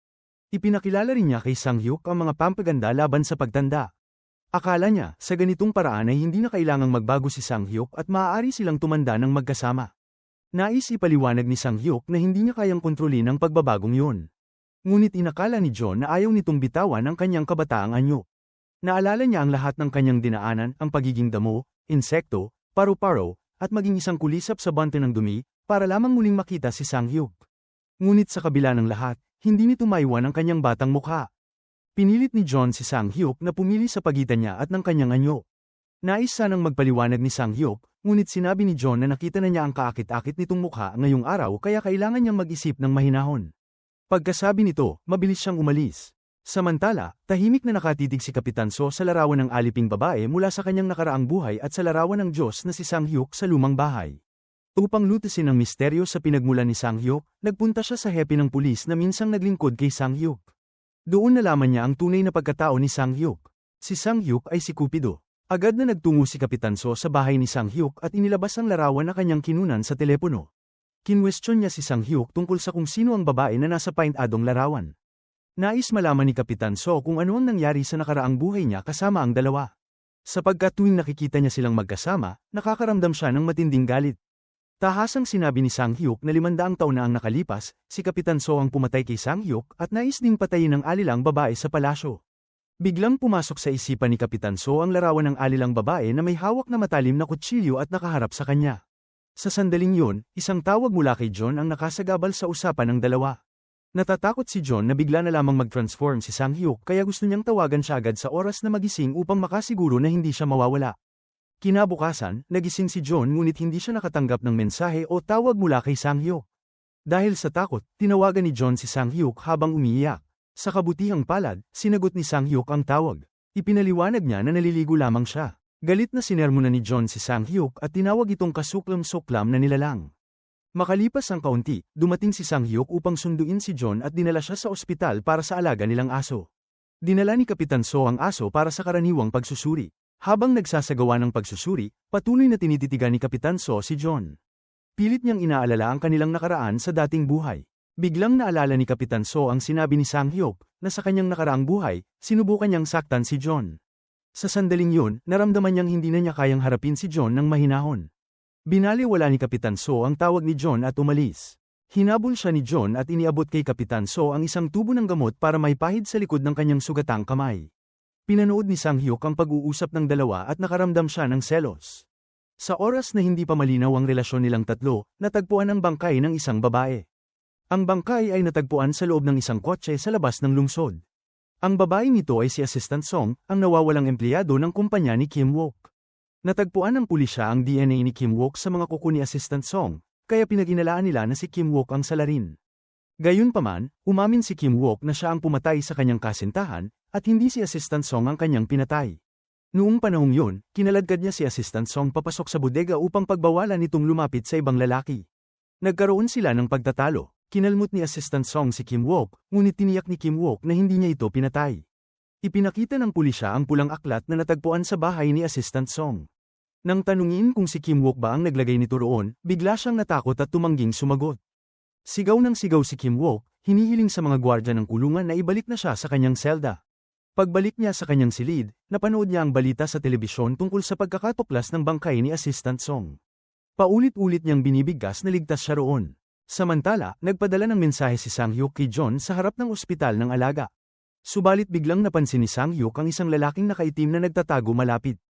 Ipinakilala rin niya kay Sang-hyuk ang mga pampaganda laban sa pagtanda. Akala niya, sa ganitong paraan ay hindi na kailangang magbago si Sang-hyuk at maaari silang tumanda ng magkasama. Nais ipaliwanag ni Sang-hyuk na hindi niya kayang kontrolin ang pagbabagong yun. Ngunit inakala ni John na ayaw nitong bitawan ang kanyang kabataang anyo. Naalala niya ang lahat ng kanyang dinaanan, ang pagiging damo, insekto, paru-paro, at maging isang kulisap sa bante ng dumi, para lamang muling makita si Sang-hyuk. Ngunit sa kabila ng lahat, hindi nito maiwan ang kanyang batang mukha. Pinilit ni John si Sang-hyuk na pumili sa pagitan niya at ng kanyang anyo. Nais sanang magpaliwanag ni Sang-hyuk, ngunit sinabi ni John na nakita na niya ang kaakit-akit nitong mukha ngayong araw kaya kailangan niyang mag-isip ng mahinahon. Pagkasabi nito, mabilis siyang umalis. Samantala, tahimik na nakatitig si Kapitan So sa larawan ng aliping babae mula sa kanyang nakaraang buhay at sa larawan ng Diyos na si Sang-hyuk sa lumang bahay. Upang lutasin ang misteryo sa pinagmulan ni Sang-hyuk, nagpunta siya sa hepe ng pulis na minsang naglingkod kay Sang-hyuk. Doon nalaman niya ang tunay na pagkatao ni Sang-hyuk. Si Sang-hyuk ay si Cupido. Agad na nagtungo si Kapitan So sa bahay ni Sang-hyuk at inilabas ang larawan na kanyang kinunan sa telepono. Kinwestiyon niya si Sang-hyuk tungkol sa kung sino ang babae na nasa paintadong larawan. Nais malaman ni Kapitan So kung ano ang nangyari sa nakaraang buhay niya kasama ang dalawa. Sapagkat tuwing nakikita niya silang magkasama, nakakaramdam siya ng matinding galit. Tahasang sinabi ni Sang-hyuk na 500 taon na ang nakalipas, si Kapitan So ang pumatay kay Sang-hyuk at nais ding patayin ang alilang babae sa palasyo. Biglang pumasok sa isipan ni Kapitan So ang larawan ng alilang babae na may hawak na matalim na kutsilyo at nakaharap sa kanya. Sa sandaling yun, isang tawag mula kay John ang nakasagabal sa usapan ng dalawa. Natatakot si John na bigla na lamang mag-transform si Sang-hyuk kaya gusto niyang tawagan siya agad sa oras na magising upang makasiguro na hindi siya mawawala. Kinabukasan, nagising si John ngunit hindi siya nakatanggap ng mensahe o tawag mula kay Sang-hyuk. Dahil sa takot, tinawagan ni John si Sang-hyuk habang umiiyak. Sa kabutihang palad, sinagot ni Sang-hyuk ang tawag. Ipinaliwanag niya na naliligo lamang siya. Galit na sinermonan ni John si Sang-hyuk at tinawag itong kasuklam-suklam na nilalang. Makalipas ang kaunti, dumating si Sang-hyuk upang sunduin si John at dinala siya sa ospital para sa alaga nilang aso. Dinala ni Kapitan So ang aso para sa karaniwang pagsusuri. Habang nagsasagawa ng pagsusuri, patuloy na tinititigan ni Kapitan So si John. Pilit niyang inaalala ang kanilang nakaraan sa dating buhay. Biglang naalala ni Kapitan So ang sinabi ni Sang-hyuk na sa kanyang nakaraang buhay, sinubukan niyang saktan si John. Sa sandaling yun, naramdaman niyang hindi na niya kayang harapin si John ng mahinahon. Binaliwala ni Kapitan So ang tawag ni John at umalis. Hinabol siya ni John at iniabot kay Kapitan So ang isang tubo ng gamot para maipahid sa likod ng kanyang sugatang kamay. Pinanood ni Sang-hyuk ang pag-uusap ng dalawa at nakaramdam siya ng selos. Sa oras na hindi pa malinaw ang relasyon nilang tatlo, natagpuan ang bangkay ng isang babae. Ang bangkay ay natagpuan sa loob ng isang kotse sa labas ng lungsod. Ang babaeng ito ay si Assistant Song, ang nawawalang empleyado ng kumpanya ni Kim Wook. Natagpuan ng pulisya ang DNA ni Kim Wook sa mga kuko ni Assistant Song, kaya pinaginalaan nila na si Kim Wook ang salarin. Gayunpaman, umamin si Kim Wook na siya ang pumatay sa kanyang kasintahan, at hindi si Assistant Song ang kanyang pinatay. Noong panahong yun, kinaladkad niya si Assistant Song papasok sa bodega upang pagbawalan nitong lumapit sa ibang lalaki. Nagkaroon sila ng pagtatalo. Kinalmot ni Assistant Song si Kim Wook, ngunit tiniyak ni Kim Wook na hindi niya ito pinatay. Ipinakita ng pulisya ang pulang aklat na natagpuan sa bahay ni Assistant Song. Nang tanungin kung si Kim Wook ba ang naglagay nito roon, bigla siyang natakot at tumangging sumagot. Sigaw ng sigaw si Kim Wook, hinihiling sa mga gwardya ng kulungan na ibalik na siya sa kanyang selda. Pagbalik niya sa kanyang silid, napanood niya ang balita sa telebisyon tungkol sa pagkakatuklas ng bangkay ni Assistant Song. Paulit-ulit niyang binibigkas na ligtas siya roon. Samantala, nagpadala ng mensahe si Sang-hyuk kay John sa harap ng ospital ng alaga. Subalit biglang napansin ni Sang-hyuk ang isang lalaking nakaitim na nagtatago malapit.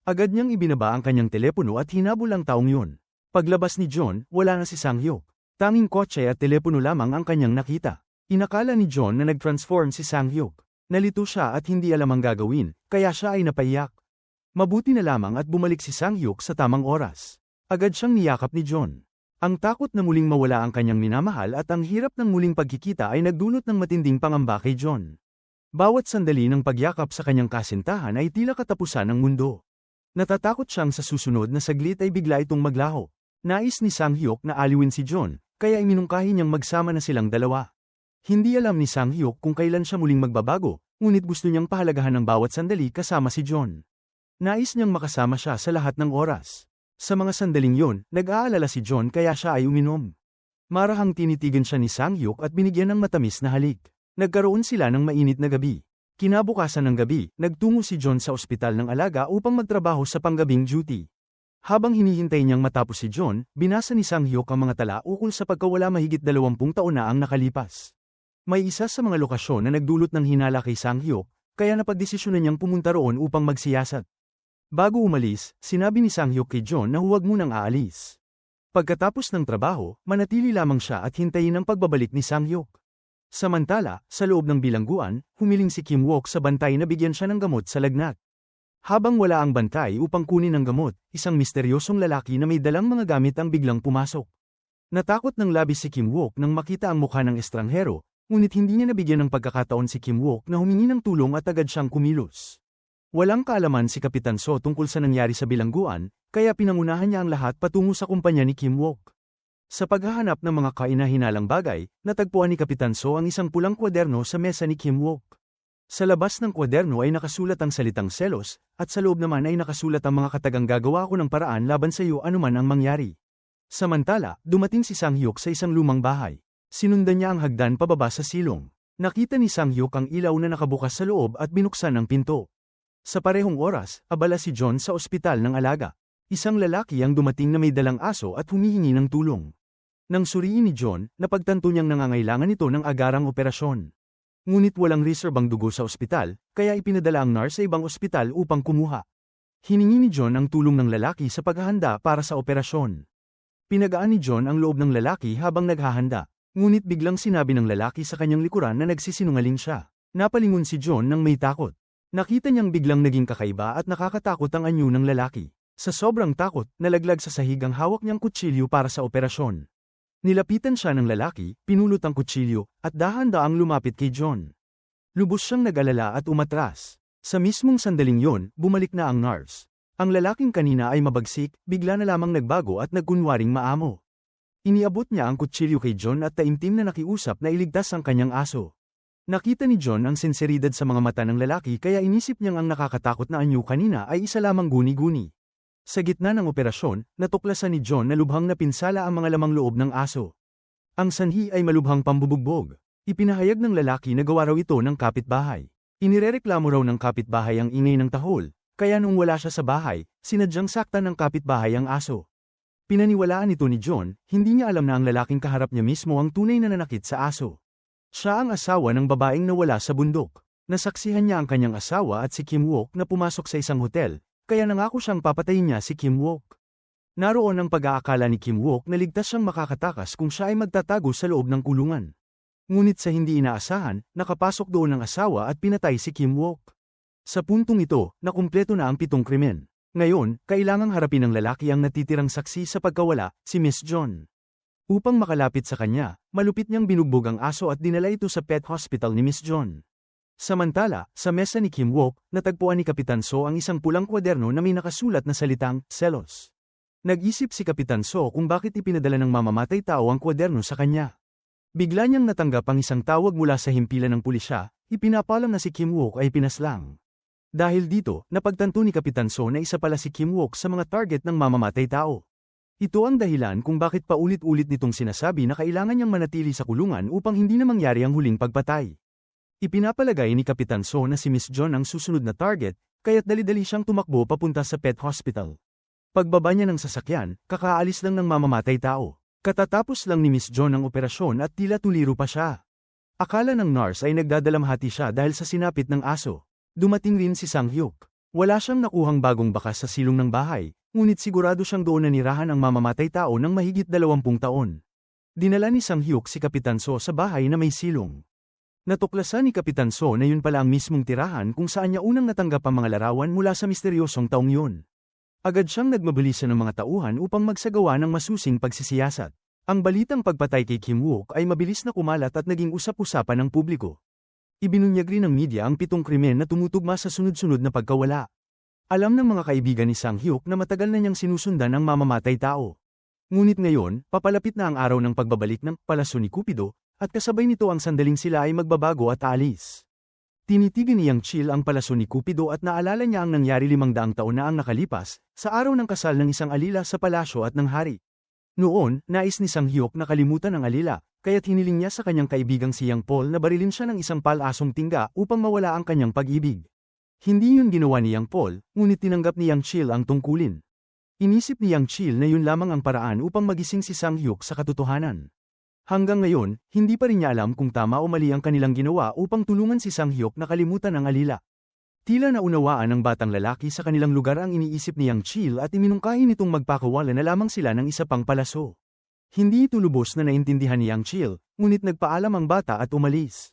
Agad niyang ibinaba ang kanyang telepono at hinabol ang taong yun. Paglabas ni John, wala na si Sang-hyuk. Tanging kotse at telepono lamang ang kanyang nakita. Inakala ni John na nag-transform si Sang-hyuk. Nalito siya at hindi alam ang gagawin, kaya siya ay napaiyak. Mabuti na lamang at bumalik si Sang-hyuk sa tamang oras. Agad siyang niyakap ni John. Ang takot na muling mawala ang kanyang minamahal at ang hirap ng muling pagkikita ay nagdulot ng matinding pangamba kay John. Bawat sandali ng pagyakap sa kanyang kasintahan ay tila katapusan ng mundo. Natatakot siyang sa susunod na saglit ay bigla itong maglaho. Nais ni Sang-hyuk na aliwin si John, kaya iminungkahi niyang magsama na silang dalawa. Hindi alam ni Sang-hyuk kung kailan siya muling magbabago, ngunit gusto niyang pahalagahan ng bawat sandali kasama si John. Nais niyang makasama siya sa lahat ng oras. Sa mga sandaling yon, nag-aalala si John kaya siya ay uminom. Marahang tinitigan siya ni Sang-hyuk at binigyan ng matamis na halik. Nagkaroon sila ng mainit na gabi. Kinabukasan ng gabi, nagtungo si John sa ospital ng alaga upang magtrabaho sa panggabing duty. Habang hinihintay niyang matapos si John, binasa ni Sang-hyuk ang mga tala ukol sa pagkawala mahigit 20 taon na ang nakalipas. May isa sa mga lokasyon na nagdulot ng hinala kay Sang-hyuk, kaya napagdesisyonan niyang pumunta roon upang magsiyasat. Bago umalis, sinabi ni Sang-hyuk kay John na huwag munang aalis. Pagkatapos ng trabaho, manatili lamang siya at hintayin ang pagbabalik ni Sang-hyuk. Samantala, sa loob ng bilangguan, humiling si Kim Wook sa bantay na bigyan siya ng gamot sa lagnat. Habang wala ang bantay upang kunin ang gamot, isang misteryosong lalaki na may dalang mga gamit ang biglang pumasok. Natakot ng labis si Kim Wook nang makita ang mukha ng estranghero, ngunit hindi niya nabigyan ng pagkakataon si Kim Wook na humingi ng tulong at agad siyang kumilos. Walang kaalaman si Kapitan So tungkol sa nangyari sa bilangguan, kaya pinangunahan niya ang lahat patungo sa kumpanya ni Kim Wook. Sa paghahanap ng mga kainahinalang bagay, natagpuan ni Kapitan So ang isang pulang kwaderno sa mesa ni Kim Wook. Sa labas ng kwaderno ay nakasulat ang salitang selos, at sa loob naman ay nakasulat ang mga katagang gagawa ko ng paraan laban sa iyo anuman ang mangyari. Samantala, dumating si Sang-hyuk sa isang lumang bahay. Sinundan niya ang hagdan pababa sa silong. Nakita ni Sang-hyuk ang ilaw na nakabukas sa loob at binuksan ang pinto. Sa parehong oras, abala si John sa ospital ng alaga. Isang lalaki ang dumating na may dalang aso at humihingi ng tulong. Nang suriin ni John, napagtanto niyang nangangailangan ito ng agarang operasyon. Ngunit walang reserbang dugo sa ospital, kaya ipinadala ang nurse sa ibang ospital upang kumuha. Hiningi ni John ang tulong ng lalaki sa paghahanda para sa operasyon. Pinagaan ni John ang loob ng lalaki habang naghahanda, ngunit biglang sinabi ng lalaki sa kanyang likuran na nagsisinungaling siya. Napalingon si John nang may takot. Nakita niyang biglang naging kakaiba at nakakatakot ang anyo ng lalaki. Sa sobrang takot, nalaglag sa sahig ang hawak niyang kutsilyo para sa operasyon. Nilapitan siya ng lalaki, pinulot ang kutsilyo, at dahan-daang lumapit kay John. Lubos siyang nag-alala at umatras. Sa mismong sandaling yon, bumalik na ang nurse. Ang lalaking kanina ay mabagsik, bigla na lamang nagbago at nagkunwaring maamo. Iniabot niya ang kutsilyo kay John at taimtim na nakiusap na iligtas ang kanyang aso. Nakita ni John ang sinseridad sa mga mata ng lalaki kaya inisip niyang ang nakakatakot na anyo kanina ay isa lamang guni-guni. Sa gitna ng operasyon, natuklasan ni John na lubhang napinsala ang mga lamang loob ng aso. Ang sanhi ay malubhang pambubugbog. Ipinahayag ng lalaki na gawa raw ito ng kapitbahay. Inirereklamo raw ng kapitbahay ang ingay ng tahol, kaya nung wala siya sa bahay, sinadyang saktan ng kapitbahay ang aso. Pinaniwalaan ito ni John, hindi niya alam na ang lalaking kaharap niya mismo ang tunay na nanakit sa aso. Siya ang asawa ng babaeng nawala sa bundok. Nasaksihan niya ang kanyang asawa at si Kim Wook na pumasok sa isang hotel, kaya nangako siyang papatayin niya si Kim Wook. Naroon ang pag-aakala ni Kim Wook na ligtas siyang makakatakas kung siya ay magtatago sa loob ng kulungan. Ngunit sa hindi inaasahan, nakapasok doon ang asawa at pinatay si Kim Wook. Sa puntong ito, nakumpleto na ang 7 krimen. Ngayon, kailangang harapin ng lalaki ang natitirang saksi sa pagkawala, si Miss John. Upang makalapit sa kanya, malupit niyang binugbog ang aso at dinala ito sa pet hospital ni Miss John. Samantala, sa mesa ni Kim Wook, natagpuan ni Kapitan So ang isang pulang kwaderno na may nakasulat na salitang, selos. Nag-isip si Kapitan So kung bakit ipinadala ng mamamatay tao ang kwaderno sa kanya. Bigla niyang natanggap ang isang tawag mula sa himpilan ng pulisya, ipinapalam na si Kim Wook ay pinaslang. Dahil dito, napagtanto ni Kapitan So na isa pala si Kim Wook sa mga target ng mamamatay tao. Ito ang dahilan kung bakit paulit-ulit nitong sinasabi na kailangan niyang manatili sa kulungan upang hindi na mangyari ang huling pagpatay. Ipinapalagay ni Kapitan So na si Miss John ang susunod na target, kaya't dali-dali siyang tumakbo papunta sa pet hospital. Pagbaba niya ng sasakyan, kakaalis lang ng mamamatay tao. Katatapos lang ni Miss John ang operasyon at tila tuliro pa siya. Akala ng nurse ay nagdadalamhati siya dahil sa sinapit ng aso. Dumating rin si Sang-hyuk. Wala siyang nakuhang bagong bakas sa silong ng bahay, ngunit sigurado siyang doon nanirahan ang mamamatay tao ng mahigit 20 taon. Dinala ni Sang-hyuk si Kapitan So sa bahay na may silong. Natuklasan ni Kapitan So na yun pala ang mismong tirahan kung saan niya unang natanggap ang mga larawan mula sa misteryosong taong yun. Agad siyang nagmabilisan ng mga tauhan upang magsagawa ng masusing pagsisiyasat. Ang balitang pagpatay kay Kim Wook ay mabilis na kumalat at naging usap-usapan ng publiko. Ibinunyag rin ng media ang 7 krimen na tumutugma sa sunod-sunod na pagkawala. Alam ng mga kaibigan ni Sang-hyuk na matagal na niyang sinusundan ang mamamatay tao. Ngunit ngayon, papalapit na ang araw ng pagbabalik ng Palasyo ni Cupido, at kasabay nito ang sandaling sila ay magbabago at aalis. Tinitigan ni Yang Chil ang Palasyo ni Cupido at naalala niya ang nangyari 500 taon na ang nakalipas, sa araw ng kasal ng isang alila sa palasyo at ng hari. Noon, nais ni Sang-hyuk na kalimutan ang alila, kaya't hiniling niya sa kanyang kaibigang si Yang Pol na barilin siya ng isang palasong tingga upang mawala ang kanyang pag-ibig. Hindi yun ginawa ni Yang Pol, ngunit tinanggap ni Yang Chil ang tungkulin. Inisip ni Yang Chil na yun lamang ang paraan upang magising si Sang-hyuk sa katotohanan. Hanggang ngayon, hindi pa rin niya alam kung tama o mali ang kanilang ginawa upang tulungan si Sang-hyuk na kalimutan ang alila. Tila naunawaan ng batang lalaki sa kanilang lugar ang iniisip ni Yang Chil at iminungkahi nitong magpakawala na lamang sila ng isa pang palasyo. Hindi ito lubos na naintindihan ni Yang Chil, ngunit nagpaalam ang bata at umalis.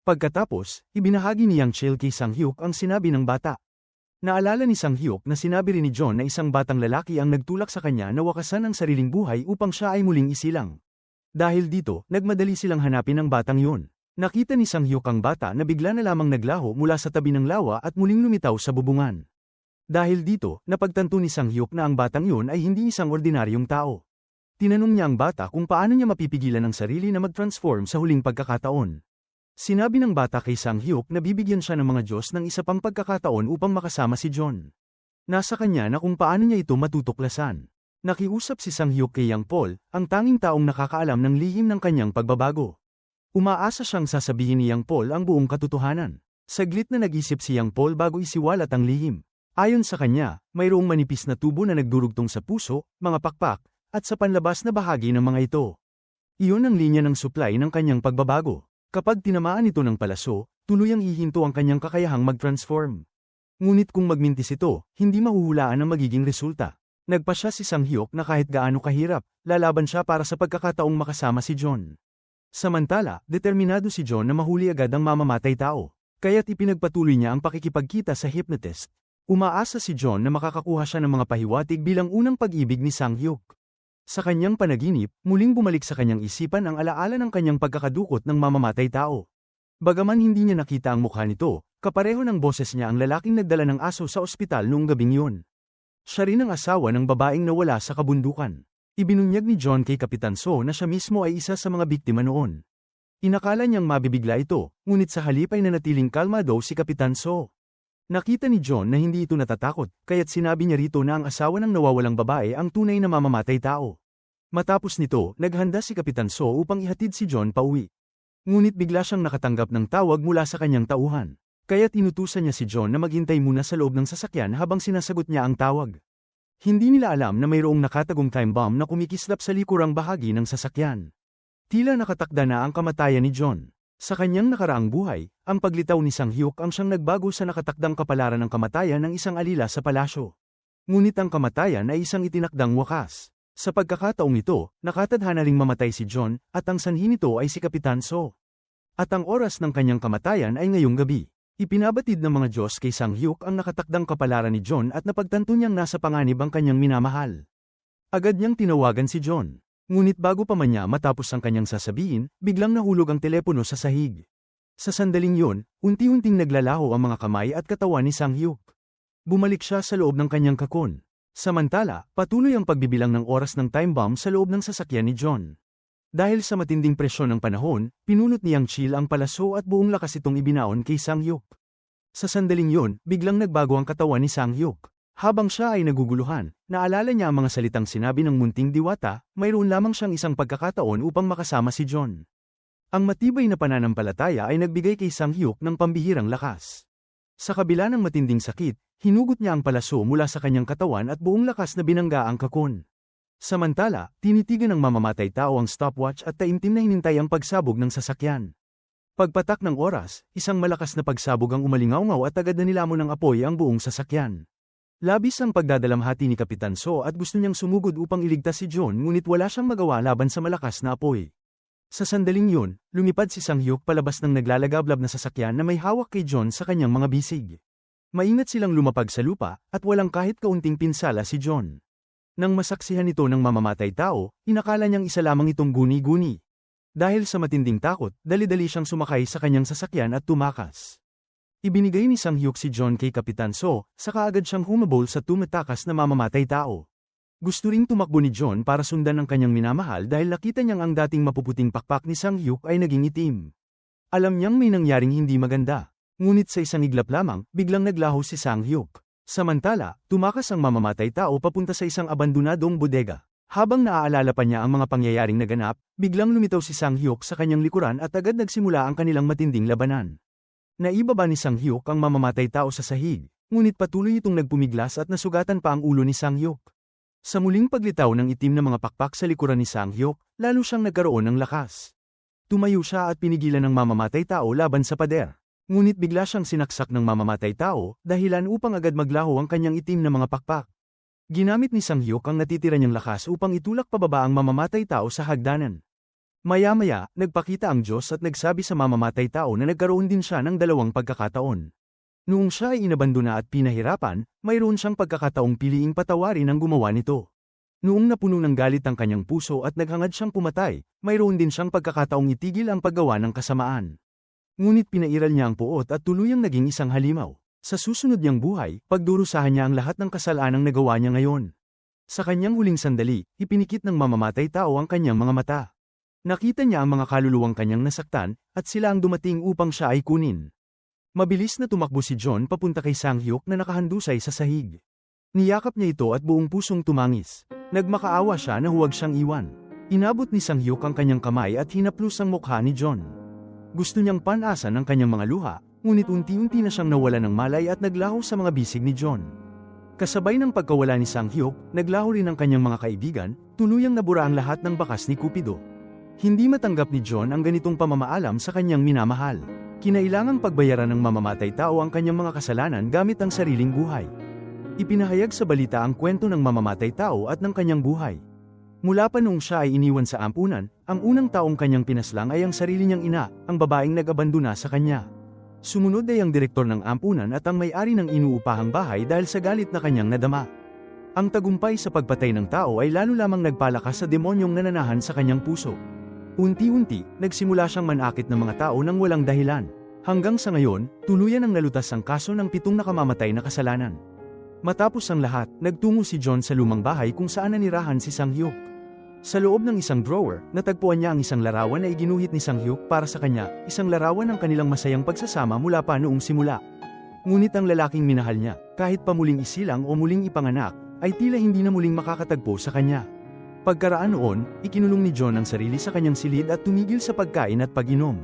Pagkatapos, ibinahagi ni Yang Chil kay Sang-hyuk ang sinabi ng bata. Naalala ni Sang-hyuk na sinabi rin ni John na isang batang lalaki ang nagtulak sa kanya na wakasan ang sariling buhay upang siya ay muling isilang. Dahil dito, nagmadali silang hanapin ang batang yun. Nakita ni Sang-hyuk ang bata na bigla na lamang naglaho mula sa tabi ng lawa at muling lumitaw sa bubungan. Dahil dito, napagtanto ni Sang-hyuk na ang batang yun ay hindi isang ordinaryong tao. Tinanong niya ang bata kung paano niya mapipigilan ang sarili na mag-transform sa huling pagkakataon. Sinabi ng bata kay Sang-hyuk na bibigyan siya ng mga Diyos ng isa pang pagkakataon upang makasama si John. Nasa kanya na kung paano niya ito matutuklasan. Nakiusap si Sang-hyuk kay Yang Pol, ang tanging taong nakakaalam ng lihim ng kanyang pagbabago. Umaasa siyang sasabihin ni Yang Pol ang buong katotohanan. Saglit na nag-isip si Yang Pol bago isiwalat ang lihim. Ayon sa kanya, mayroong manipis na tubo na nagdurugtong sa puso, mga pakpak, at sa panlabas na bahagi ng mga ito. Iyon ang linya ng supply ng kanyang pagbabago. Kapag tinamaan ito ng palasyo, tuluyang hihinto ang kanyang kakayahang mag-transform. Ngunit kung magmintis ito, hindi mahuhulaan ang magiging resulta. Nagpasya si Sang-hyuk na kahit gaano kahirap, lalaban siya para sa pagkakataong makasama si John. Samantala, determinado si John na mahuli agad ang mamamatay tao, kaya't ipinagpatuloy niya ang pakikipagkita sa hypnotist. Umaasa si John na makakakuha siya ng mga pahiwatig bilang unang pag-ibig ni Sang-hyuk. Sa kanyang panaginip, muling bumalik sa kanyang isipan ang alaala ng kanyang pagkakadukot ng mamamatay tao. Bagaman hindi niya nakita ang mukha nito, kapareho ng boses niya ang lalaking nagdala ng aso sa ospital noong gabing yun. Siya rin ang asawa ng babaeng nawala sa kabundukan. Ibinunyag ni John kay Kapitan So na siya mismo ay isa sa mga biktima noon. Inakala niyang mabibigla ito, ngunit sa halip ay nanatiling kalmado si Kapitan So. Nakita ni John na hindi ito natatakot, kaya't sinabi niya rito na ang asawa ng nawawalang babae ang tunay na mamamatay tao. Matapos nito, naghanda si Kapitan So upang ihatid si John pauwi. Ngunit bigla siyang nakatanggap ng tawag mula sa kanyang tauhan. Kaya't inutusan niya si John na maghintay muna sa loob ng sasakyan habang sinasagot niya ang tawag. Hindi nila alam na mayroong nakatagong time bomb na kumikislap sa likurang bahagi ng sasakyan. Tila nakatakda na ang kamatayan ni John. Sa kanyang nakaraang buhay, ang paglitaw ni Sang-hyuk ang siyang nagbago sa nakatakdang kapalaran ng kamatayan ng isang alila sa palasyo. Ngunit ang kamatayan ay isang itinakdang wakas. Sa pagkakataong ito, nakatadhana ring mamatay si John, at ang sanhi nito ay si Kapitan So. At ang oras ng kanyang kamatayan ay ngayong gabi. Ipinabatid ng mga Diyos kay Sang-hyuk ang nakatakdang kapalaran ni John at napagtanto niyang nasa panganib ang kanyang minamahal. Agad niyang tinawagan si John. Ngunit bago pa man niya matapos ang kanyang sasabihin, biglang nahulog ang telepono sa sahig. Sa sandaling yun, unti-unting naglalaho ang mga kamay at katawan ni Sang-hyuk. Bumalik siya sa loob ng kanyang kakon. Samantala, patuloy ang pagbibilang ng oras ng time bomb sa loob ng sasakyan ni John. Dahil sa matinding presyon ng panahon, pinunot ni Yang Chil ang palasyo at buong lakas itong ibinaon kay Sang-hyuk. Sa sandaling yun, biglang nagbago ang katawan ni Sang-hyuk. Habang siya ay naguguluhan, naalala niya ang mga salitang sinabi ng munting diwata, mayroon lamang siyang isang pagkakataon upang makasama si John. Ang matibay na pananampalataya ay nagbigay kay Sang-hyuk ng pambihirang lakas. Sa kabila ng matinding sakit, hinugot niya ang palaso mula sa kanyang katawan at buong lakas na binangga ang kakon. Samantala, tinitigan ng mamamatay tao ang stopwatch at taimtim na hinintay ang pagsabog ng sasakyan. Pagpatak ng oras, isang malakas na pagsabog ang umalingaw-ngaw at agad na nilamon ng apoy ang buong sasakyan. Labis ang pagdadalamhati ni Kapitan So at gusto niyang sumugod upang iligtas si John ngunit wala siyang magawa laban sa malakas na apoy. Sa sandaling yun, lumipad si Sang-hyuk palabas ng naglalagablab na sasakyan na may hawak kay John sa kanyang mga bisig. Maingat silang lumapag sa lupa at walang kahit kaunting pinsala si John. Nang masaksihan ito ng mamamatay tao, inakala niyang isa lamang itong guni-guni. Dahil sa matinding takot, dali-dali siyang sumakay sa kanyang sasakyan at tumakas. Ibinigay ni Sang-hyuk si John kay Kapitan So, saka agad siyang humabol sa tumatakas na mamamatay tao. Gusto ring tumakbo ni John para sundan ang kanyang minamahal dahil nakita niyang ang dating mapuputing pakpak ni Sang-hyuk ay naging itim. Alam niyang may nangyaring hindi maganda. Ngunit sa isang iglap lamang, biglang naglaho si Sang-hyuk. Samantala, tumakas ang mamamatay tao papunta sa isang abandonadong bodega. Habang naaalala pa niya ang mga pangyayaring naganap, biglang lumitaw si Sang-hyuk sa kanyang likuran at agad nagsimula ang kanilang matinding labanan. Naibaba ni Sang-hyuk ang mamamatay tao sa sahig, ngunit patuloy itong nagpumiglas at nasugatan pa ang ulo ni Sang-hyuk. Sa muling paglitaw ng itim na mga pakpak sa likuran ni Sang-hyuk, lalo siyang nagkaroon ng lakas. Tumayo siya at pinigilan ng mamamatay tao laban sa pader. Ngunit bigla siyang sinaksak ng mamamatay tao, dahilan upang agad maglaho ang kanyang itim na mga pakpak. Ginamit ni Sang-hyuk ang natitira niyang lakas upang itulak pababa ang mamamatay tao sa hagdanan. Maya-maya, nagpakita ang Diyos at nagsabi sa mamamatay tao na nagkaroon din siya ng dalawang pagkakataon. Noong siya ay inabandona at pinahirapan, mayroon siyang pagkakataong piliing patawarin ang gumawa nito. Noong napuno ng galit ang kanyang puso at naghangad siyang pumatay, mayroon din siyang pagkakataong itigil ang paggawa ng kasamaan. Ngunit pinairal niya ang puot at tuluyang naging isang halimaw. Sa susunod niyang buhay, pagdurusahan niya ang lahat ng kasalanang nagawa niya ngayon. Sa kanyang huling sandali, ipinikit ng mamamatay tao ang kanyang mga mata. Nakita niya ang mga kaluluwang kanyang nasaktan, at sila ang dumating upang siya ay kunin. Mabilis na tumakbo si John papunta kay Sang-hyuk na nakahandusay sa sahig. Niyakap niya ito at buong pusong tumangis. Nagmakaawa siya na huwag siyang iwan. Inabot ni Sang-hyuk ang kanyang kamay at hinaplos ang mukha ni John. Gusto niyang panasan ang kanyang mga luha, ngunit unti-unti na siyang nawala ng malay at naglaho sa mga bisig ni John. Kasabay ng pagkawala ni Sang-hyuk, naglaho rin ang kanyang mga kaibigan, tuluyang nabura ang lahat ng bakas ni Cupido. Hindi matanggap ni John ang ganitong pamamaalam sa kanyang minamahal. Kinailangang pagbayaran ng mamamatay tao ang kanyang mga kasalanan gamit ang sariling buhay. Ipinahayag sa balita ang kwento ng mamamatay tao at ng kanyang buhay. Mula pa noong siya ay iniwan sa ampunan, ang unang taong kanyang pinaslang ay ang sarili niyang ina, ang babaeng nag-abandona sa kanya. Sumunod ay ang direktor ng ampunan at ang may-ari ng inuupahang bahay dahil sa galit na kanyang nadama. Ang tagumpay sa pagpatay ng tao ay lalo lamang nagpalakas sa demonyong nananahan sa kanyang puso. Unti-unti, nagsimula siyang manakit ng mga tao nang walang dahilan. Hanggang sa ngayon, tuluyan ang nalutas ang kaso ng 7 nakamamatay na kasalanan. Matapos ang lahat, nagtungo si John sa lumang bahay kung saan nanirahan si Sang-hyuk. Sa loob ng isang drawer, natagpuan niya ang isang larawan na iginuhit ni Sang-hyuk para sa kanya, isang larawan ng kanilang masayang pagsasama mula pa noong simula. Ngunit ang lalaking minahal niya, kahit pa muling isilang o muling ipanganak, ay tila hindi na muling makakatagpo sa kanya. Pagkaraan noon, ikinulong ni John ang sarili sa kanyang silid at tumigil sa pagkain at pag-inom.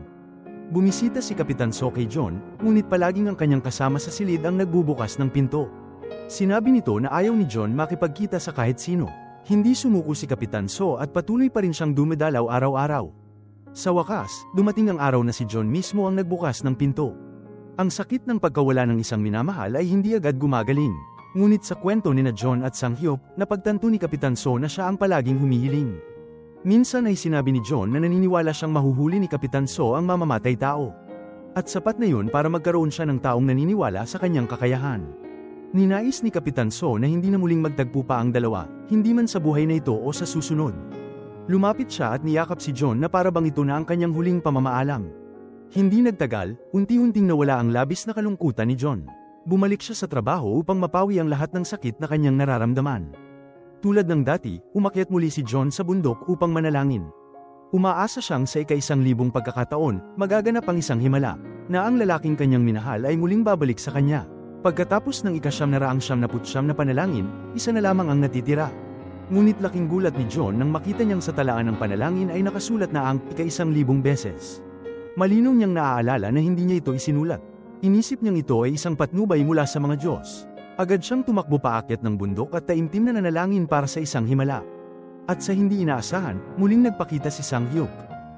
Bumisita si Kapitan So kay John, ngunit palaging ang kanyang kasama sa silid ang nagbubukas ng pinto. Sinabi nito na ayaw ni John makipagkita sa kahit sino. Hindi sumuko si Kapitan So at patuloy pa rin siyang dumedalaw araw-araw. Sa wakas, dumating ang araw na si John mismo ang nagbukas ng pinto. Ang sakit ng pagkawala ng isang minamahal ay hindi agad gumagaling. Ngunit sa kwento ni John at Sang-hyuk, napagtanto ni Kapitan So na siya ang palaging humihiling. Minsan ay sinabi ni John na naniniwala siyang mahuhuli ni Kapitan So ang mamamatay tao. At sapat na yun para magkaroon siya ng taong naniniwala sa kanyang kakayahan. Ninais ni Kapitan So na hindi na muling magtagpo pa ang dalawa, hindi man sa buhay na ito o sa susunod. Lumapit siya at niyakap si John na para bang ito na ang kanyang huling pamamaalam. Hindi nagtagal, unti-unting nawala ang labis na kalungkutan ni John. Bumalik siya sa trabaho upang mapawi ang lahat ng sakit na kanyang nararamdaman. Tulad ng dati, umakyat muli si John sa bundok upang manalangin. Umaasa siyang sa ika-1,000 pagkakataon, magaganap ang isang himala, na ang lalaking kanyang minahal ay muling babalik sa kanya. Pagkatapos ng ika-999 na panalangin, isa na lamang ang natitira. Ngunit laking gulat ni John nang makita niyang sa talaan ng panalangin ay nakasulat na ang ika-1,000 beses. Malinaw niyang naaalala na hindi niya ito isinulat. Inisip niyang ito ay isang patnubay mula sa mga Diyos. Agad siyang tumakbo paakyat ng bundok at taimtim na nanalangin para sa isang himala. At sa hindi inaasahan, muling nagpakita si Sang-hyuk.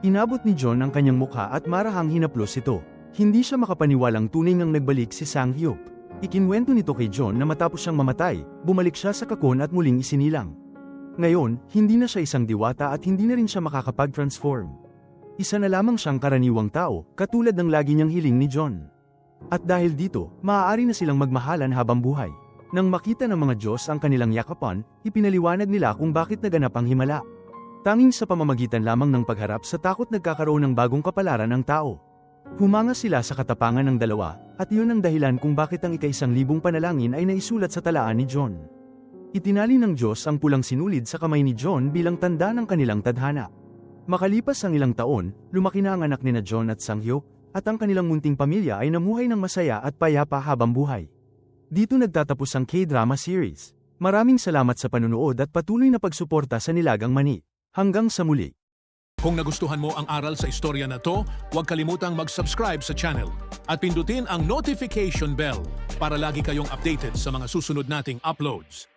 Inabot ni John ang kanyang mukha at marahang hinaplos ito. Hindi siya makapaniwalang tunay ngang nagbalik si Sang-hyuk. Ikinwento nito kay John na matapos siyang mamatay, bumalik siya sa kakon at muling isinilang. Ngayon, hindi na siya isang diwata at hindi na rin siya makakapag-transform. Isa na lamang siyang karaniwang tao, katulad ng lagi niyang hiling ni John. At dahil dito, maaari na silang magmahalan habang buhay. Nang makita ng mga Diyos ang kanilang yakapan, ipinaliwanag nila kung bakit naganap ang himala. Tanging sa pamamagitan lamang ng pagharap sa takot nagkakaroon ng bagong kapalaran ng tao. Humanga sila sa katapangan ng dalawa, at iyon ang dahilan kung bakit ang ika-1,000 panalangin ay naisulat sa talaan ni John. Itinali ng Diyos ang pulang sinulid sa kamay ni John bilang tanda ng kanilang tadhana. Makalipas ang ilang taon, lumaki na ang anak nina John at Sang-hyuk, at ang kanilang munting pamilya ay namuhay ng masaya at payapa habang buhay. Dito nagtatapos ang K-drama series. Maraming salamat sa panunood at patuloy na pagsuporta sa Nilagang Mani. Hanggang sa muli. Kung nagustuhan mo ang aral sa istorya na to, huwag kalimutang mag-subscribe sa channel at pindutin ang notification bell para lagi kayong updated sa mga susunod nating uploads.